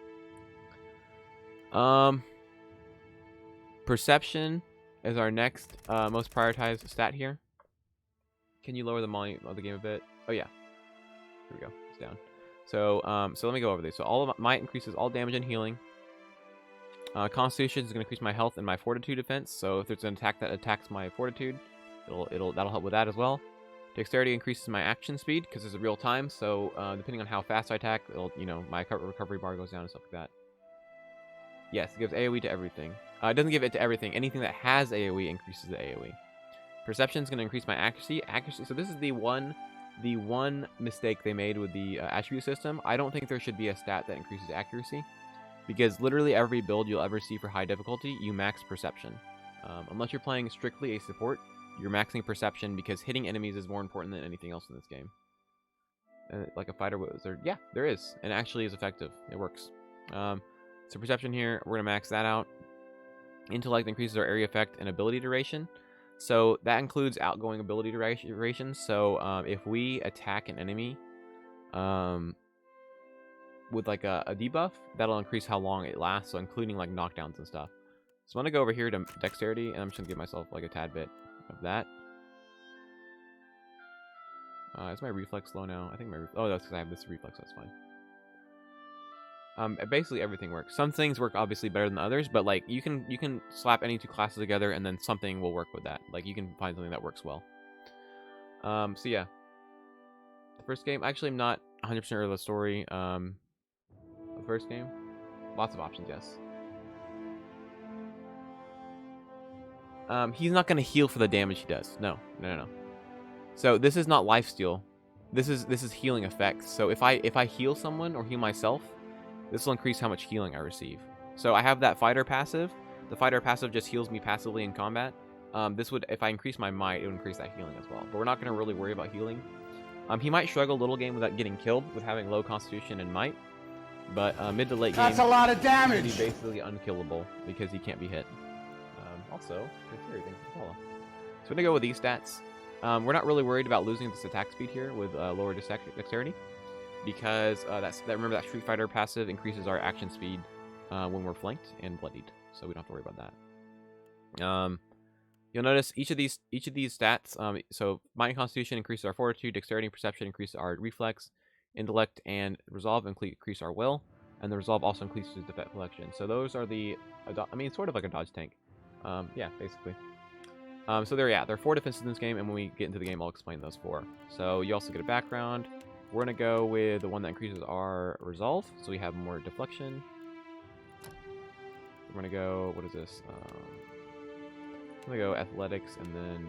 Perception is our next most prioritized stat here. Can you lower the volume of the game a bit? Oh yeah. Here we go. It's down. So so let me go over these. So all of might increases all damage and healing. Constitution is going to increase my health and my fortitude defense. So if there's an attack that attacks my fortitude, that'll help with that as well. Dexterity increases my action speed because it's a real time. So depending on how fast I attack, my recovery bar goes down and stuff like that. Yes, it gives AoE to everything. It doesn't give it to everything. Anything that has AoE increases the AoE. Perception is going to increase my accuracy. So this is the one mistake they made with the attribute system. I don't think there should be a stat that increases accuracy, because literally every build you'll ever see for high difficulty, you max perception. Unless you're playing strictly a support, you're maxing perception because hitting enemies is more important than anything else in this game. Like a fighter wizard, yeah, there is, and actually is effective. It works. So perception here, we're gonna max that out. Intellect increases our area effect and ability duration. So that includes outgoing ability duration. So if we attack an enemy with like a debuff, that'll increase how long it lasts, so including like knockdowns and stuff. So I'm gonna go over here to dexterity, and I'm just gonna give myself like a tad bit of that. Is my reflex low now? I think oh, that's because I have this reflex. That's fine. Basically everything works. Some things work obviously better than others, but like you can slap any 2 classes together and then something will work with that. Like you can find something that works well. So yeah. The first game, actually I'm not 100% sure of the story. The first game, lots of options, yes. He's not gonna heal for the damage he does. No. So this is not lifesteal. This is healing effects. So if I heal someone or heal myself, this will increase how much healing I receive. So I have that fighter passive. The fighter passive just heals me passively in combat. This would, if I increase my might, it would increase that healing as well. But we're not going to really worry about healing. He might struggle a little game without getting killed with having low constitution and might. But mid to late game, that's a lot of damage. He's basically unkillable because he can't be hit. Also, criteria things to follow. So we're going to go with these stats. We're not really worried about losing this attack speed here with lower dexterity. Because remember that Street Fighter passive increases our action speed when we're flanked and bloodied, so we don't have to worry about that. You'll notice each of these stats. So might and constitution increases our fortitude, dexterity and perception increases our reflex, intellect and resolve increase our will, and the resolve also increases deflection. So those are the, sort of like a dodge tank. Yeah, basically. So there are 4 defenses in this game, and when we get into the game, I'll explain those 4. So you also get a background. We're going to go with the one that increases our resolve, so we have more deflection. We're going to go, what is this? I'm going to go athletics, and then...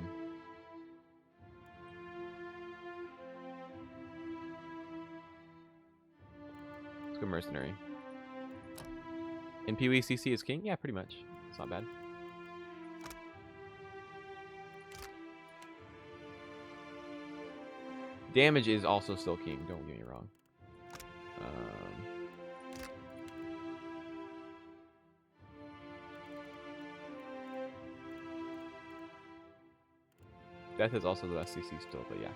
let's go mercenary. In PvCC is king? Yeah, pretty much. It's not bad. Damage is also still king, don't get me wrong. Death is also the SCC still, but yeah.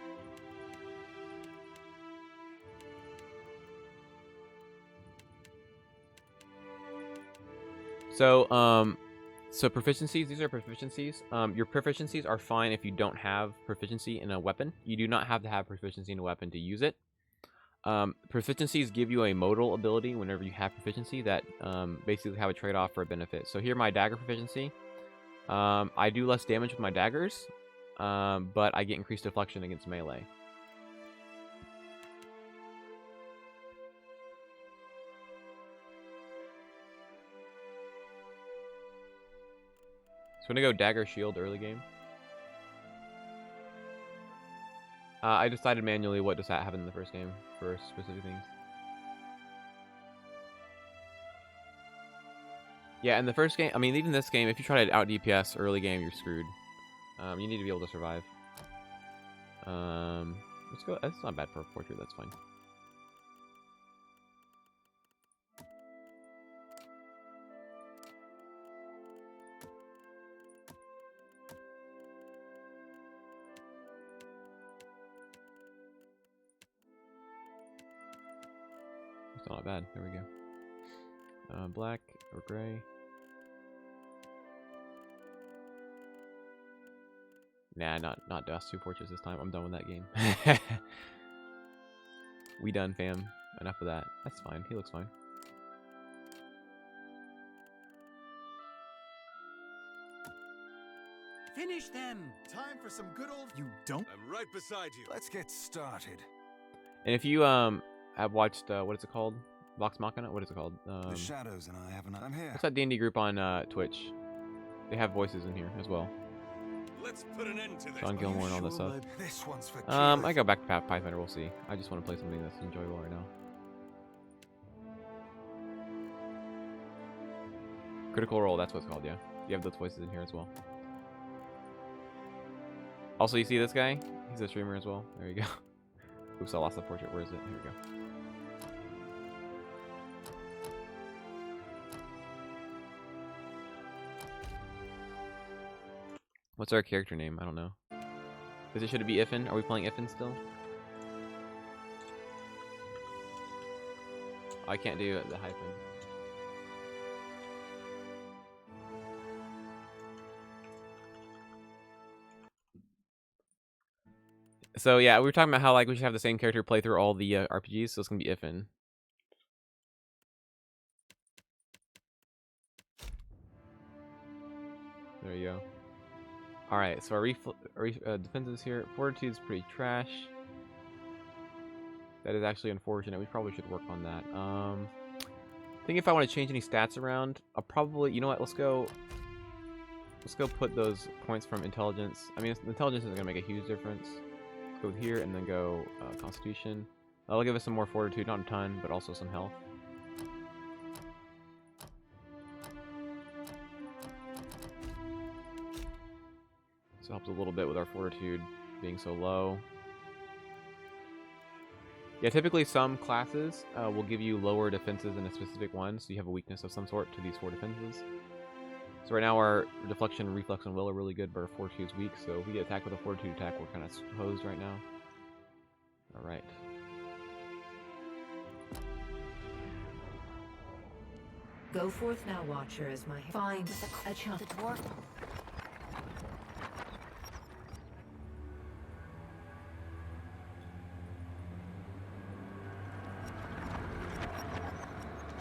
So proficiencies, these are proficiencies. Your proficiencies are fine if you don't have proficiency in a weapon. You do not have to have proficiency in a weapon to use it. Proficiencies give you a modal ability whenever you have proficiency that basically have a trade-off for a benefit. So here my dagger proficiency. I do less damage with my daggers, but I get increased deflection against melee. So I'm gonna go dagger shield early game. I decided manually what does that happen in the first game for specific things. Yeah, in the first game, I mean, even this game, if you try to out DPS early game, you're screwed. You need to be able to survive. Let's go. That's not bad for a portrait. That's fine. It's not bad. There we go. Black or gray. Nah, not Dust 2 Fortress this time. I'm done with that game. We done, fam. Enough of that. That's fine. He looks fine. Finish them. Time for some good old. You don't. I'm right beside you. Let's get started. And if you have watched what is it called? Vox Machina? What is it called? The shadows and I haven't. I'm here. What's that D&D group on Twitch? They have voices in here as well. Let's put an end to this. Sean Gilmore and all that stuff. This one's for I go back to Pathfinder. We'll see. I just want to play something that's enjoyable right now. Critical Role. That's what it's called. Yeah, you have those voices in here as well. Also, you see this guy? He's a streamer as well. There you go. Oops, I lost the portrait. Where is it? Here we go. What's our character name? I don't know. Should it be Iffin? Are we playing Iffin still? Oh, I can't do the hyphen. So yeah, we were talking about how like we should have the same character play through all the RPGs, so it's gonna be Iffin. There you go. Alright, so our defenses here. Fortitude's pretty trash. That is actually unfortunate. We probably should work on that. I think if I want to change any stats around, I'll probably, you know what, let's go put those points from intelligence. I mean, intelligence isn't going to make a huge difference. Let's go here and then go constitution. That'll give us some more fortitude, not a ton, but also some health. So it helps a little bit with our fortitude being so low. Yeah, typically some classes will give you lower defenses in a specific one, so you have a weakness of some sort to these 4 defenses. So right now our deflection, reflex, and will are really good, but our fortitude's weak, so if we get attacked with a fortitude attack, we're kind of hosed right now. Alright. Go forth now, Watcher, as my find a chunk. The dwarf.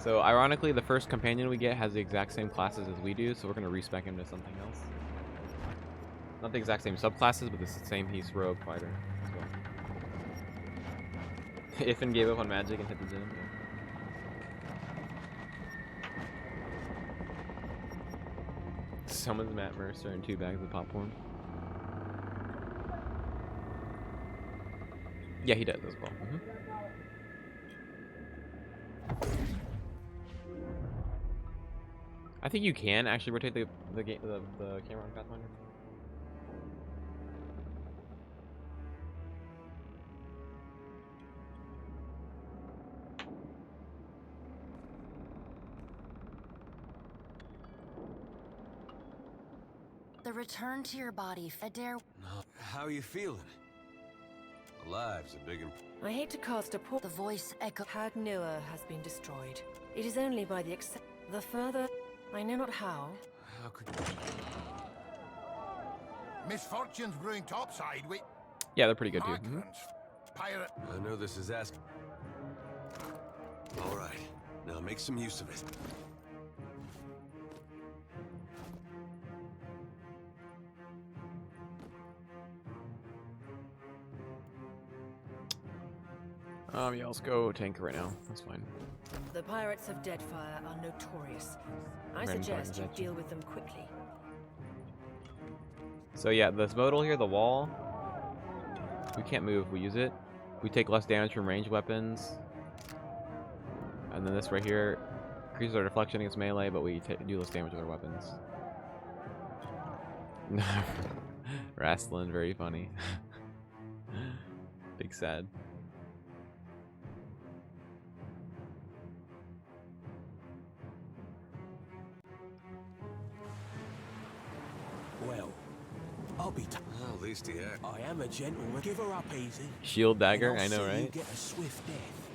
So ironically, the first companion we get has the exact same classes as we do, so we're going to respec him to something else. Not the exact same subclasses, but the same. He's rogue fighter as well. Iffin gave up on magic and hit the gym. Yeah. Summons Matt Mercer and 2 bags of popcorn. Yeah, he does as well. I think you can actually rotate the camera on Pathfinder. The return to your body, Adair. How are you feeling? Alive's a big I hate to cast a poor. The voice echo. Had Nua has been destroyed. It is only by the further. I know not how. How could Misfortunes brewing topside with Yeah, they're pretty good too. pirate. I know this is asking. All right, now make some use of it. Yeah, let's go tank right now. That's fine. The pirates of Deadfire are notorious. I Random suggest you targets, deal with them quickly. So yeah, this modal here, the wall, we can't move. We use it. We take less damage from ranged weapons. And then this right here increases our deflection against melee, but we do less damage with our weapons. Rastlin, very funny. Big sad. Well, I'll be Well, at least he had. I am a gentleman. Give her up easy. Shield dagger, and I'll I know, see you right? get a swift death.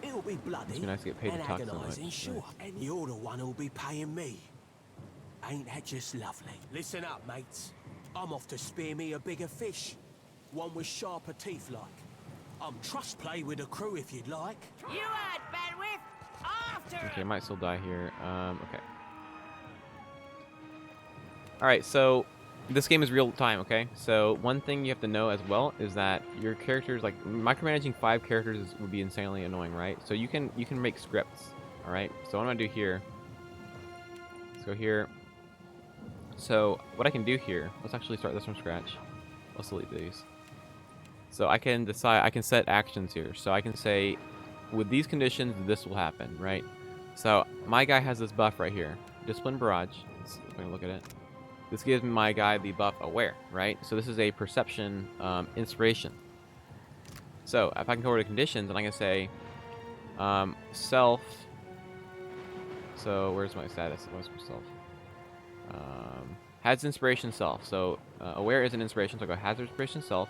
It'll be bloody It's nice to get paid and to talk so agonising, much. sure. And you're the one who'll be paying me. Ain't that just lovely? Listen up, mates. I'm off to spear me a bigger fish. One with sharper teeth like. I'm trust play with the crew if you'd like. You had bandwidth. After Okay, I might still die here. Okay. Alright, so this game is real time, okay? So one thing you have to know as well is that your characters, like micromanaging 5 characters would be insanely annoying, right? So you can make scripts, alright? So what I'm gonna do here, let's go here. So what I can do here, let's actually start this from scratch. Let's delete these. So I can decide, I can set actions here. So I can say, with these conditions, this will happen, right? So my guy has this buff right here, Discipline Barrage. Let's look at it. This gives my guy the buff Aware, right? So this is a perception inspiration. So if I can go over to conditions and I can say self. So where's my status? What's my self? Has inspiration self. So Aware is an inspiration, so I go has inspiration self.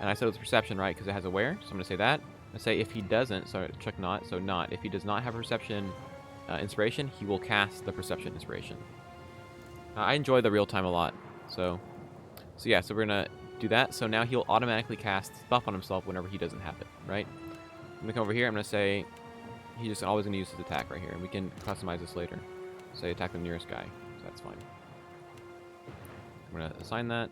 And I said it's perception, right? Because it has Aware. So I'm going to say that. I say if he doesn't, so check not, so not. If he does not have perception inspiration, he will cast the perception inspiration. I enjoy the real time a lot. So yeah, so we're going to do that. So now he'll automatically cast buff on himself whenever he doesn't have it, right? I'm going to come over here. I'm going to say he's just always going to use his attack right here. And we can customize this later. Say attack the nearest guy. So that's fine. I'm going to assign that.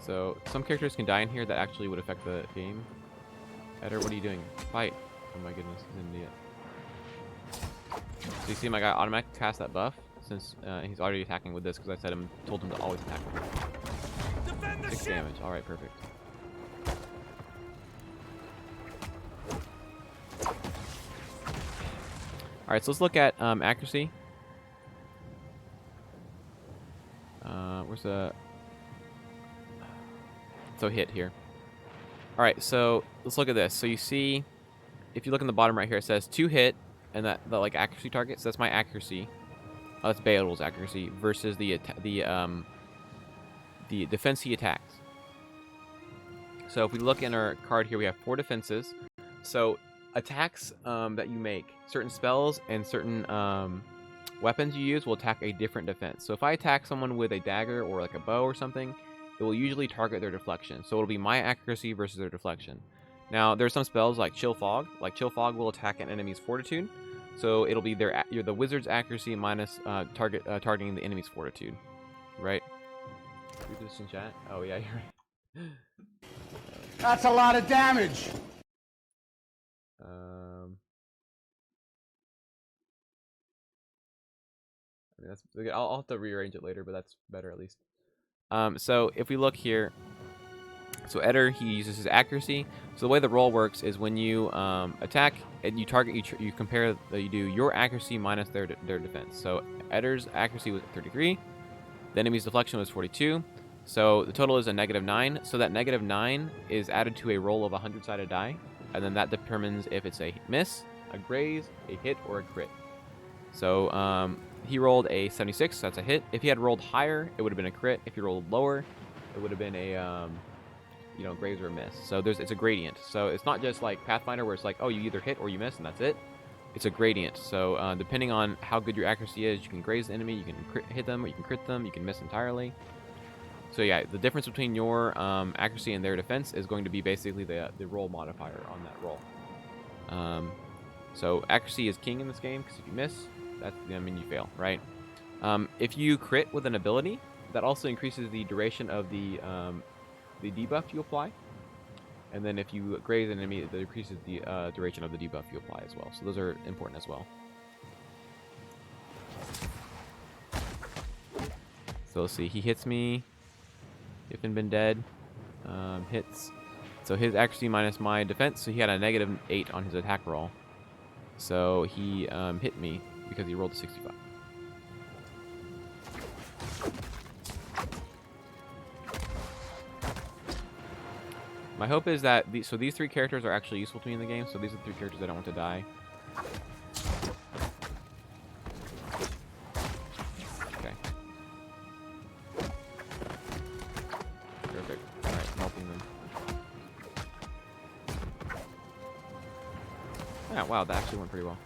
So some characters can die in here that actually would affect the game. Eder, what are you doing? Fight! Oh my goodness, he's an idiot. So you see my guy automatically cast that buff since he's already attacking with this because I told him to always attack with it. 6 damage. All right, perfect. All right, so let's look at accuracy. Where's the hit here? All right, so let's look at this. So you see, if you look in the bottom right here, it says 2 hit, and that the like accuracy target. So that's my accuracy. Oh, that's Beowulf's accuracy versus the defense he attacks. So if we look in our card here, we have 4 defenses. So attacks that you make, certain spells and certain weapons you use will attack a different defense. So if I attack someone with a dagger or like a bow or something, it will usually target their deflection. So it'll be my accuracy versus their deflection. Now, there's some spells like Chill Fog. Like Chill Fog will attack an enemy's fortitude. So it'll be the wizard's accuracy minus targeting the enemy's fortitude. Right? Read this in chat. Oh yeah, you're right. That's a lot of damage. I mean, I'll have to rearrange it later, but that's better at least. So if we look here, so Eder, he uses his accuracy. So the way the roll works is when you attack and you target, you compare, you do your accuracy minus their defense. So Eder's accuracy was 33, the enemy's deflection was 42. So the total is a -9. So that -9 is added to a roll of a 100-sided die, and then that determines if it's a miss, a graze, a hit, or a crit. So he rolled a 76, so that's a hit. If he had rolled higher, it would have been a crit. If he rolled lower, it would have been a you know, graze or miss. So it's a gradient. So it's not just like Pathfinder where it's like, oh, you either hit or you miss and that's it. It's a gradient. So depending on how good your accuracy is, you can graze the enemy, you can hit them, or you can crit them, you can miss entirely. So yeah, the difference between your accuracy and their defense is going to be basically the roll modifier on that roll. So accuracy is king in this game, because if you miss, you fail, right? If you crit with an ability, that also increases the duration of the debuff you apply. And then if you graze an enemy, it decreases the duration of the debuff you apply as well. So those are important as well. So let's see, he hits me. If and been dead, hits. So his accuracy minus my defense, so he had a -8 on his attack roll. So he hit me because he rolled a 65. My hope is that these 3 characters are actually useful to me in the game. So these are the 3 characters I don't want to die. Okay. Perfect. All right, melting them. Yeah, wow, that actually went pretty well.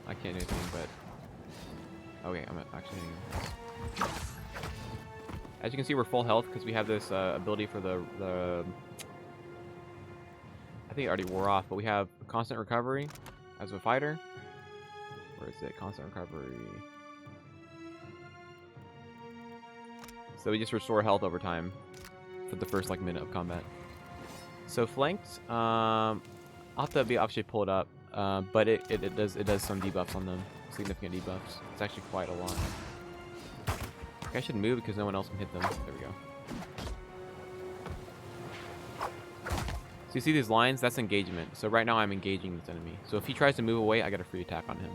I can't do anything, but okay, I'm actually hitting him. As you can see, we're full health because we have this ability for the I think it already wore off, but we have constant recovery as a fighter. Where is it? Constant recovery. So we just restore health over time for the first minute of combat. So flanked, I'll have to actually pull it up, but it does some debuffs on them, significant debuffs. It's actually quite a lot. I should move because no one else can hit them. There we go. So you see these lines? That's engagement. So right now I'm engaging this enemy. So if he tries to move away, I get a free attack on him.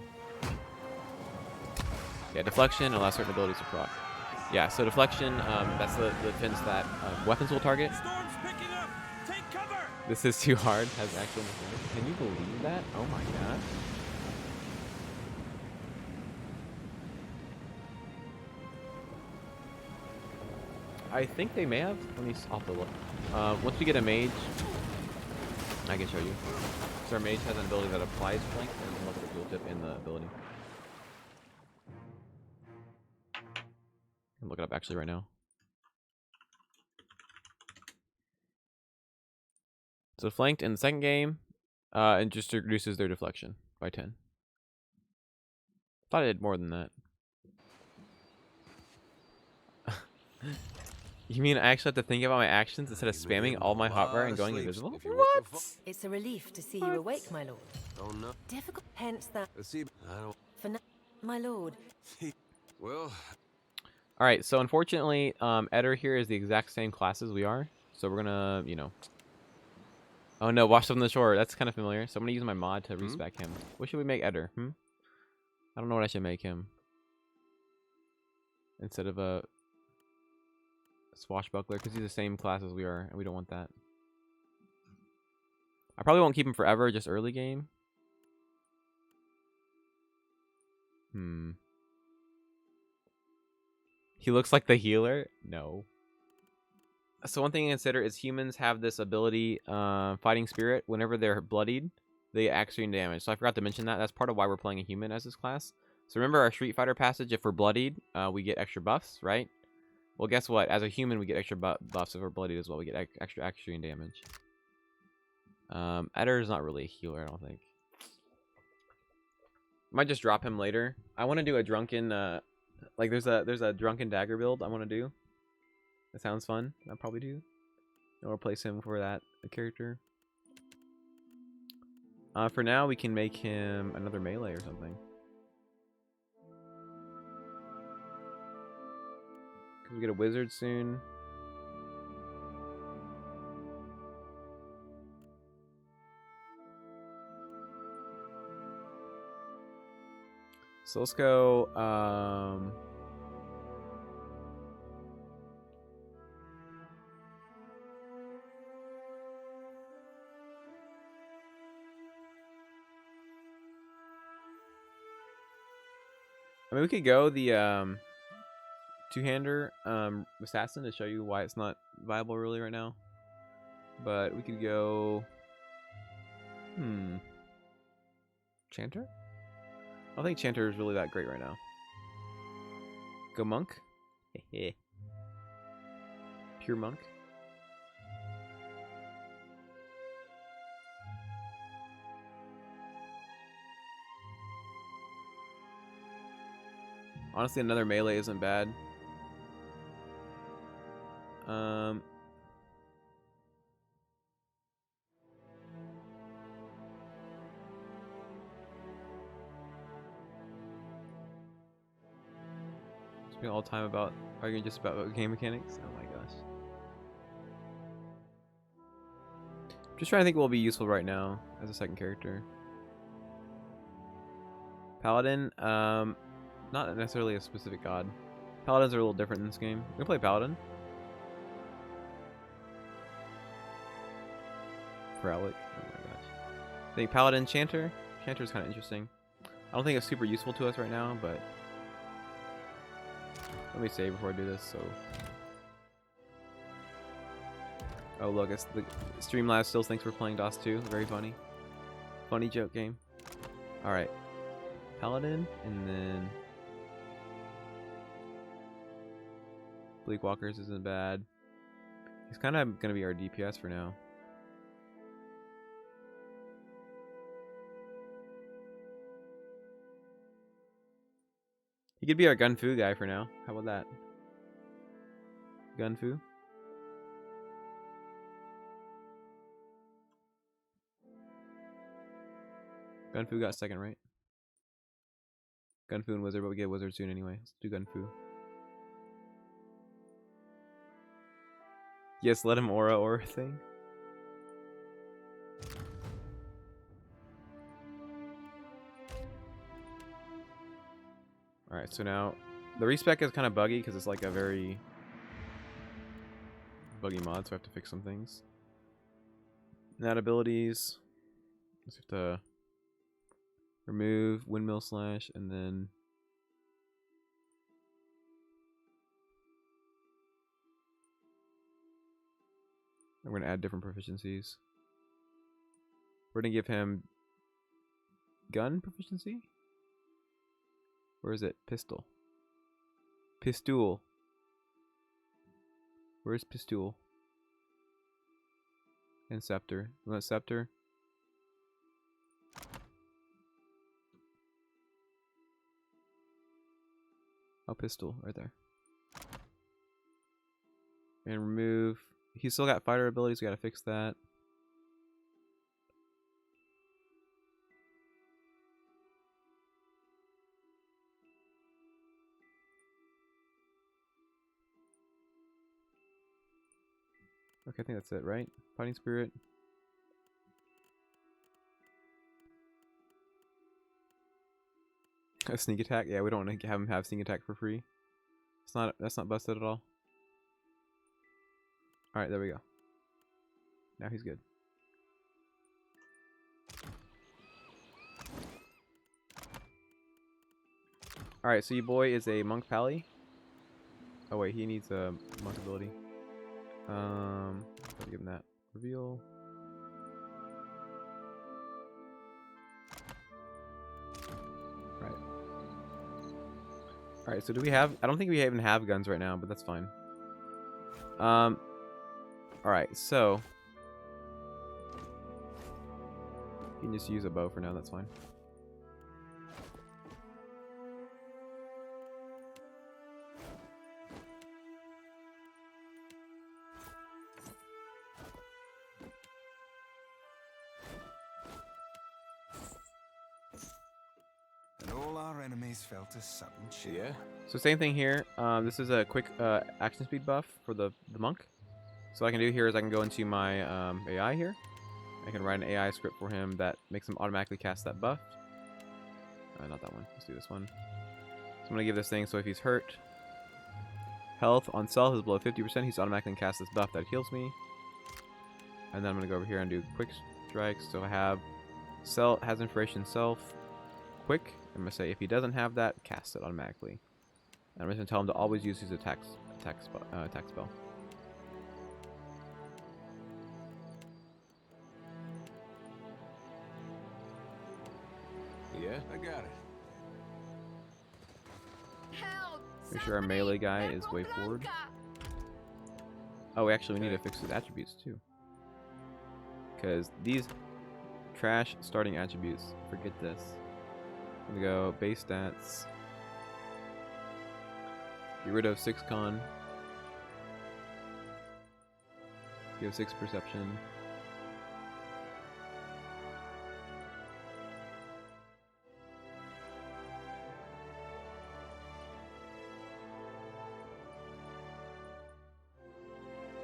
Yeah, deflection allows certain abilities to proc. Yeah, so deflection, that's the defense that weapons will target. Storm's picking up. Take cover. This is too hard. Has actual. Can you believe that? Oh my god. I think they may have. Let me off the look. Once we get a mage, I can show you. So our mage has an ability that applies flank, and we can look at the tooltip in the ability. I'm looking up actually right now. So flanked in the second game, and just reduces their deflection by 10. Thought I did more than that. You mean I actually have to think about my actions instead of spamming all my hotbar and going invisible? What? It's a relief to see you awake, my lord. Oh no. Difficult. Hence that. I don't. For now, my lord. Well. All right. So unfortunately, Eder here is the exact same class as we are. So we're gonna, you know. Oh no, washed up on the shore. That's kind of familiar. So I'm gonna use my mod to respec him. What should we make Eder? I don't know what I should make him. Instead of a swashbuckler, because he's the same class as we are, and we don't want that. I probably won't keep him forever, just early game. He looks like the healer? No. So one thing to consider is humans have this ability, Fighting Spirit. Whenever they're bloodied, they extra damage. So I forgot to mention that. That's part of why we're playing a human as this class. So remember our Street Fighter passage, if we're bloodied, we get extra buffs, right? Well, guess what? As a human, we get extra buffs if we're bloodied as well. We get extra extreme damage. Eder is not really a healer, I don't think. Might just drop him later. I want to do a drunken, there's a drunken dagger build I want to do. That sounds fun. I'll probably do. I'll replace him for that character. For now, we can make him another melee or something. We get a wizard soon. So let's go. I mean, we could go the two-hander assassin to show you why it's not viable really right now. But we could go Chanter? I don't think Chanter is really that great right now. Go monk? Pure monk. Honestly, another melee isn't bad. Spend all the time about arguing just about game mechanics. Oh my gosh. Just trying to think what will be useful right now as a second character. Paladin, not necessarily a specific god. Paladins are a little different in this game. We can play Paladin. Relic. Oh my gosh. I think Paladin Chanter. Chanter is kind of interesting. I don't think it's super useful to us right now, but let me save before I do this. So, oh look, it's the Streamlabs still thinks we're playing DOS 2. Very funny. Funny joke game. All right, Paladin, and then Bleakwalkers isn't bad. He's kind of gonna be our DPS for now. He could be our Gunfu guy for now. How about that? Gunfu? Gunfu got second, right? Gunfu and Wizard, but we get Wizard soon anyway. Let's do Gunfu. Yes, let him aura thing. Alright, so now the respec is kind of buggy because it's like a very buggy mod, so I have to fix some things. Nat abilities. Let's have to remove windmill slash and then I'm going to add different proficiencies. We're going to give him gun proficiency? Where is it? Pistol. Pistol. Where's Pistol? And Scepter. You want Scepter? Oh, Pistol. Right there. And remove... He's still got fighter abilities. We gotta fix that. Okay, I think that's it, right? Fighting Spirit. A sneak attack? Yeah, we don't want to have him have sneak attack for free. That's not busted at all. Alright, there we go. Now he's good. Alright, so your boy is a Monk Pally. Oh wait, he needs a Monk ability. Let's give him that. Reveal. Right. Alright, so do we have... I don't think we even have guns right now, but that's fine. Alright, so... You can just use a bow for now, that's fine. And all our enemies felt a sudden chill. Yeah. So same thing here. This is a quick action speed buff for the monk. So what I can do here is I can go into my AI here. I can write an AI script for him that makes him automatically cast that buff. Not that one. Let's do this one. So I'm going to give this thing, so if he's hurt, health on self is below 50%, he's automatically cast this buff that heals me. And then I'm going to go over here and do quick strikes. So I have has inspiration self, quick. I'm going to say if he doesn't have that, cast it automatically. I'm just gonna tell him to always use his attack spell. Yeah, I got it. Pretty sure our melee guy is way forward. Oh, actually, we need to fix his attributes too. Because these trash starting attributes, forget this. I'm gonna go base stats. Get rid of 6 con. Give 6 perception.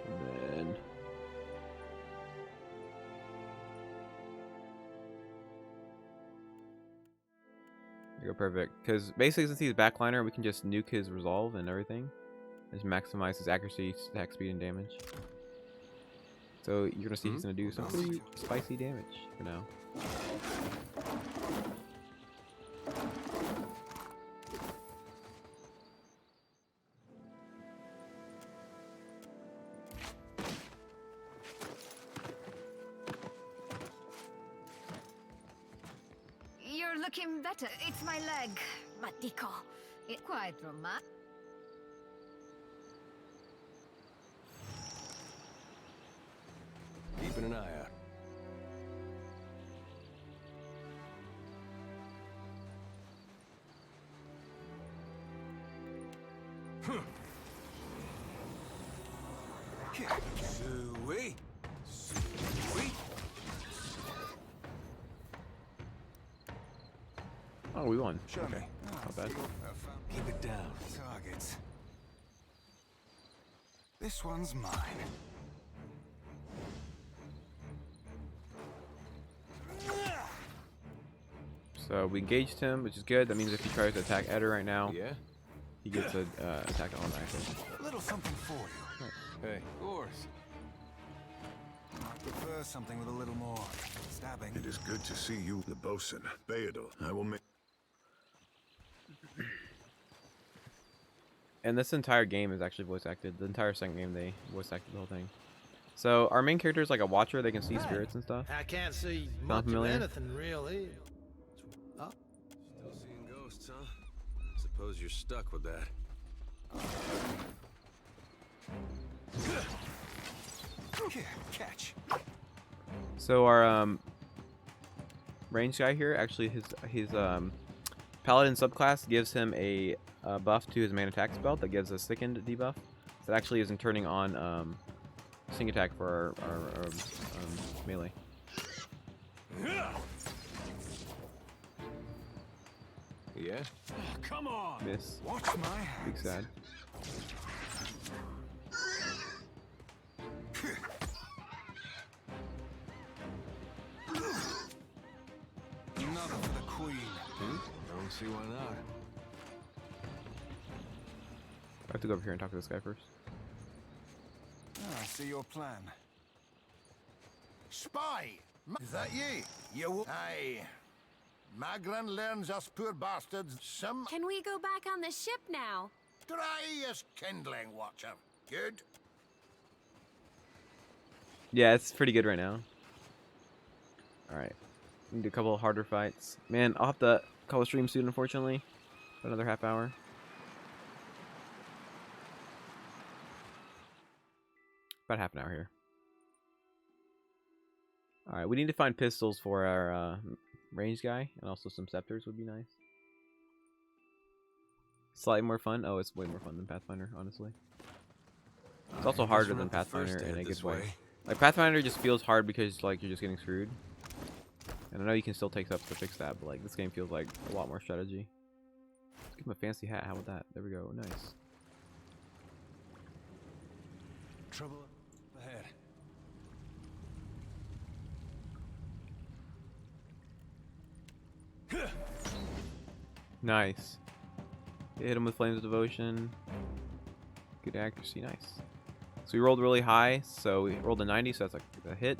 And then there you go, perfect. Because basically, since he's backliner, we can just nuke his resolve and everything. Just maximize his accuracy, attack speed, and damage. So you're gonna see he's gonna do some pretty spicy damage for now. You're looking better. It's my leg, Matiko. It's quite romantic. Keeping an eye out. Sweet. Sweet. Oh, we won. Show Okay. me. Not bad. Keep it down. Targets. This one's mine. So we engaged him, which is good. That means if he tries to attack Eder right now, Yeah. he gets an attack automatically. A little something for you. Nice. Hey, of course. I prefer something with a little more stabbing. It is good to see you, the bosun. Beadle, I will make... And this entire game is actually voice acted. The entire second game, they voice acted the whole thing. So our main character is like a watcher. They can see spirits and stuff. I can't see Sound much of familiar? anything really. Oh. Still seeing ghosts, huh? Suppose you're stuck with that. Here, catch. So our range guy here, actually his paladin subclass gives him a buff to his main attack spell that gives a sickened debuff. So that actually isn't turning on sing attack for our melee. Yeah? Come on. Miss. Watch my hands. Big sad. Another for the queen. Don't see why not. I have to go over here and talk to this guy first. I see your plan. Spy! Is that ye? You? Aye. Magran learns us poor bastards some... Can we go back on the ship now? Dry as kindling, Watcher. Good? Yeah, it's pretty good right now. Alright. We need a couple of harder fights. Man, I'll have to call a stream soon, unfortunately. For another half hour. About half an hour here. Alright, we need to find pistols for our range guy. And also some scepters would be nice. Slightly more fun. Oh, it's way more fun than Pathfinder, honestly. It's also harder than Pathfinder in a good way. Like, Pathfinder just feels hard because, like, you're just getting screwed. And I know you can still take steps to fix that, but, like, this game feels like a lot more strategy. Let's give him a fancy hat. How about that? There we go. Nice. Trouble ahead. Nice. Hit him with Flames of Devotion. Good accuracy. Nice. So we rolled really high. So we rolled a 90, so that's a hit.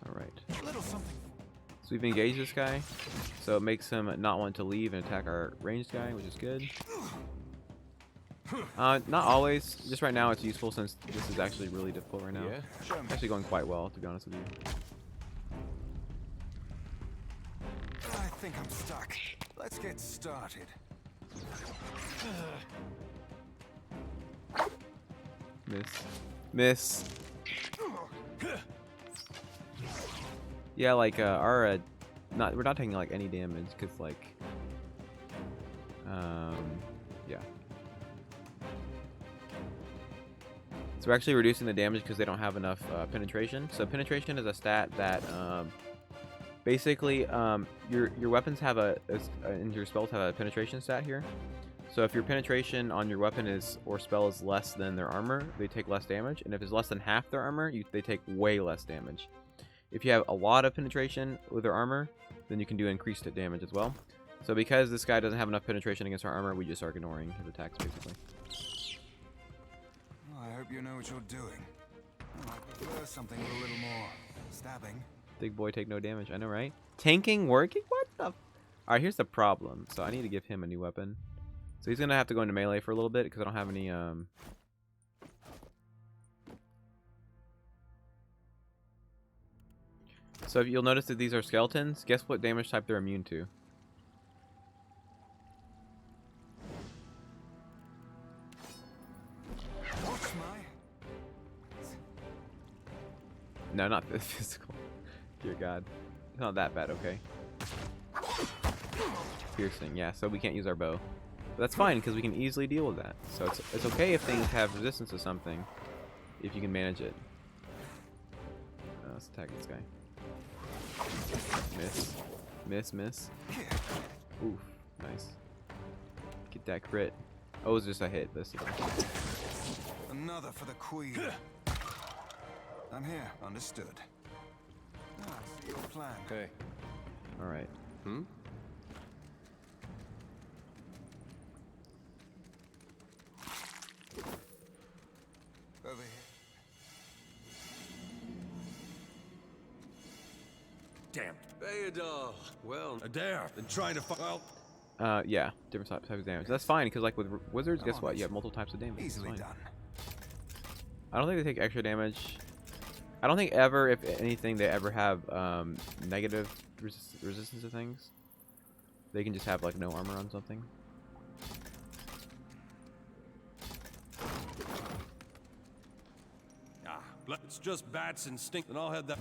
Alright. A little something. So we've engaged this guy, so it makes him not want to leave and attack our ranged guy, which is good. Not always. Just right now it's useful since this is actually really difficult right now. Yeah? Actually going quite well, to be honest with you. I think I'm stuck. Let's get started. Miss. Yeah, like our we're not taking like any damage because like yeah. So we're actually reducing the damage because they don't have enough penetration. So penetration is a stat that basically your weapons have and your spells have a penetration stat here. So if your penetration on your weapon or spell is less than their armor, they take less damage, and if it's less than half their armor, they take way less damage. If you have a lot of penetration with their armor, then you can do increased damage as well. So because this guy doesn't have enough penetration against our armor, we just start ignoring his attacks basically. Oh, I hope you know what you're doing. Oh, I prefer something with a little more stabbing. Big boy take no damage. I know, right? Tanking working? What the? All right, here's the problem. So I need to give him a new weapon. So he's gonna have to go into melee for a little bit because I don't have any So if you'll notice that these are skeletons, guess what damage type they're immune to? What's my... No, not physical. Dear God. It's not that bad, okay? Piercing, yeah, so we can't use our bow. But that's fine, because we can easily deal with that. So it's okay if things have resistance to something, if you can manage it. Let's attack this guy. Miss. Miss, miss. Oof, nice. Get that crit. Oh, it was just a hit. This. Another for the queen. I'm here. Understood. Ah, I see your plan. Hey. All right. Hmm? Over here. Damn. Theodore. Well, Adair. Been trying to well. Yeah, different types of damage. That's fine, because like with wizards, guess what? You have multiple types of damage. Easily done. I don't think they take extra damage. I don't think ever, if anything, they ever have negative resistance to things. They can just have like no armor on something. Ah, it's just bats and stink, and I'll have that.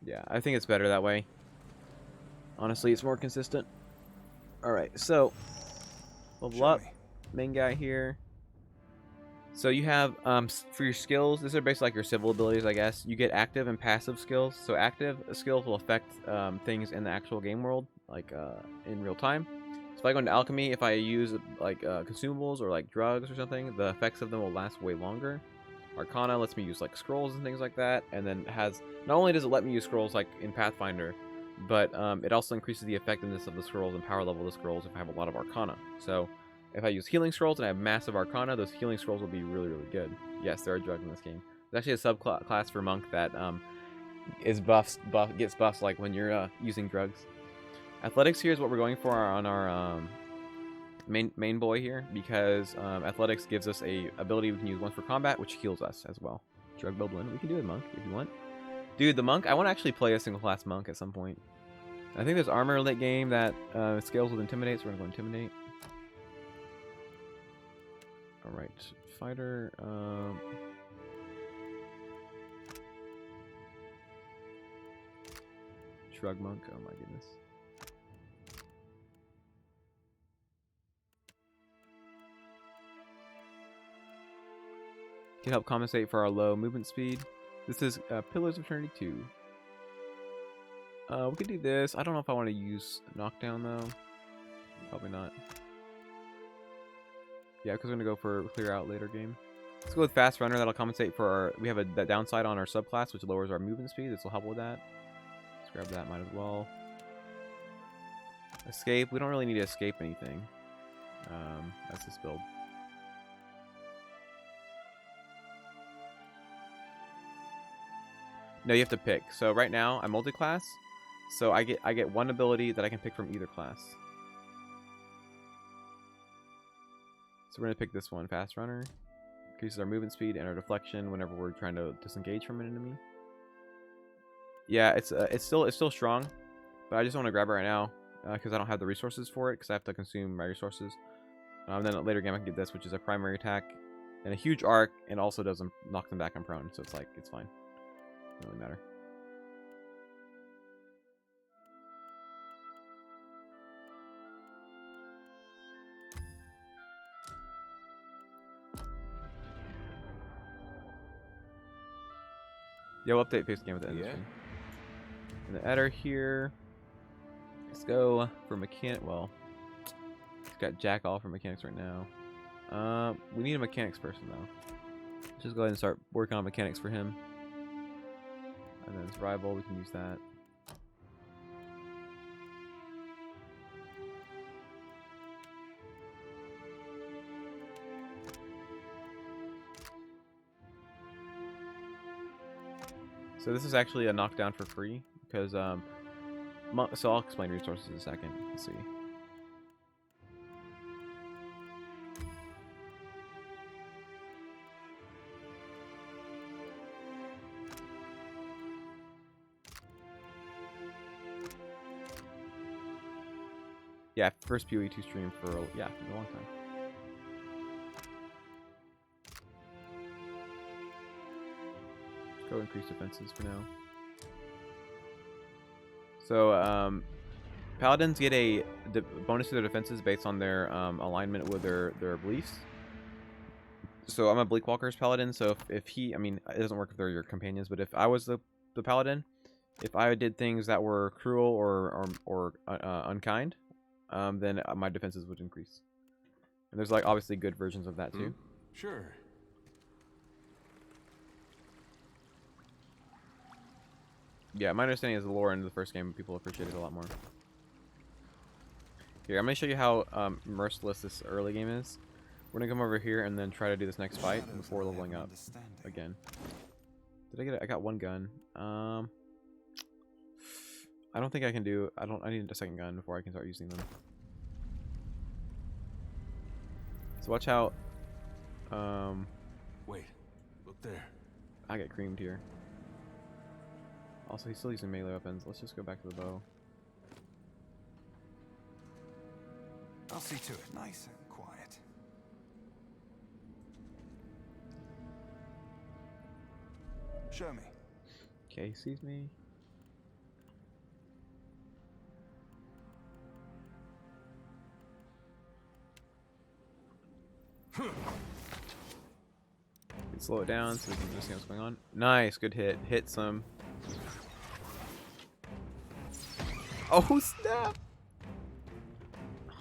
Yeah, I think it's better that way. Honestly, it's more consistent. Alright, so level up. Main guy here. So you have, for your skills, these are basically like your civil abilities, I guess. You get active and passive skills. So active skills will affect things in the actual game world, like in real time. So if I go into alchemy, if I use like consumables or like drugs or something, the effects of them will last way longer. Arcana lets me use like scrolls and things like that, and then has, not only does it let me use scrolls like in Pathfinder, but it also increases the effectiveness of the scrolls and power level of the scrolls if I have a lot of Arcana. So if I use healing scrolls and I have massive Arcana, those healing scrolls will be really, really good. Yes, there are drugs in this game. There's actually a subclass for monk that gets buffs like when you're using drugs. Athletics here is what we're going for on our main boy here, because athletics gives us a ability we can use once for combat, which heals us as well. Drug build one. We can do a monk if you want. Dude, the monk, I want to actually play a single class monk at some point. I think there's armor in that game that scales with intimidate, so we're gonna go intimidate. Alright, fighter, shrug monk, oh my goodness. Can help compensate for our low movement speed. This is Pillars of Eternity 2. We could do this. I don't know if I want to use knockdown though. Probably not. Yeah, because we're gonna go for clear out later game. Let's go with fast runner. That'll compensate for our. We have a downside on our subclass, which lowers our movement speed. This will help with that. Let's grab that. Might as well. Escape. We don't really need to escape anything. That's this build. No, you have to pick. So right now I'm multi-class, so I get one ability that I can pick from either class. So we're gonna pick this one, Fast Runner. Increases our movement speed and our deflection whenever we're trying to disengage from an enemy. Yeah, it's still strong, but I just want to grab it right now because I don't have the resources for it because I have to consume my resources. Then at later game I can get this, which is a primary attack and a huge arc, and also doesn't knock them back on prone. So it's like it's fine. Doesn't really matter. Yeah, we'll update pace game at the end of the stream. And the editor here. Let's go for mechanic. Well, it's got Jack all for mechanics right now. We need a mechanics person though. Let's just go ahead and start working on mechanics for him. And then survival, we can use that. So this is actually a knockdown for free because so I'll explain resources in a second. Let's see. Yeah, first PoE2 stream for a long time. Go increase defenses for now. So, paladins get a bonus to their defenses based on their alignment with their beliefs. So I'm a Bleakwalker's paladin, so if he, I mean, it doesn't work if they're your companions, but if I was the paladin, if I did things that were cruel or unkind, then my defenses would increase. And there's like obviously good versions of that too. Sure. Yeah, my understanding is the lore in the first game, people appreciate it a lot more. Here, I'm going to show you how merciless this early game is. We're going to come over here and then try to do this next fight before leveling up again. Did I get it? I got one gun. I don't think I can do... I need a second gun before I can start using them. So watch out. Wait, look there. I get creamed here. Also, he's still using melee weapons. Let's just go back to the bow. I'll see to it. Nice and quiet. Show me. Okay, he sees me. Slow it down so we can just see what's going on. Nice, good hit. Hit some. Oh snap!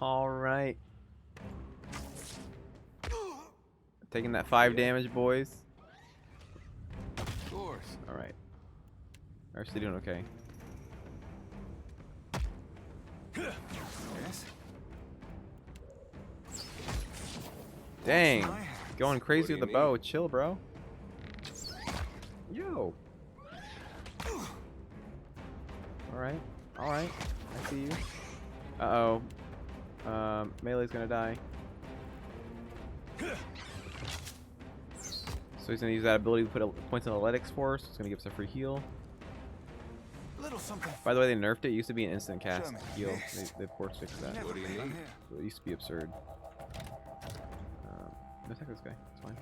All right. Taking that 5 damage, boys. Of course. All right. We're actually doing okay. Yes. Dang. Going crazy with the bow. Chill, bro. Yo. Alright. Alright. I see you. Uh-oh. Melee's gonna die. So he's gonna use that ability to put points in athletics for us. It's gonna give us a free heal. By the way, they nerfed it. It used to be an instant cast heal. They of course fixed that. What do you need? So it used to be absurd. Attack this guy. It's fine.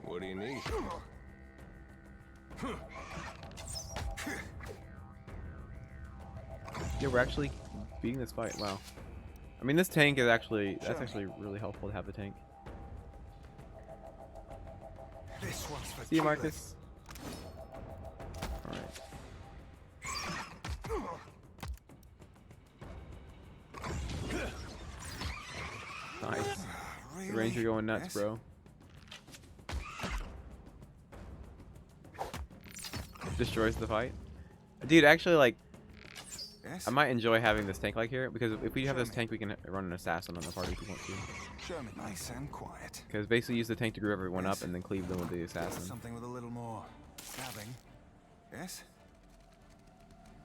What do you need? Yeah, we're actually beating this fight. Wow. I mean, this tank is actually, that's actually really helpful to have the tank. This one's for See you, Marcus. Alright. Nice. The Ranger going nuts, bro. Destroys the fight. Dude, actually, like, I might enjoy having this tank like here, because if we have this tank, we can run an assassin on the party if we want to. Show me. Nice and quiet. Because basically use the tank to group everyone up and then cleave them with the assassin. Something with a little more stabbing. Yes?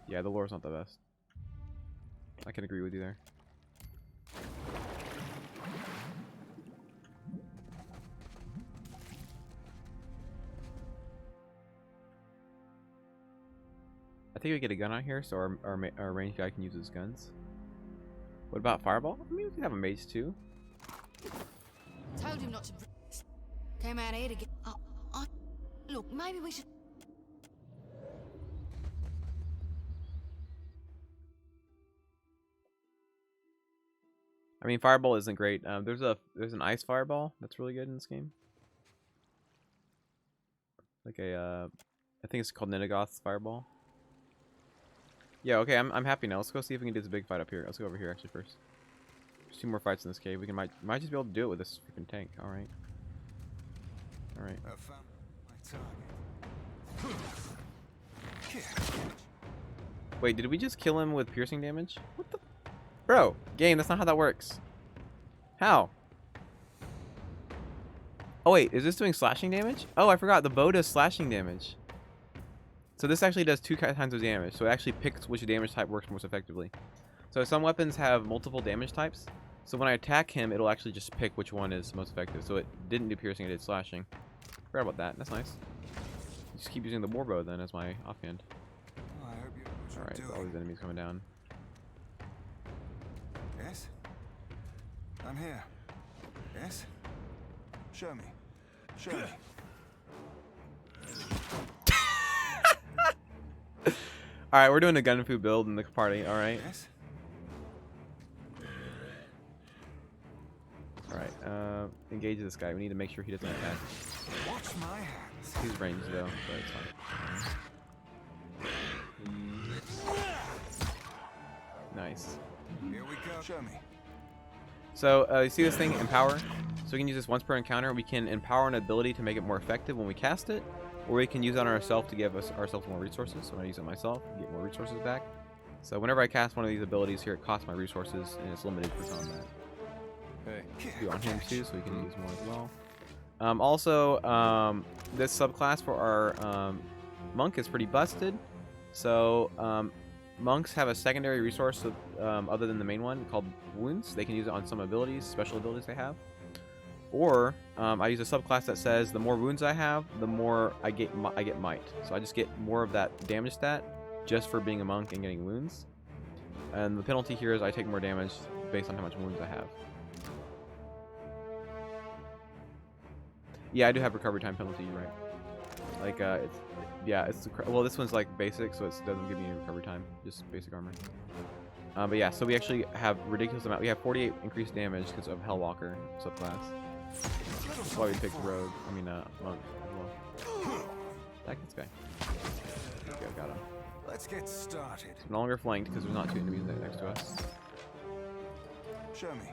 Yeah, the lore's not the best. I can agree with you there. I think we get a gun out here, so our ranged guy can use his guns. What about fireball? I mean, we can have a mage too. Told him not to. Came out here to get. Look, maybe we should. I mean, fireball isn't great. There's an ice fireball that's really good in this game. Like a, I think it's called Ninagoth's fireball. Yeah, okay, I'm happy now. Let's go see if we can do this big fight up here. Let's go over here actually first. There's 2 more fights in this cave. We might just be able to do it with this freaking tank. All right. All right. Wait, did we just kill him with piercing damage? What the? Bro, game, that's not how that works. How? Oh wait, is this doing slashing damage? Oh, I forgot. The bow does slashing damage. So this actually does 2 kinds of damage. So it actually picks which damage type works most effectively. So some weapons have multiple damage types. So when I attack him, it'll actually just pick which one is most effective. So it didn't do piercing, it did slashing. Forgot about that. That's nice. Just keep using the warbow then as my offhand. Alright, all these enemies coming down. Yes? I'm here. Yes? Show me. Show me. Alright, we're doing a gunfu build in the party, alright? Yes? Alright, engage this guy. We need to make sure he doesn't attack. Watch my hands. He's ranged though, but it's fine. Nice. Here we go. Show me. So, you see this thing, Empower? So we can use this once per encounter. We can empower an ability to make it more effective when we cast it, or we can use it on ourselves to give ourselves more resources. So when I use it myself, I get more resources back. So whenever I cast one of these abilities here, it costs my resources, and it's limited for combat. Hey. Do on him too, so we can use more as well. Also, this subclass for our monk is pretty busted. So monks have a secondary resource other than the main one called wounds. They can use it on some abilities, special abilities they have. Or I use a subclass that says the more wounds I have, the more I get might. So I just get more of that damage stat just for being a monk and getting wounds. And the penalty here is I take more damage based on how much wounds I have. Yeah, I do have recovery time penalty, you're right. Like, well, this one's like basic, so it doesn't give me any recovery time, just basic armor. But yeah, so we actually have ridiculous amount. We have 48 increased damage because of Hellwalker subclass. That's why we picked Rogue, Monk as well. Attack this guy. Okay, I got him. Let's get started. It's no longer flanked because there's not 2 enemies next to us. Show me.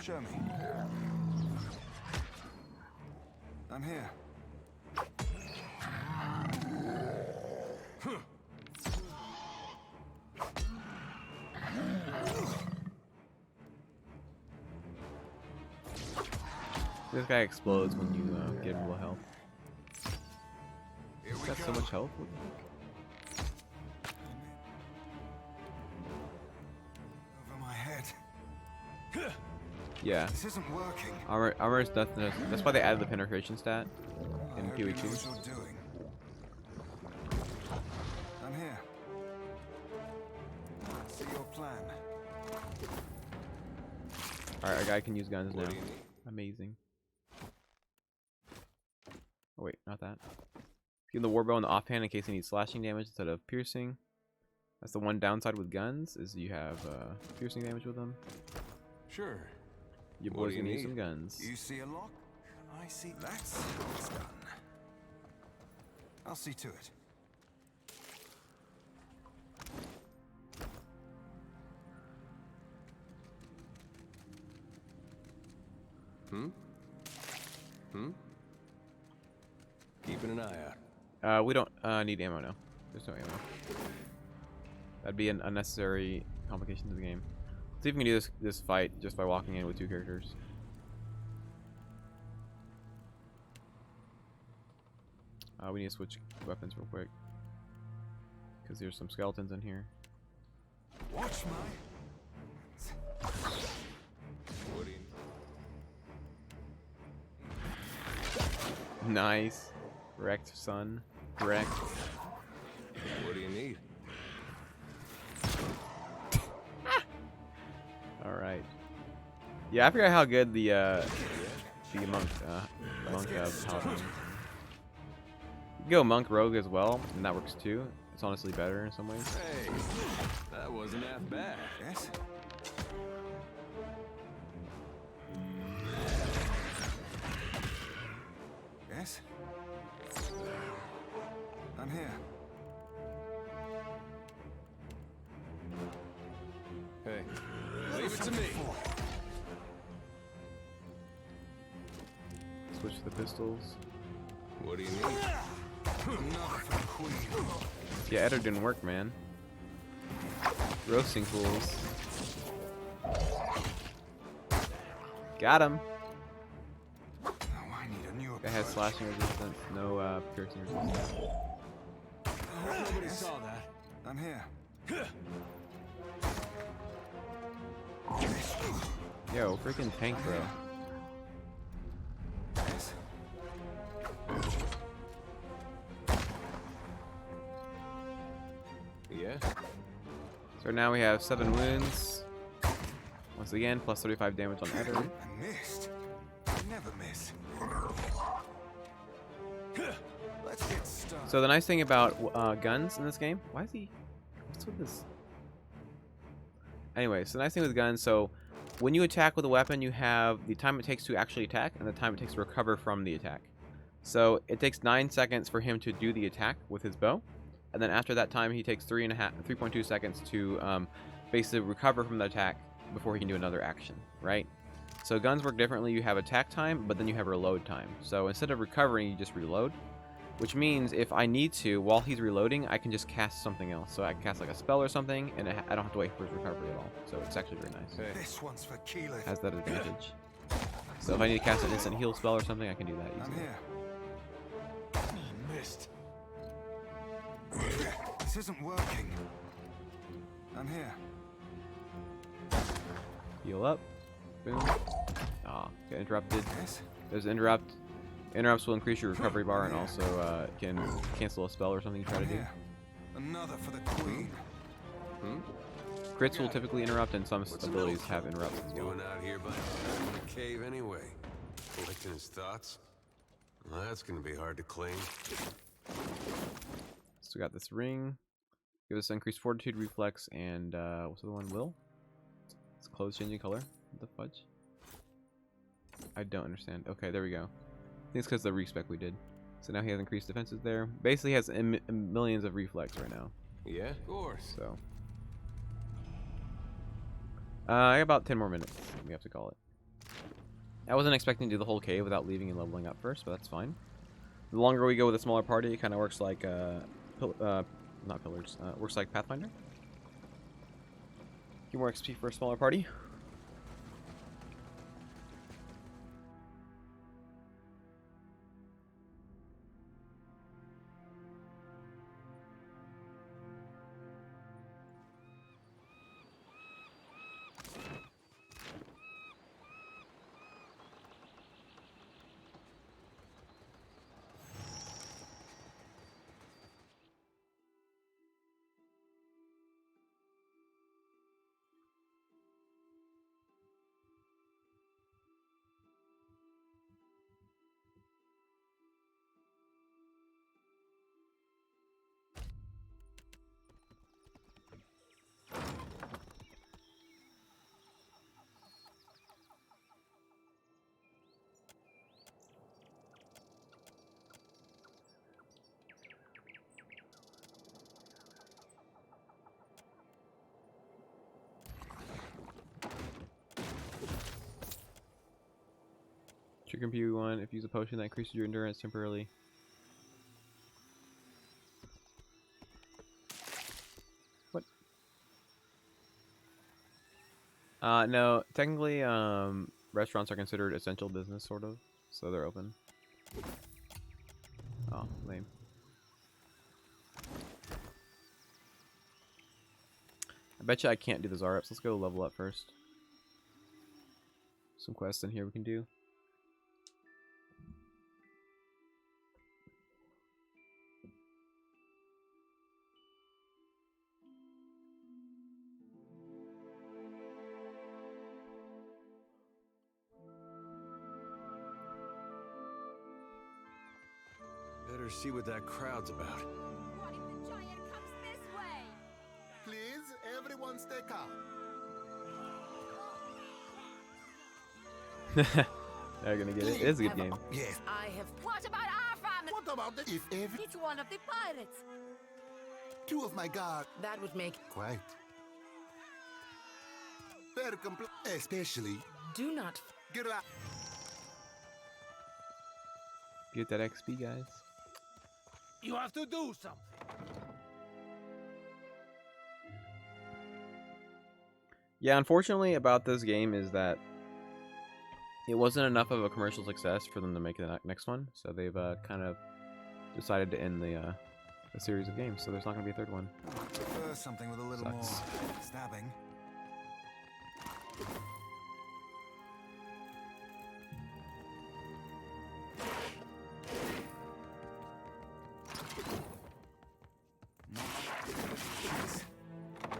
Show me. I'm here. This guy explodes when you get him low health. He's got so much health. What the heck? Over my head. Yeah. This isn't working. Armor is nothing. That's why they added the penetration stat in PoE2. I'm here. See your plan. Alright, our guy can use guns now. Amazing. Oh wait, not that. Give him the warbow in the offhand in case he needs slashing damage instead of piercing. That's the one downside with guns, is you have piercing damage with them. Sure. Your boy's gonna need some guns. You see a lock? I see. That's done. I'll see to it. Keeping an eye out. We don't need ammo now. There's no ammo. That'd be an unnecessary complication to the game. Let's see if we can do this fight just by walking in with 2 characters. We need to switch weapons real quick. Because there's some skeletons in here. Watch my... What do you... Nice. Wrecked, son. Wrecked. What do you need? Alright. Yeah, I forgot how good the monk paladin. You can go monk rogue as well, and that works too. It's honestly better in some ways. Hey, that wasn't half bad. Yes? Yes? I'm here. Hey, leave it to me. Switch the pistols. What do you need? Yeah, Eder didn't work, man. Roasting fools. Got him. Oh, I need a new Guy has slashing resistance, no piercing resistance. Nobody saw that. I'm here. Yo, freaking tank, bro. Yes? Yeah? So now we have 7 wounds. Once again, plus 35 damage on Eder. I missed. I never miss. Let's get started. So the nice thing about guns in this game, why is he? What's with this? Anyway, so the nice thing with guns, so when you attack with a weapon, you have the time it takes to actually attack and the time it takes to recover from the attack. So it takes 9 seconds for him to do the attack with his bow, and then after that time, he takes 3.2 seconds to basically recover from the attack before he can do another action, right? So guns work differently. You have attack time, but then you have reload time. So instead of recovering, you just reload. Which means if I need to, while he's reloading, I can just cast something else. So I can cast like a spell or something, and I don't have to wait for his recovery at all. So it's actually very nice. Hey. This one's for Keyleth. Has that advantage. So if I need to cast an instant heal spell or something, I can do that I'm easily. here. Missed. This isn't working. I'm here. Heal up. Boom. Ah, get interrupted. Yes? There's interrupt. Interrupts will increase your recovery bar and also can cancel a spell or something you try to do. Another for the queen. Crits will typically interrupt, and some abilities have interrupts as well. Doing out here by in the cave anyway. Collecting his thoughts. Well, that's gonna be hard to claim. So we got this ring. Give us increased fortitude, reflex, and what's the other one? Will? It's clothes changing color. What the fudge? I don't understand. Okay, there we go. I think it's because of the respec we did. So now he has increased defenses there. Basically has millions of reflex right now. Yeah, of course. So I got about 10 more minutes. We have to call it. I wasn't expecting to do the whole cave without leaving and leveling up first, but that's fine. The longer we go with a smaller party, it kind of works like not pillars. Works like Pathfinder. A few more XP for a smaller party. Trigger MP1, if you use a potion that increases your endurance temporarily. What? No, technically, restaurants are considered essential business, sort of, so they're open. Oh, lame. I bet you I can't do the Zareps. Let's go level up first. Some quests in here we can do. Better see what that crowd's about. What if the giant comes this way? Please, everyone stay calm. They're gonna get it. It is a good game. Yes. I have. What about our family? What about the... If every... It's one of the pirates. Two of my guards... That would make. Quite. Very complete. Especially... Do not. Get out. Get that XP, guys. You have to do something. Yeah, unfortunately about this game is that it wasn't enough of a commercial success for them to make the next one, so they've kind of decided to end the series of games. So there's not going to be a third one. I prefer something with a little more stabbing.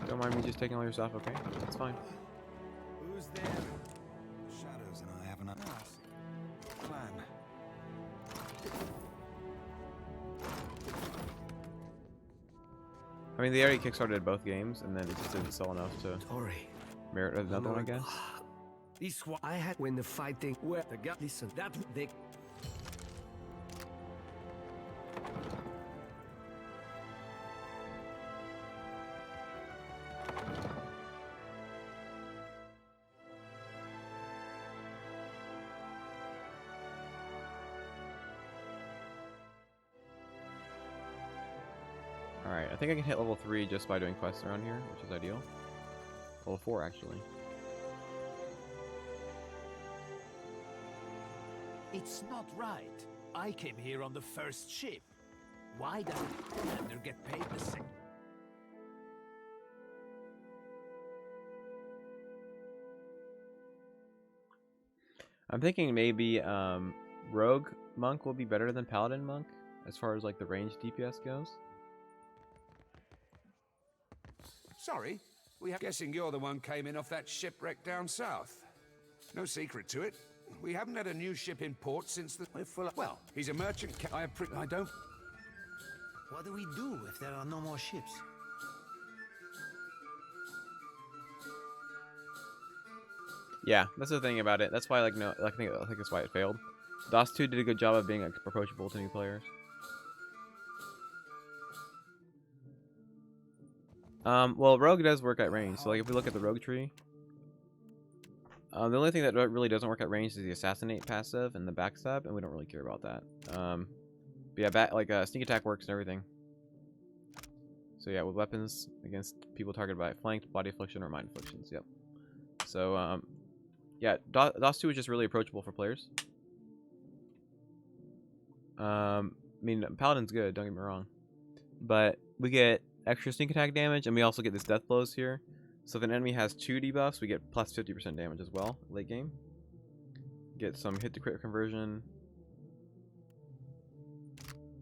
Don't mind me just taking all your stuff, okay? That's fine. Who's there? The shadows and I have an plan. I mean, they already kickstarted both games, and then it just didn't sell enough to merit another one, I guess. This what I had when the fighting where the guy listen that they Alright, I think I can hit level 3 just by doing quests around here, which is ideal. Level 4, actually. It's not right. I came here on the first ship. Why does the commander get paid the same? I'm thinking maybe Rogue Monk will be better than Paladin Monk, as far as like the ranged DPS goes. Sorry, guessing you're the one came in off that shipwreck down south. No secret to it. We haven't had a new ship in port since the... Well, he's a merchant I don't... What do we do if there are no more ships? Yeah, that's the thing about it. That's why, like, no, I think that's why it failed. DOS 2 did a good job of being like, approachable to new players. Well, Rogue does work at range. So, like, if we look at the Rogue tree, the only thing that really doesn't work at range is the Assassinate passive and the Backstab, and we don't really care about that. But yeah, Sneak Attack works and everything. So yeah, with weapons against people targeted by flanked, body affliction, or mind afflictions. Yep. So yeah, DOS 2 is just really approachable for players. I mean, Paladin's good, don't get me wrong, but we get extra sneak attack damage, and we also get this death blows here. So if an enemy has 2 debuffs, we get plus 50% damage as well late game. Get some hit to crit conversion.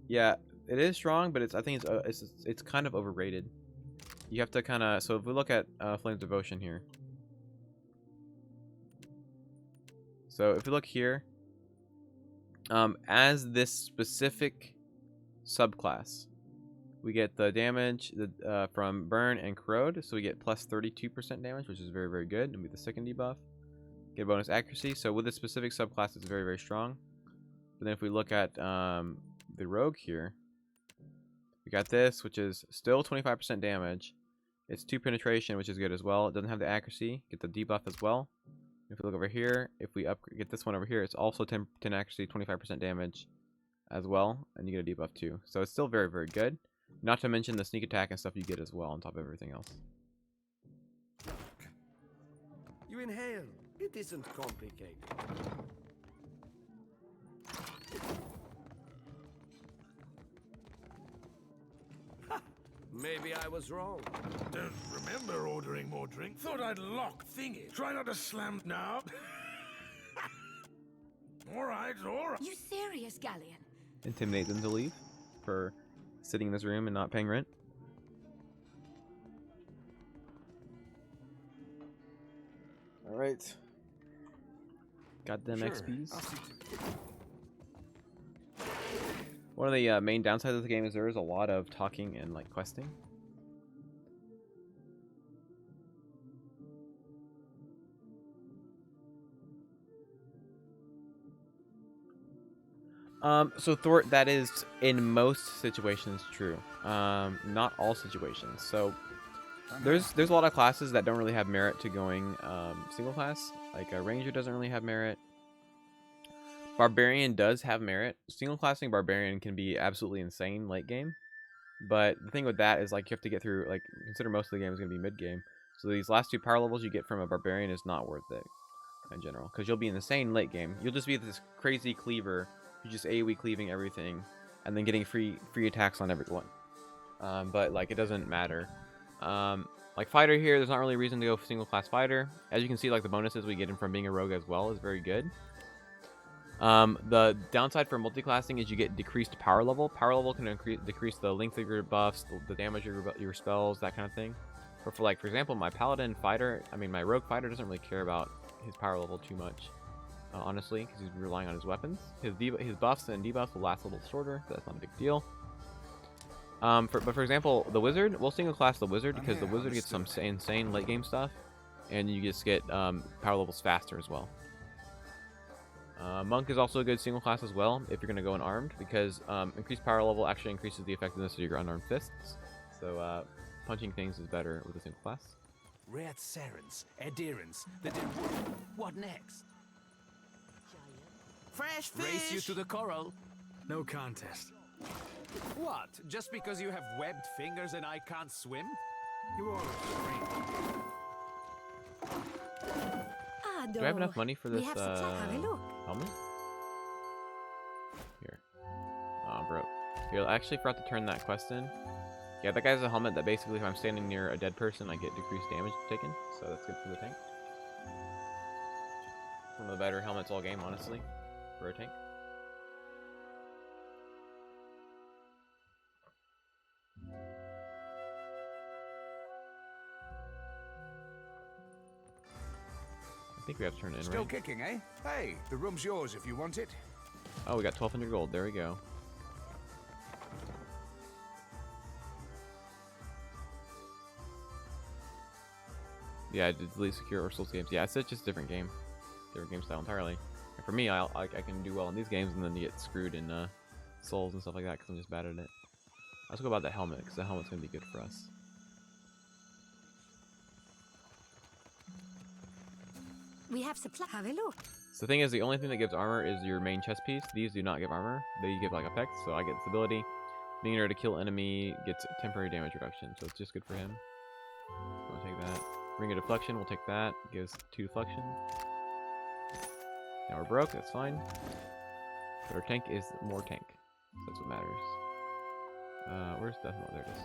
Yeah, it is strong, but I think it's kind of overrated. You have to kind of, so if we look at Flame's Devotion here. So if you look here, as this specific subclass, we get the damage from Burn and Corrode, so we get plus 32% damage, which is very, very good. And with the second debuff, get bonus accuracy. So with this specific subclass, it's very, very strong. But then if we look at the Rogue here, we got this, which is still 25% damage. It's 2 penetration, which is good as well. It doesn't have the accuracy. Get the debuff as well. If we look over here, if we get this one over here, it's also 10 accuracy, 25% damage as well, and you get a debuff too. So it's still very, very good. Not to mention the sneak attack and stuff you get as well on top of everything else. You inhale. It isn't complicated. Ha! Maybe I was wrong. Don't remember ordering more drink. Thought I'd lock thingy. Try not to slam now. All right. You serious, Galleon? Intimidate them to leave for sitting in this room and not paying rent. All right. Got them XPs. One of the main downsides of the game is there is a lot of talking and like questing. So Thor, that is in most situations true. Not all situations. So there's a lot of classes that don't really have merit to going single class. Like a ranger doesn't really have merit. Barbarian does have merit. Single classing barbarian can be absolutely insane late game. But the thing with that is like you have to get through, like, consider most of the game is going to be mid game. So these last 2 power levels you get from a barbarian is not worth it in general, because you'll be insane late game. You'll just be this crazy cleaver who's just AoE cleaving everything and then getting free attacks on everyone. But like it doesn't matter. Like fighter here, there's not really a reason to go single class fighter. As you can see, like the bonuses we get in from being a rogue as well is very good. The downside for multi-classing is you get decreased power level. Power level can decrease the length of your buffs, the damage of your spells, that kind of thing. But for example, my paladin fighter, my rogue fighter doesn't really care about his power level too much, honestly, because he's relying on his weapons. His buffs and debuffs will last a little shorter, so that's not a big deal. But for example, the wizard, we'll single class the wizard because the wizard gets some insane late game stuff, and you just get power levels faster as well. Monk is also a good single class as well if you're going to go unarmed, because increased power level actually increases the effectiveness of your unarmed fists. So punching things is better with a single class. Red Serens, adherence, what next? Fresh fish! Race you to the coral. No contest. What? Just because you have webbed fingers and I can't swim? You are Do I have enough money for this helmet? Here. Oh, I'm broke. Here, I actually forgot to turn that quest in. Yeah, that guy's a helmet that basically, if I'm standing near a dead person, I get decreased damage taken. So that's good for the tank. One of the better helmets all game, honestly, for a tank. I think we have to turn it in, Still right? kicking, eh? Hey, the room's yours if you want it. Oh, we got 1,200 gold. There we go. Yeah, I did delete secure or Souls games. Yeah, it's just a different game style entirely. And for me, I can do well in these games and then get screwed in Souls and stuff like that because I'm just bad at it. Let's go about the helmet because the helmet's gonna be good for us. We have supply. Have a look. So the thing is, the only thing that gives armor is your main chest piece. These do not give armor. They give like effects. So I get stability. Being able to kill enemy gets temporary damage reduction. So it's just good for him. So I'll take that. Ring of deflection, we'll take that. Gives 2 deflection. Now we're broke, that's fine. But our tank is more tank. So that's what matters. Where's Death Mode? There it is.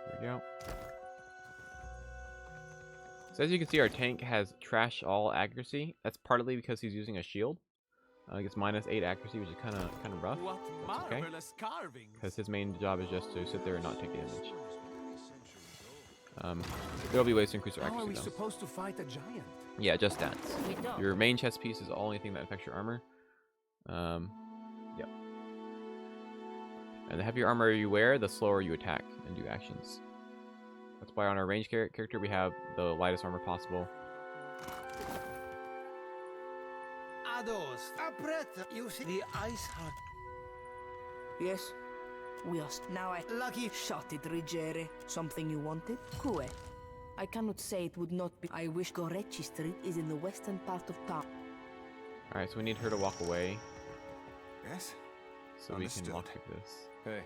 There we go. So as you can see, our tank has trash all accuracy. That's partly because he's using a shield. He gets -8 accuracy, which is kind of rough. That's okay, because his main job is just to sit there and not take damage. There'll be ways to increase our accuracy. How are we supposed to fight a giant? Yeah, just stats. Your main chest piece is the only thing that affects your armor. Yep. And the heavier armor you wear, the slower you attack and do actions. That's why on our ranged character we have the lightest armor possible. You see the ice hut. Yes, we are now lucky. Shot it, Rigere. Something you wanted? Kue. I cannot say it would not be. I wish Gorechi Street is in the western part of town. Alright, so we need her to walk away. Yes? So Understood. we can walk like this. Hey.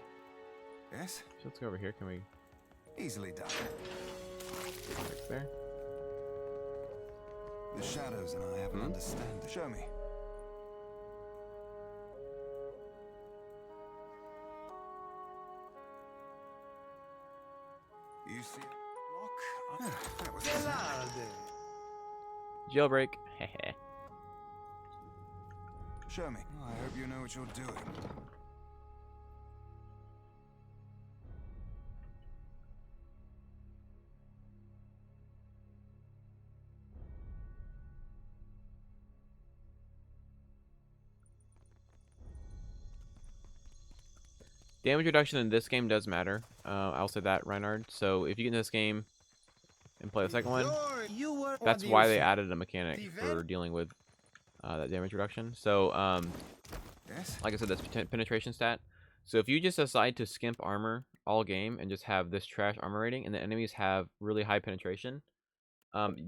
Yes? So let's go over here. Can we? Easily done. Right there. The shadows and I have an understanding. Show me. You see it? Lock? That was Jailbreak. Hehe. Show me. Oh, I hope you know what you're doing. Damage reduction in this game does matter. I'll say that, Reinhard. So if you get in this game and play the second one, that's why they added a mechanic for dealing with that damage reduction. So, like I said, that's penetration stat. So if you just decide to skimp armor all game and just have this trash armor rating, and the enemies have really high penetration,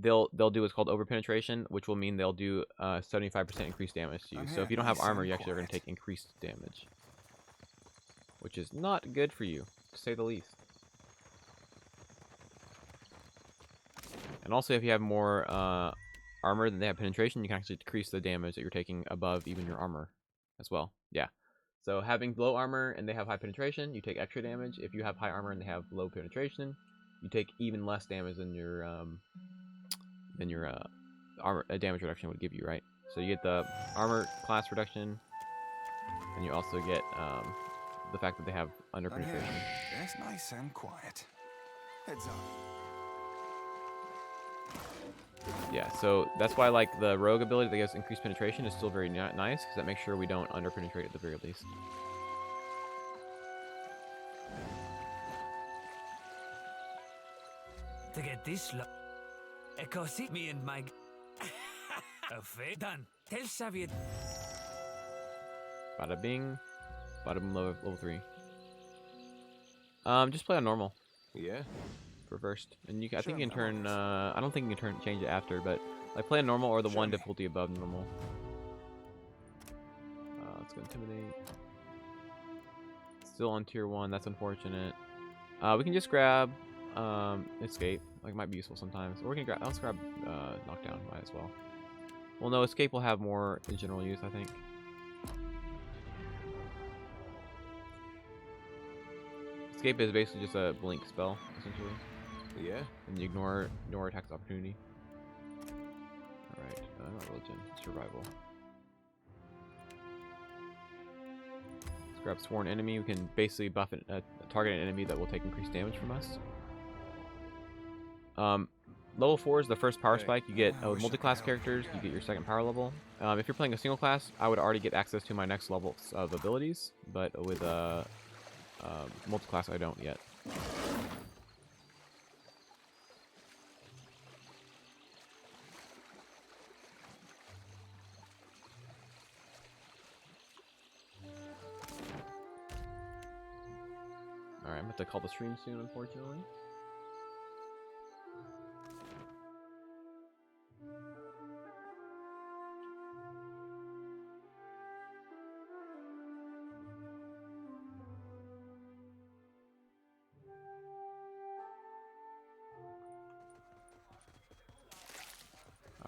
they'll do what's called over penetration, which will mean they'll do 75% increased damage to you. So if you don't have armor, you actually are going to take increased damage, which is not good for you, to say the least. And also, if you have more armor than they have penetration, you can actually decrease the damage that you're taking above even your armor as well. Yeah. So having low armor and they have high penetration, you take extra damage. If you have high armor and they have low penetration, you take even less damage than your armor damage reduction would give you, right? So you get the armor class reduction, and you also get the fact that they have under penetration. Yes, nice and quiet. Heads up. Yeah, so that's why like the rogue ability that gives increased penetration is still very nice, because that makes sure we don't under penetrate at the very least. To get this Echo, see me and my done. Tell Xavier. Bada bing, bada boom, level 3. Just play on normal. Yeah. For first, and I think you can turn. I don't think you can change it after, but like play on normal or the one difficulty above normal. Let's go intimidate. Still on tier 1. That's unfortunate. We can just grab escape. Like might be useful sometimes, or we can grab. Let's grab knockdown. Might as well. Well, no, escape will have more in general use, I think. Escape is basically just a blink spell, essentially. Yeah. And you ignore attacks opportunity. Alright, not religion, survival. Let's grab sworn enemy. We can basically buff target an enemy that will take increased damage from us. Level 4 is the first power spike. You get with multi-class characters, you get your second power level. If you're playing a single class, I would already get access to my next level of abilities, but with multi-class I don't yet. Alright, I'm about to call the stream soon, unfortunately.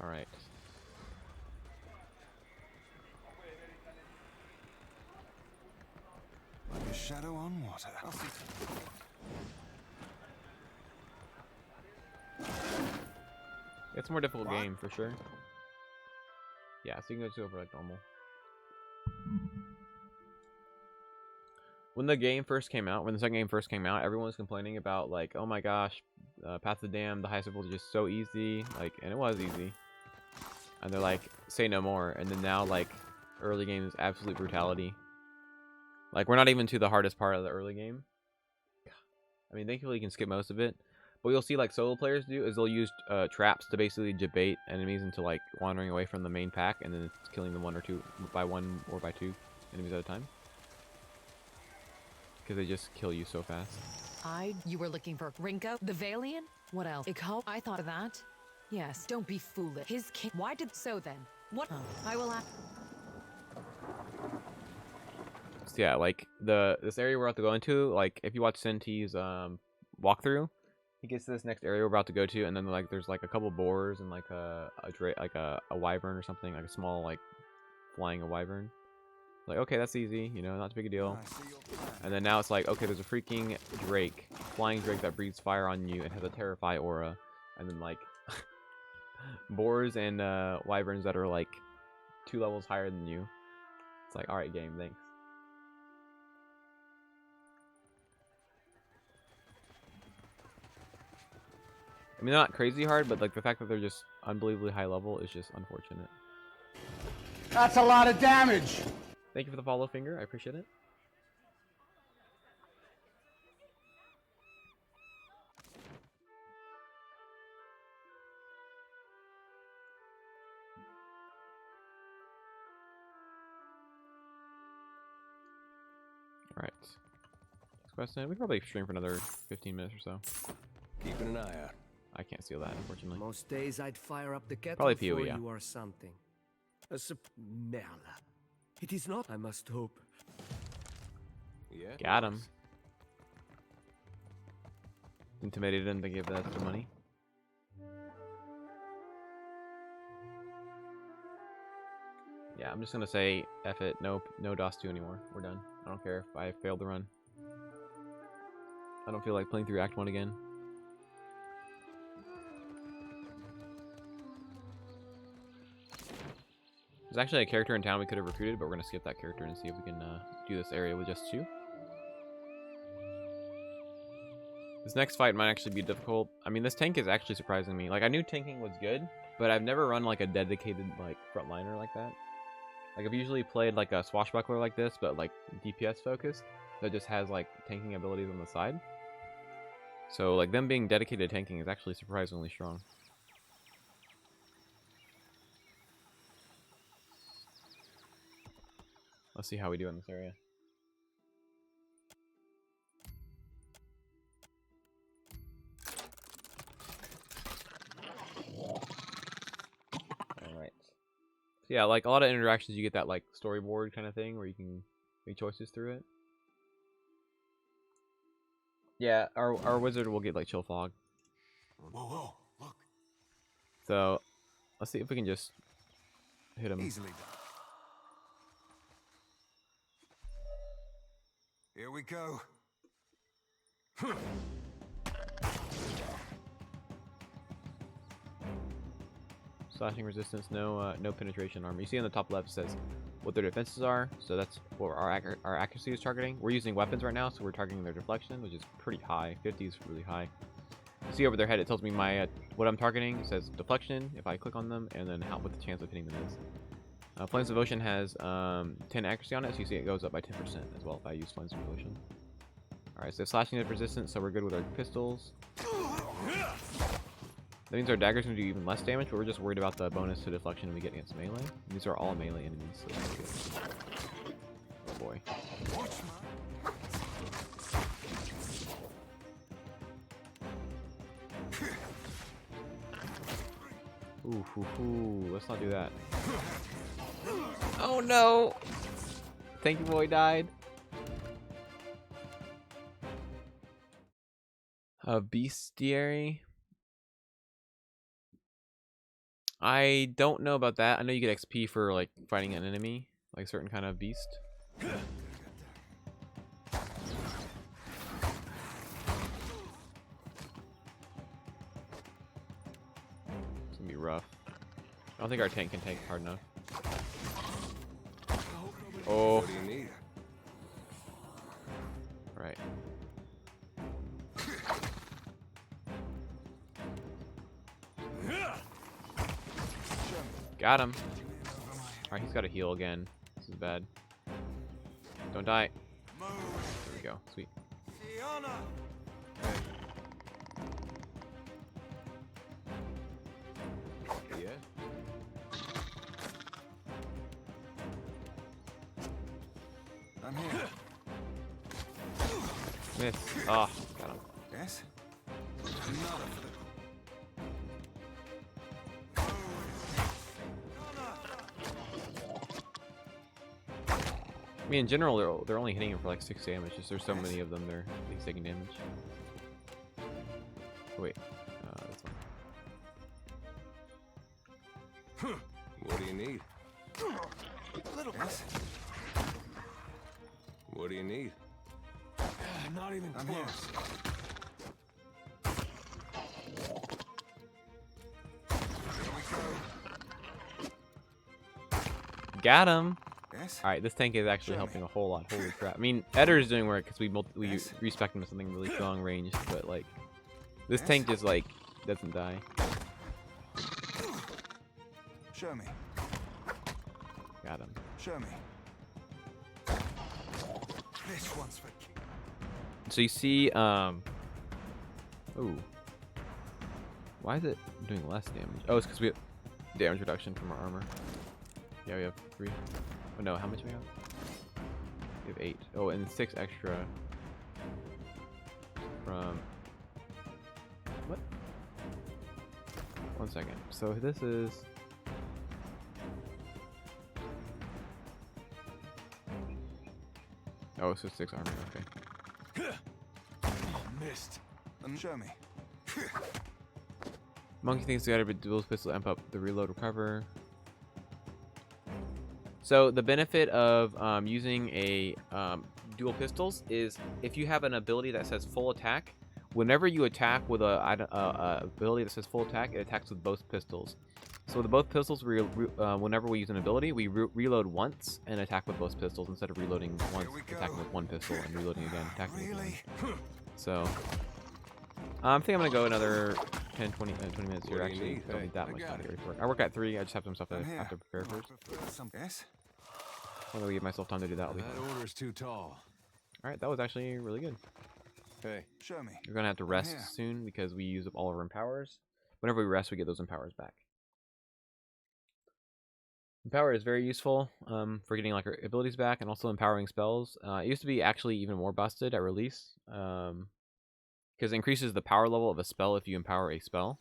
Alright. Like a shadow on water. It's a more difficult game for sure. Yeah, so you can go over like normal. When the game first came out, when the second game first came out, everyone was complaining about like, oh my gosh, Path of the Damned, the highest difficulty is just so easy, like, and it was easy. And they're like, say no more. And then now, like, early game is absolute brutality. Like, we're not even to the hardest part of the early game. I mean, thankfully you can skip most of it. But what you'll see, like, solo players do is they'll use traps to basically debate enemies into, like, wandering away from the main pack, and then it's killing them one or two enemies at a time. Because they just kill you so fast. You were looking for Rinko, the Valian? What else? I thought of that. Yes, don't be foolish. His king. Why did so then? What? I will ask. So yeah, like this area we're about to go into, like if you watch Senti's walkthrough, he gets to this next area we're about to go to, and then like there's like a couple boars and like a wyvern or something, like a small like flying wyvern. Like, okay, that's easy, you know, not too big a deal. And then now it's like, okay, there's a freaking drake, flying drake that breathes fire on you and has a terrify aura, and then like boars and wyverns that are like 2 levels higher than you. It's like, all right, game, thanks. I mean, they're not crazy hard, but like the fact that they're just unbelievably high level is just unfortunate. That's a lot of damage. Thank you for the follow, Finger. I appreciate it. Alright. Next question. We can probably stream for another 15 minutes or so. Keeping an eye out. I can't steal that, unfortunately. Most days I'd fire up the kettle Probably for PoE, yeah. you or something. Merla. It is not, I must hope. Yeah. Got him. Intimidated him to give the extra money. Yeah, I'm just gonna say F it. No DOS 2 anymore. We're done. I don't care if I failed the run. I don't feel like playing through Act 1 again. There's actually a character in town we could have recruited, but we're gonna skip that character and see if we can do this area with just 2. This next fight might actually be difficult. I mean, this tank is actually surprising me. Like, I knew tanking was good, but I've never run like a dedicated like frontliner like that. Like, I've usually played like a swashbuckler like this, but like DPS focused, that just has like tanking abilities on the side. So like them being dedicated to tanking is actually surprisingly strong. Let's see how we do in this area. Alright. So yeah, like a lot of interactions you get that like storyboard kind of thing where you can make choices through it. Yeah, our wizard will get like chill fog. Whoa, look. So let's see if we can just hit him. Easily done. Here we go. Slashing resistance, no penetration armor. You see on the top left it says what their defenses are, so that's what our accuracy is targeting. We're using weapons right now, so we're targeting their deflection, which is pretty high. 50 is really high. You see over their head, it tells me my what I'm targeting. It says deflection if I click on them, and then what the chance of hitting them is. Flames of Devotion has 10 accuracy on it, so you see it goes up by 10% as well if I use Flames of Devotion. Alright, so slashing is resistance, so we're good with our pistols. That means our dagger's gonna do even less damage, but we're just worried about the bonus to deflection we get against melee. And these are all melee enemies, so that's good. Oh boy. Ooh, let's not do that. Oh no! Thank you, boy died. Bestiary. I don't know about that. I know you get XP for like fighting an enemy, like a certain kind of beast. It's gonna be rough. I don't think our tank can tank hard enough. Oh. Right. Got him. Alright, he's got to heal again. This is bad. Don't die. There we go. Sweet. Yeah. I'm here. Miss. Ah, got him. Yes? Another for the... I mean, in general, they're only hitting him for like 6 damage. Just there's so many of them, they're at least taking damage. Wait. This one. What do you need? A little bit. What do you need? Not even close. Got him. Yes. All right, this tank is actually helping a whole lot. Holy crap! I mean, Edder's doing work because we respec him with something really strong ranged, but like this tank just like doesn't die. Show me. Got him. Show me. This one's for. So you see, ooh, why is it doing less damage? Oh, it's because we have damage reduction from our armor. Yeah, we have 3. Oh no, how much do we have? We have 8. Oh, and 6 extra from. What? 1 second. So this is. Oh, so 6 armor. Okay. Missed. Show me. Monkey thinks the other dual pistol amp up the reload recover. So the benefit of using a dual pistols is if you have an ability that says full attack, whenever you attack with a ability that says full attack, it attacks with both pistols. So with both pistols, whenever we use an ability, we reload once and attack with both pistols instead of reloading once, attacking with one pistol, and reloading again, attacking with one. So I think I'm gonna go another 20 minutes here. Actually, I don't need that much time to get ready for work. I work at 3. I just have some stuff that I have to prepare first. Yes. I'm gonna give myself time to do that. That order's too tall. All right, that was actually really good. Hey, show me. We're gonna have to rest soon because we use up all of our empowers. Whenever we rest, we get those empowers back. Empower is very useful for getting like our abilities back and also empowering spells. It used to be actually even more busted at release because it increases the power level of a spell if you empower a spell.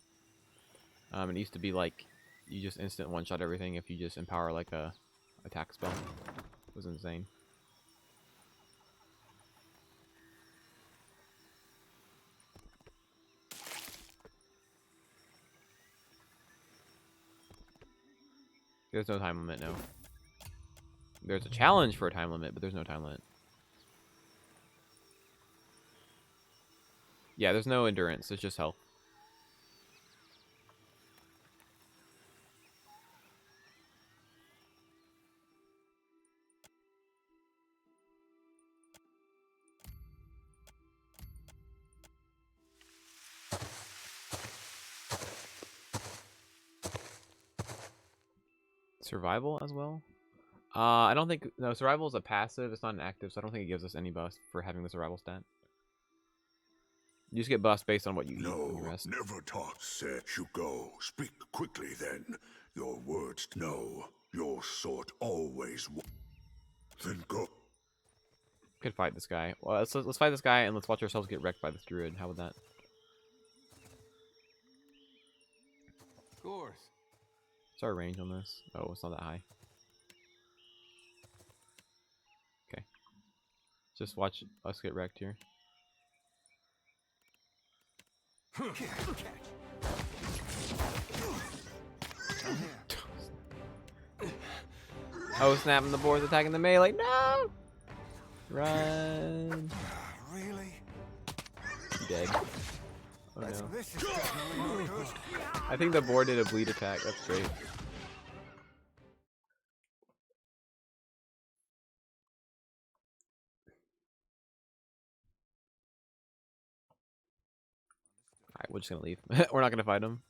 It used to be like you just instant one-shot everything if you just empower like a attack spell. It was insane. There's no time limit, no. There's a challenge for a time limit, but there's no time limit. Yeah, there's no endurance, it's just health. Survival as well? I don't think... No, survival is a passive. It's not an active, so I don't think it gives us any buff for having the survival stat. You just get buffs based on what you eat when you rest. Never talk, said you go. Speak quickly then. Your words, no. Your sort always... Then go. Could fight this guy. Well, let's fight this guy and let's watch ourselves get wrecked by this druid. How would that? Of course. What's our range on this? Oh, it's not that high. Okay. Just watch us get wrecked here. Oh, snapping the board's attacking the melee. No! Run. Really? Dead. Oh no. This is definitely not good. I think the board did a bleed attack. That's great. Alright, we're just gonna leave. We're not gonna fight him.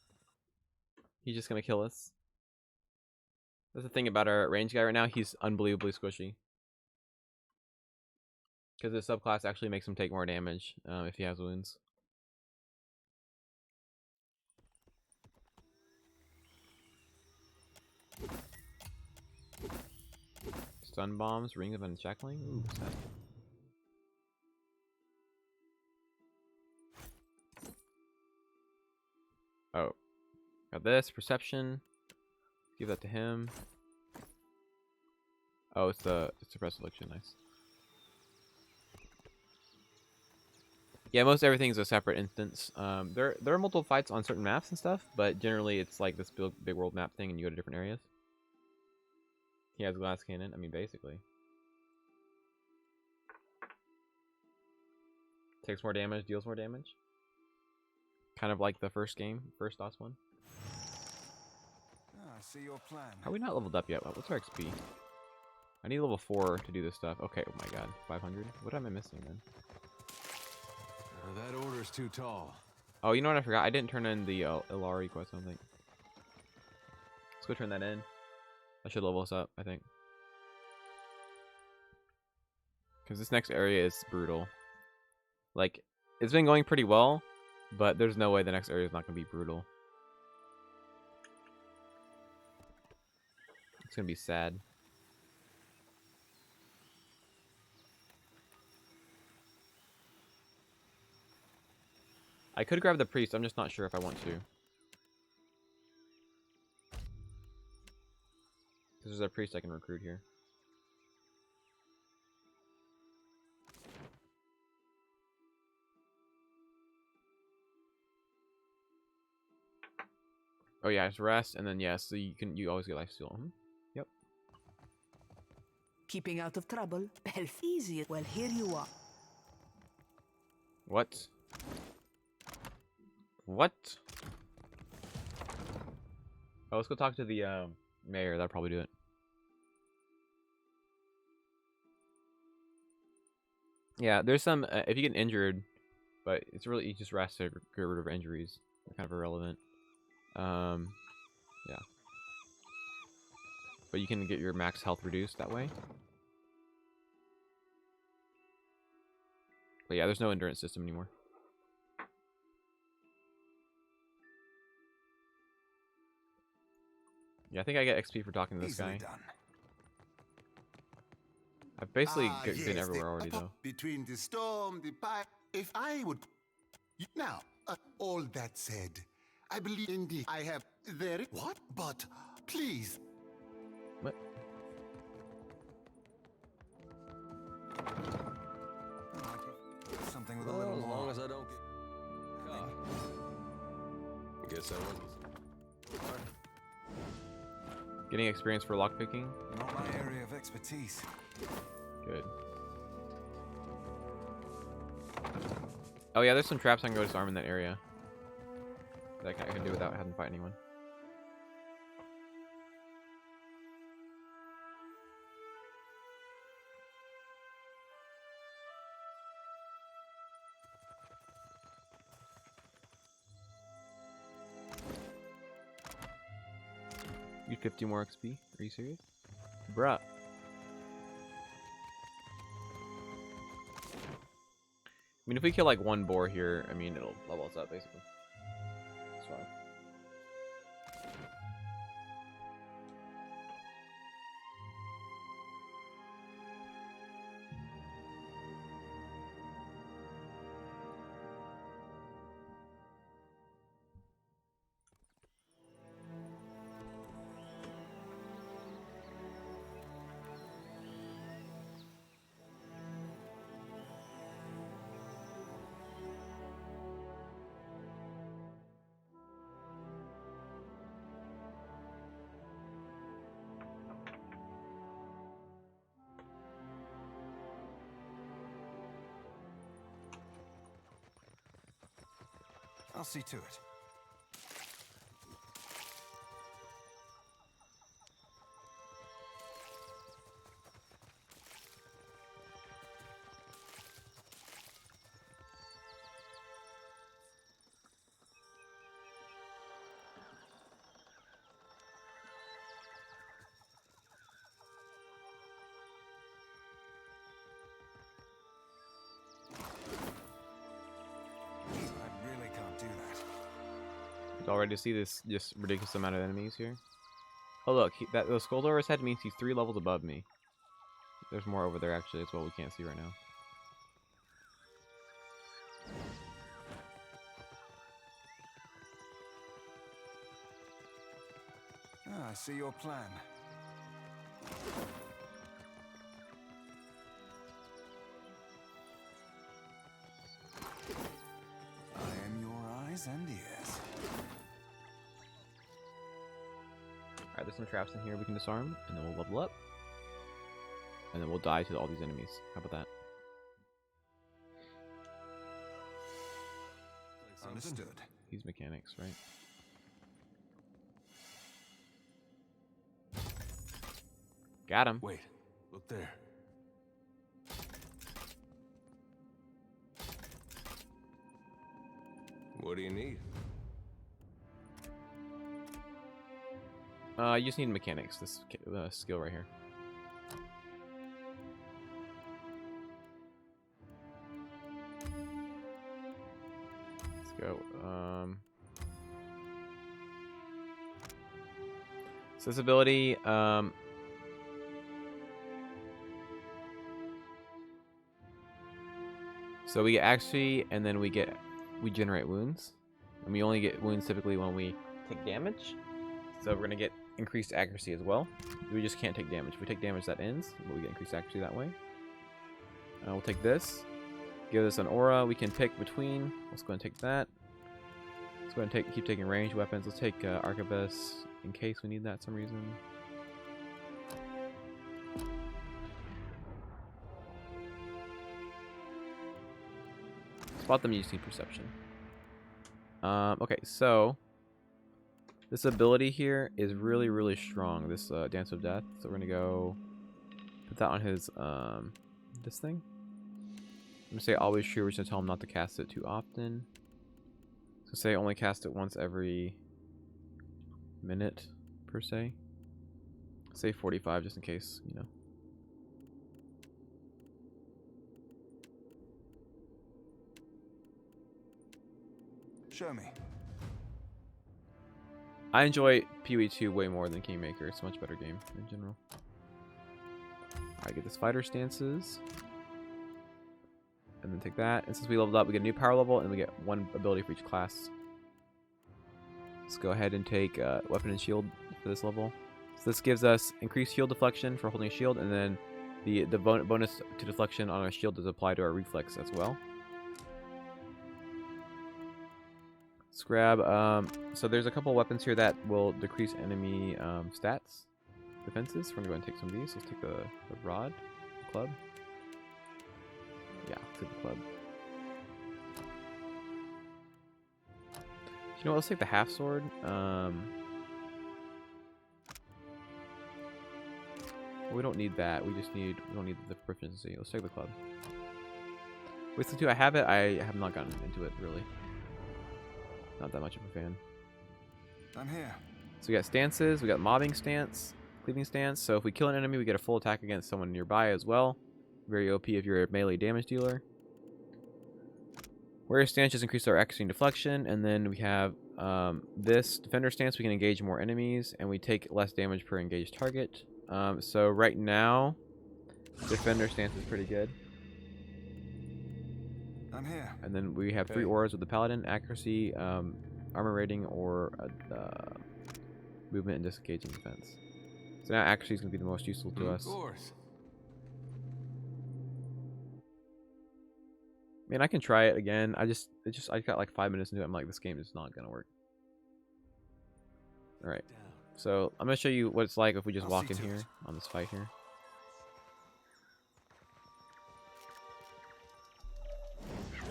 He's just gonna kill us. That's the thing about our range guy right now. He's unbelievably squishy. Because his subclass actually makes him take more damage if he has wounds. Stun bombs, ring of unshackling. Ooh, what's that? Oh, got this perception. Give that to him. Oh, it's the suppressed affliction. Nice. Yeah, most everything's a separate instance. There are multiple fights on certain maps and stuff, but generally it's like this big world map thing, and you go to different areas. He has glass cannon. I mean, basically. Takes more damage, deals more damage. Kind of like the first game, first DOS one. I see your plan. How are we not leveled up yet? What's our XP? I need level 4 to do this stuff. Okay, oh my god, 500? What am I missing then? That order's too tall. Oh, you know what I forgot? I didn't turn in the Ilari quest, I don't think. Let's go turn that in. I should level us up, I think. Because this next area is brutal. Like, it's been going pretty well, but there's no way the next area is not going to be brutal. It's going to be sad. I could grab the priest, I'm just not sure if I want to. There's a priest I can recruit here. Oh yeah, it's rest, and then yes, so you always get life steal. Yep. Keeping out of trouble, health easier. Well, here you are. What? What? Oh, let's go talk to the mayor. That'll probably do it. Yeah, there's some if you get injured, but it's really you just rest to get rid of injuries. They're kind of irrelevant. Yeah. But you can get your max health reduced that way. But yeah, there's no endurance system anymore. Yeah, I think I get XP for talking to this guy. Done. I've basically been yes, everywhere already, though. Between the storm, the pipe. If I would. Now, all that said, I believe indeed I have there. What? But please. What? Something with a little As more. long as I don't get caught. I guess I wasn't. Getting experience for lockpicking? Not my area of expertise. Good. Oh yeah, there's some traps I can go disarm in that area. That I can do without having to fight anyone. You 50 more XP? Are you serious? Bruh. I mean, if we kill like one boar here, I mean, it'll level us up basically. That's fine. I'll see to it. Already see this just ridiculous amount of enemies here. Oh look, those skulls over his head means he's 3 levels above me. There's more over there actually as well we can't see right now. I see your plan. Eyes and ears. Alright, there's some traps in here we can disarm, and then we'll level up. And then we'll die to all these enemies. How about that? Understood. These mechanics, right? Got him. Wait, look there. What do you need? You just need mechanics. This skill right here. Let's go. So this ability, so we get accuracy, and then we generate wounds, and we only get wounds typically when we take damage. So we're gonna get increased accuracy as well. We just can't take damage. If we take damage, that ends, but we get increased accuracy that way. We'll take this. Give us an aura we can pick between. Let's go and take that. Let's go and keep taking ranged weapons. Let's take Arquebus in case we need that for some reason. Spot them, you just need perception. Okay, so this ability here is really, really strong. This Dance of Death. So we're gonna go put that on his this thing. I'm gonna say always true. We're just gonna tell him not to cast it too often. So say only cast it once every minute per se. Say 45 just in case, you know. Show me. I enjoy Poe2 way more than Kingmaker. It's a much better game in general. Alright, get this fighter stances. And then take that. And since we leveled up, we get a new power level, and we get one ability for each class. Let's go ahead and take weapon and shield for this level. So this gives us increased shield deflection for holding a shield, and then the bonus to deflection on our shield is applied to our reflex as well. Let's grab, so there's a couple weapons here that will decrease enemy stats, defenses. We're going to go ahead and take some of these. Let's take the rod, the club. Yeah, let's take the club. You know what, let's take the half sword. We don't need that. We don't need the proficiency. Let's take the club. With the two, I have it. I have not gotten into it really. Not that much of a fan. I'm here. So we got stances. We got mobbing stance, cleaving stance. So if we kill an enemy, we get a full attack against someone nearby as well. Very OP if you're a melee damage dealer. Warrior stance just increases our accuracy and deflection, and then we have this defender stance. We can engage more enemies, and we take less damage per engaged target. So right now, defender stance is pretty good. I'm here. And then we have 3 auras with the paladin: accuracy, armor rating, or movement and disengaging defense. So now accuracy is going to be the most useful to us. Of course. Man, I can try it again. I got like 5 minutes into it. I'm like, this game is not gonna work. All right, so I'm gonna show you what it's like if we just walk in here on this fight here.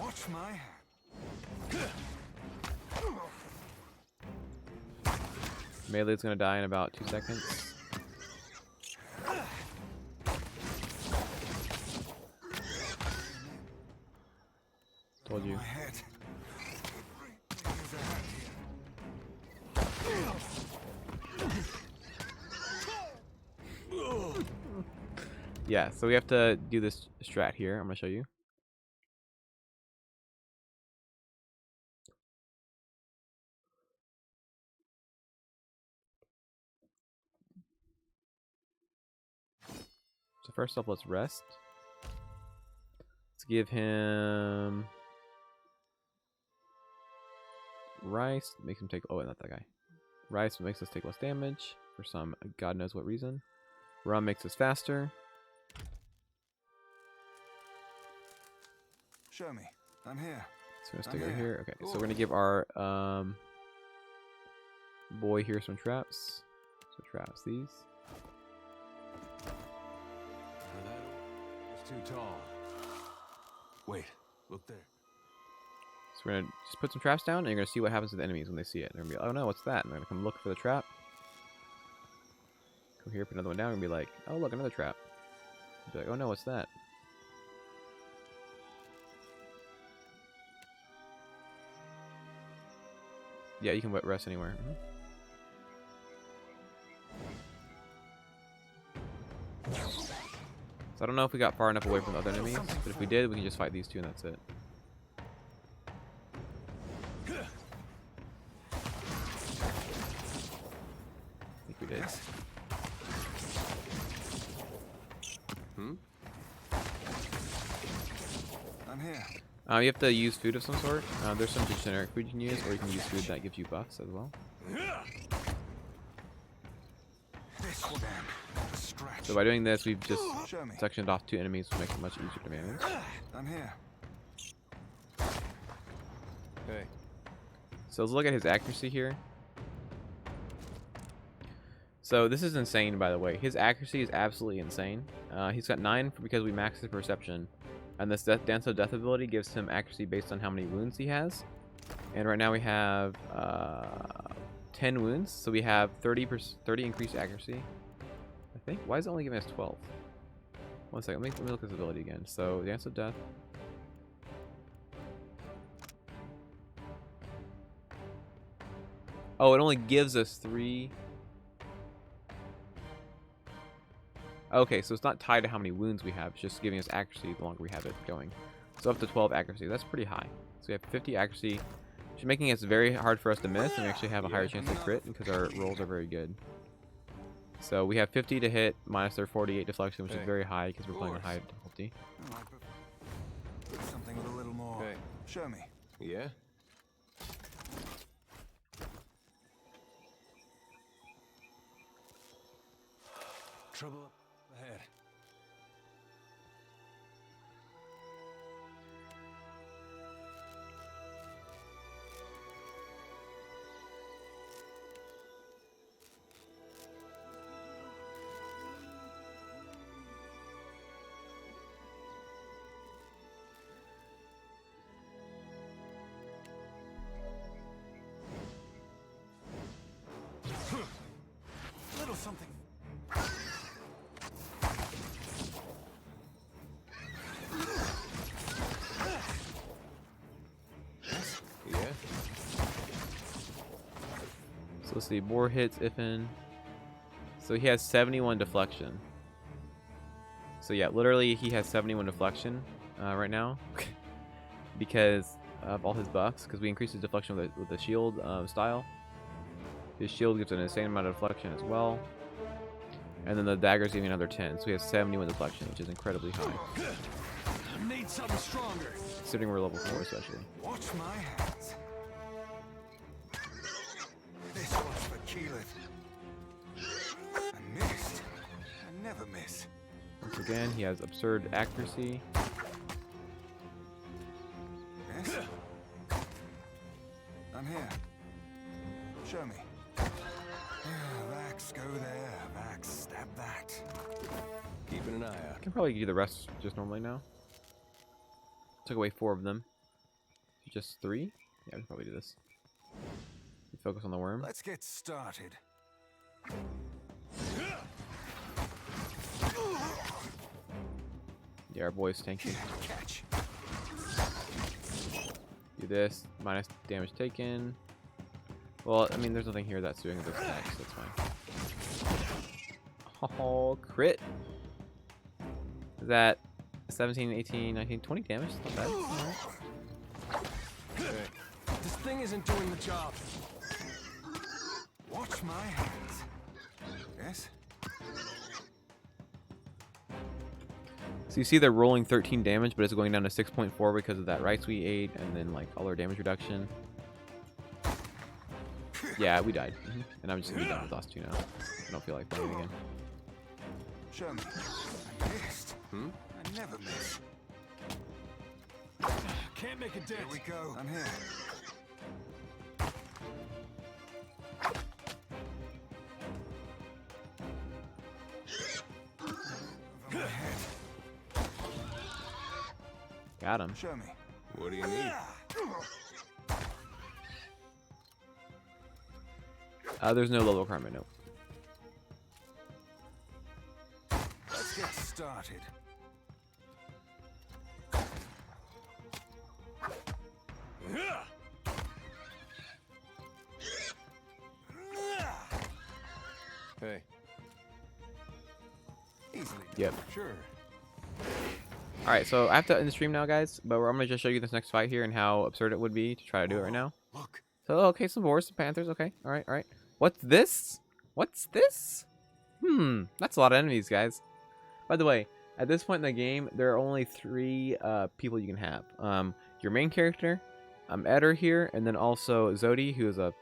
Watch my hand. Melee's gonna die in about 2 seconds. Told you. Yeah, so we have to do this strat here. I'm gonna show you. So first off, let's rest. Let's give him rice. Makes him take. Oh, not that guy. Rice makes us take less damage for some god knows what reason. Rum makes us faster. Show me. I'm here. So we're gonna stick over here. Okay, so we're gonna give our boy here some traps. So traps these. It's too tall. Wait, look there. So we're gonna just put some traps down, and you're gonna see what happens to the enemies when they see it. They're gonna be like, oh no, what's that? And they're gonna come look for the trap. Go here, put another one down, and be like, oh look, another trap. Be like, oh no, what's that? Yeah, you can rest anywhere. So I don't know if we got far enough away from the other enemies, but if we did, we can just fight these two and that's it. I think we did. I'm here. You have to use food of some sort. There's some generic food you can use, or you can use food that gives you buffs as well. So by doing this, we've just sectioned off 2 enemies to make it much easier to manage. I'm here. Okay. So let's look at his accuracy here. So this is insane, by the way. His accuracy is absolutely insane. He's got 9 because we maxed his perception. And this Dance of Death ability gives him accuracy based on how many wounds he has. And right now we have 10 wounds, so we have 30 increased accuracy. I think. Why is it only giving us 12? One second, let me look at this ability again. So Dance of Death. Oh, it only gives us 3. Okay, so it's not tied to how many wounds we have. It's just giving us accuracy the longer we have it going. So up to 12 accuracy. That's pretty high. So we have 50 accuracy, which is making it very hard for us to miss, and we actually have a higher chance to crit because our rolls are very good. So we have 50 to hit minus their 48 deflection, which is very high because we're playing on high difficulty. Something with a little more. Show me. Yeah? Trouble up ahead. Little something. So let's see, more hits, Ifin. So he has 71 deflection. So yeah, literally he has 71 deflection right now because of all his buffs. Because we increased his deflection with the shield style. His shield gives an insane amount of deflection as well. And then the dagger's giving another 10. So he has 71 deflection, which is incredibly high. I need something stronger. Considering we're level 4 especially. Watch my hands. This one's for Keyleth. I missed. I never miss. Once again, he has absurd accuracy. Yes? I'm here. Show me. Vax, go there. Vax, stab that. Keeping an eye out. I can probably do the rest just normally now. Took away 4 of them. Just 3? Yeah, we can probably do this. Focus on the worm. Let's get started. Yeah, our boy's tanky. Catch. Do this. Minus damage taken. Well, I mean, there's nothing here that's doing this next, so that's fine. Oh, crit. Is that 17, 18, 19, 20 damage? Not bad. Right. This thing isn't doing the job. Watch my hands. Yes? So you see they're rolling 13 damage, but it's going down to 6.4 because of that rice we ate, and then like all our damage reduction. Yeah, we died. And I'm just gonna be done with those 2 now. I don't feel like playing again. Show me. I missed. I never miss. Can't make a dent. Here we go. I'm here. Over my head. Got him. Show me. What do you need? There's no level requirement, no. Let's get started. Hey. Easily. Yep. Sure. Alright, so I have to end the stream now, guys. But I'm going to just show you this next fight here and how absurd it would be to try to do it right now. Look. So, okay, some boars, some panthers. Okay, alright, alright. What's this? What's this? That's a lot of enemies, guys. By the way, at this point in the game, there are only 3 people you can have. Your main character, Eder here, and then also Zodi, who is a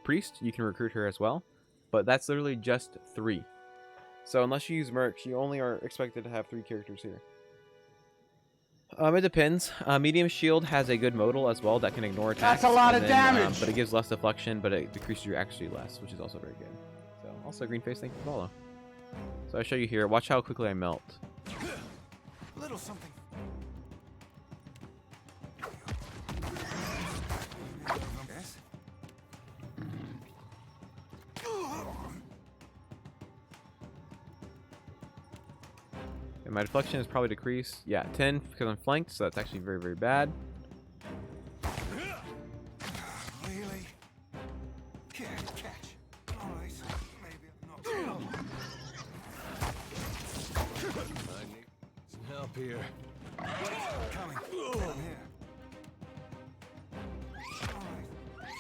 priest. You can recruit her as well. But that's literally just 3. So unless you use mercs, you only are expected to have 3 characters here. It depends. Medium shield has a good modal as well that can ignore attacks. That's a lot of damage! But it gives less deflection, but it decreases your accuracy less, which is also very good. So also green face, thank you for follow. So I show you here. Watch how quickly I melt. Little something. Yes. And my deflection is probably decreased. Yeah, 10 because I'm flanked, so that's actually very, very bad. Really? Can't catch. All right. Maybe I'm not. I need some help here. Coming. I'm here. All right.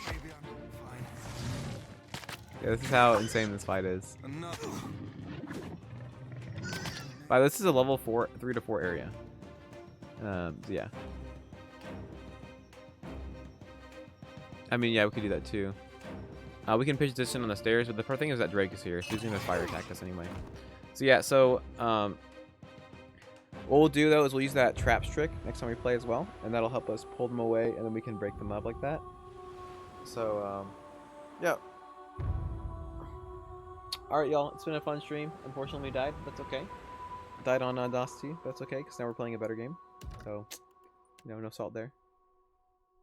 Maybe I'm fine. Yeah, this is how insane this fight is. Another. By the way, this is a level 3 to 4 area. Yeah. I mean, yeah, we could do that too. We can pitch this in on the stairs, but the thing is that Drake is here, so he's gonna fire attack us anyway. So yeah, so what we'll do though is we'll use that traps trick next time we play as well, and that'll help us pull them away, and then we can break them up like that. So yeah. All right, y'all. It's been a fun stream. Unfortunately, we died. That's okay. Died on DOS 2. That's okay, because now we're playing a better game. So, you know, no salt there.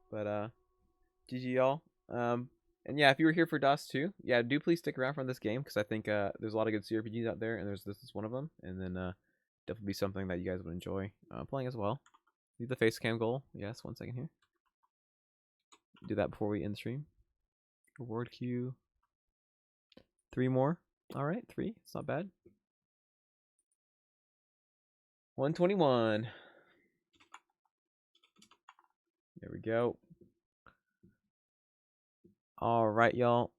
But GG y'all. And yeah, if you were here for DOS 2, yeah, do please stick around for this game, because I think there's a lot of good CRPGs out there, and this is one of them. And then definitely be something that you guys would enjoy playing as well. Leave the face cam goal. Yes, 1 second here. Do that before we end the stream. Reward queue. 3 more. All right, 3. It's not bad. 121. There we go. All right, y'all.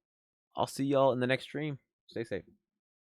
I'll see y'all in the next stream. Stay safe.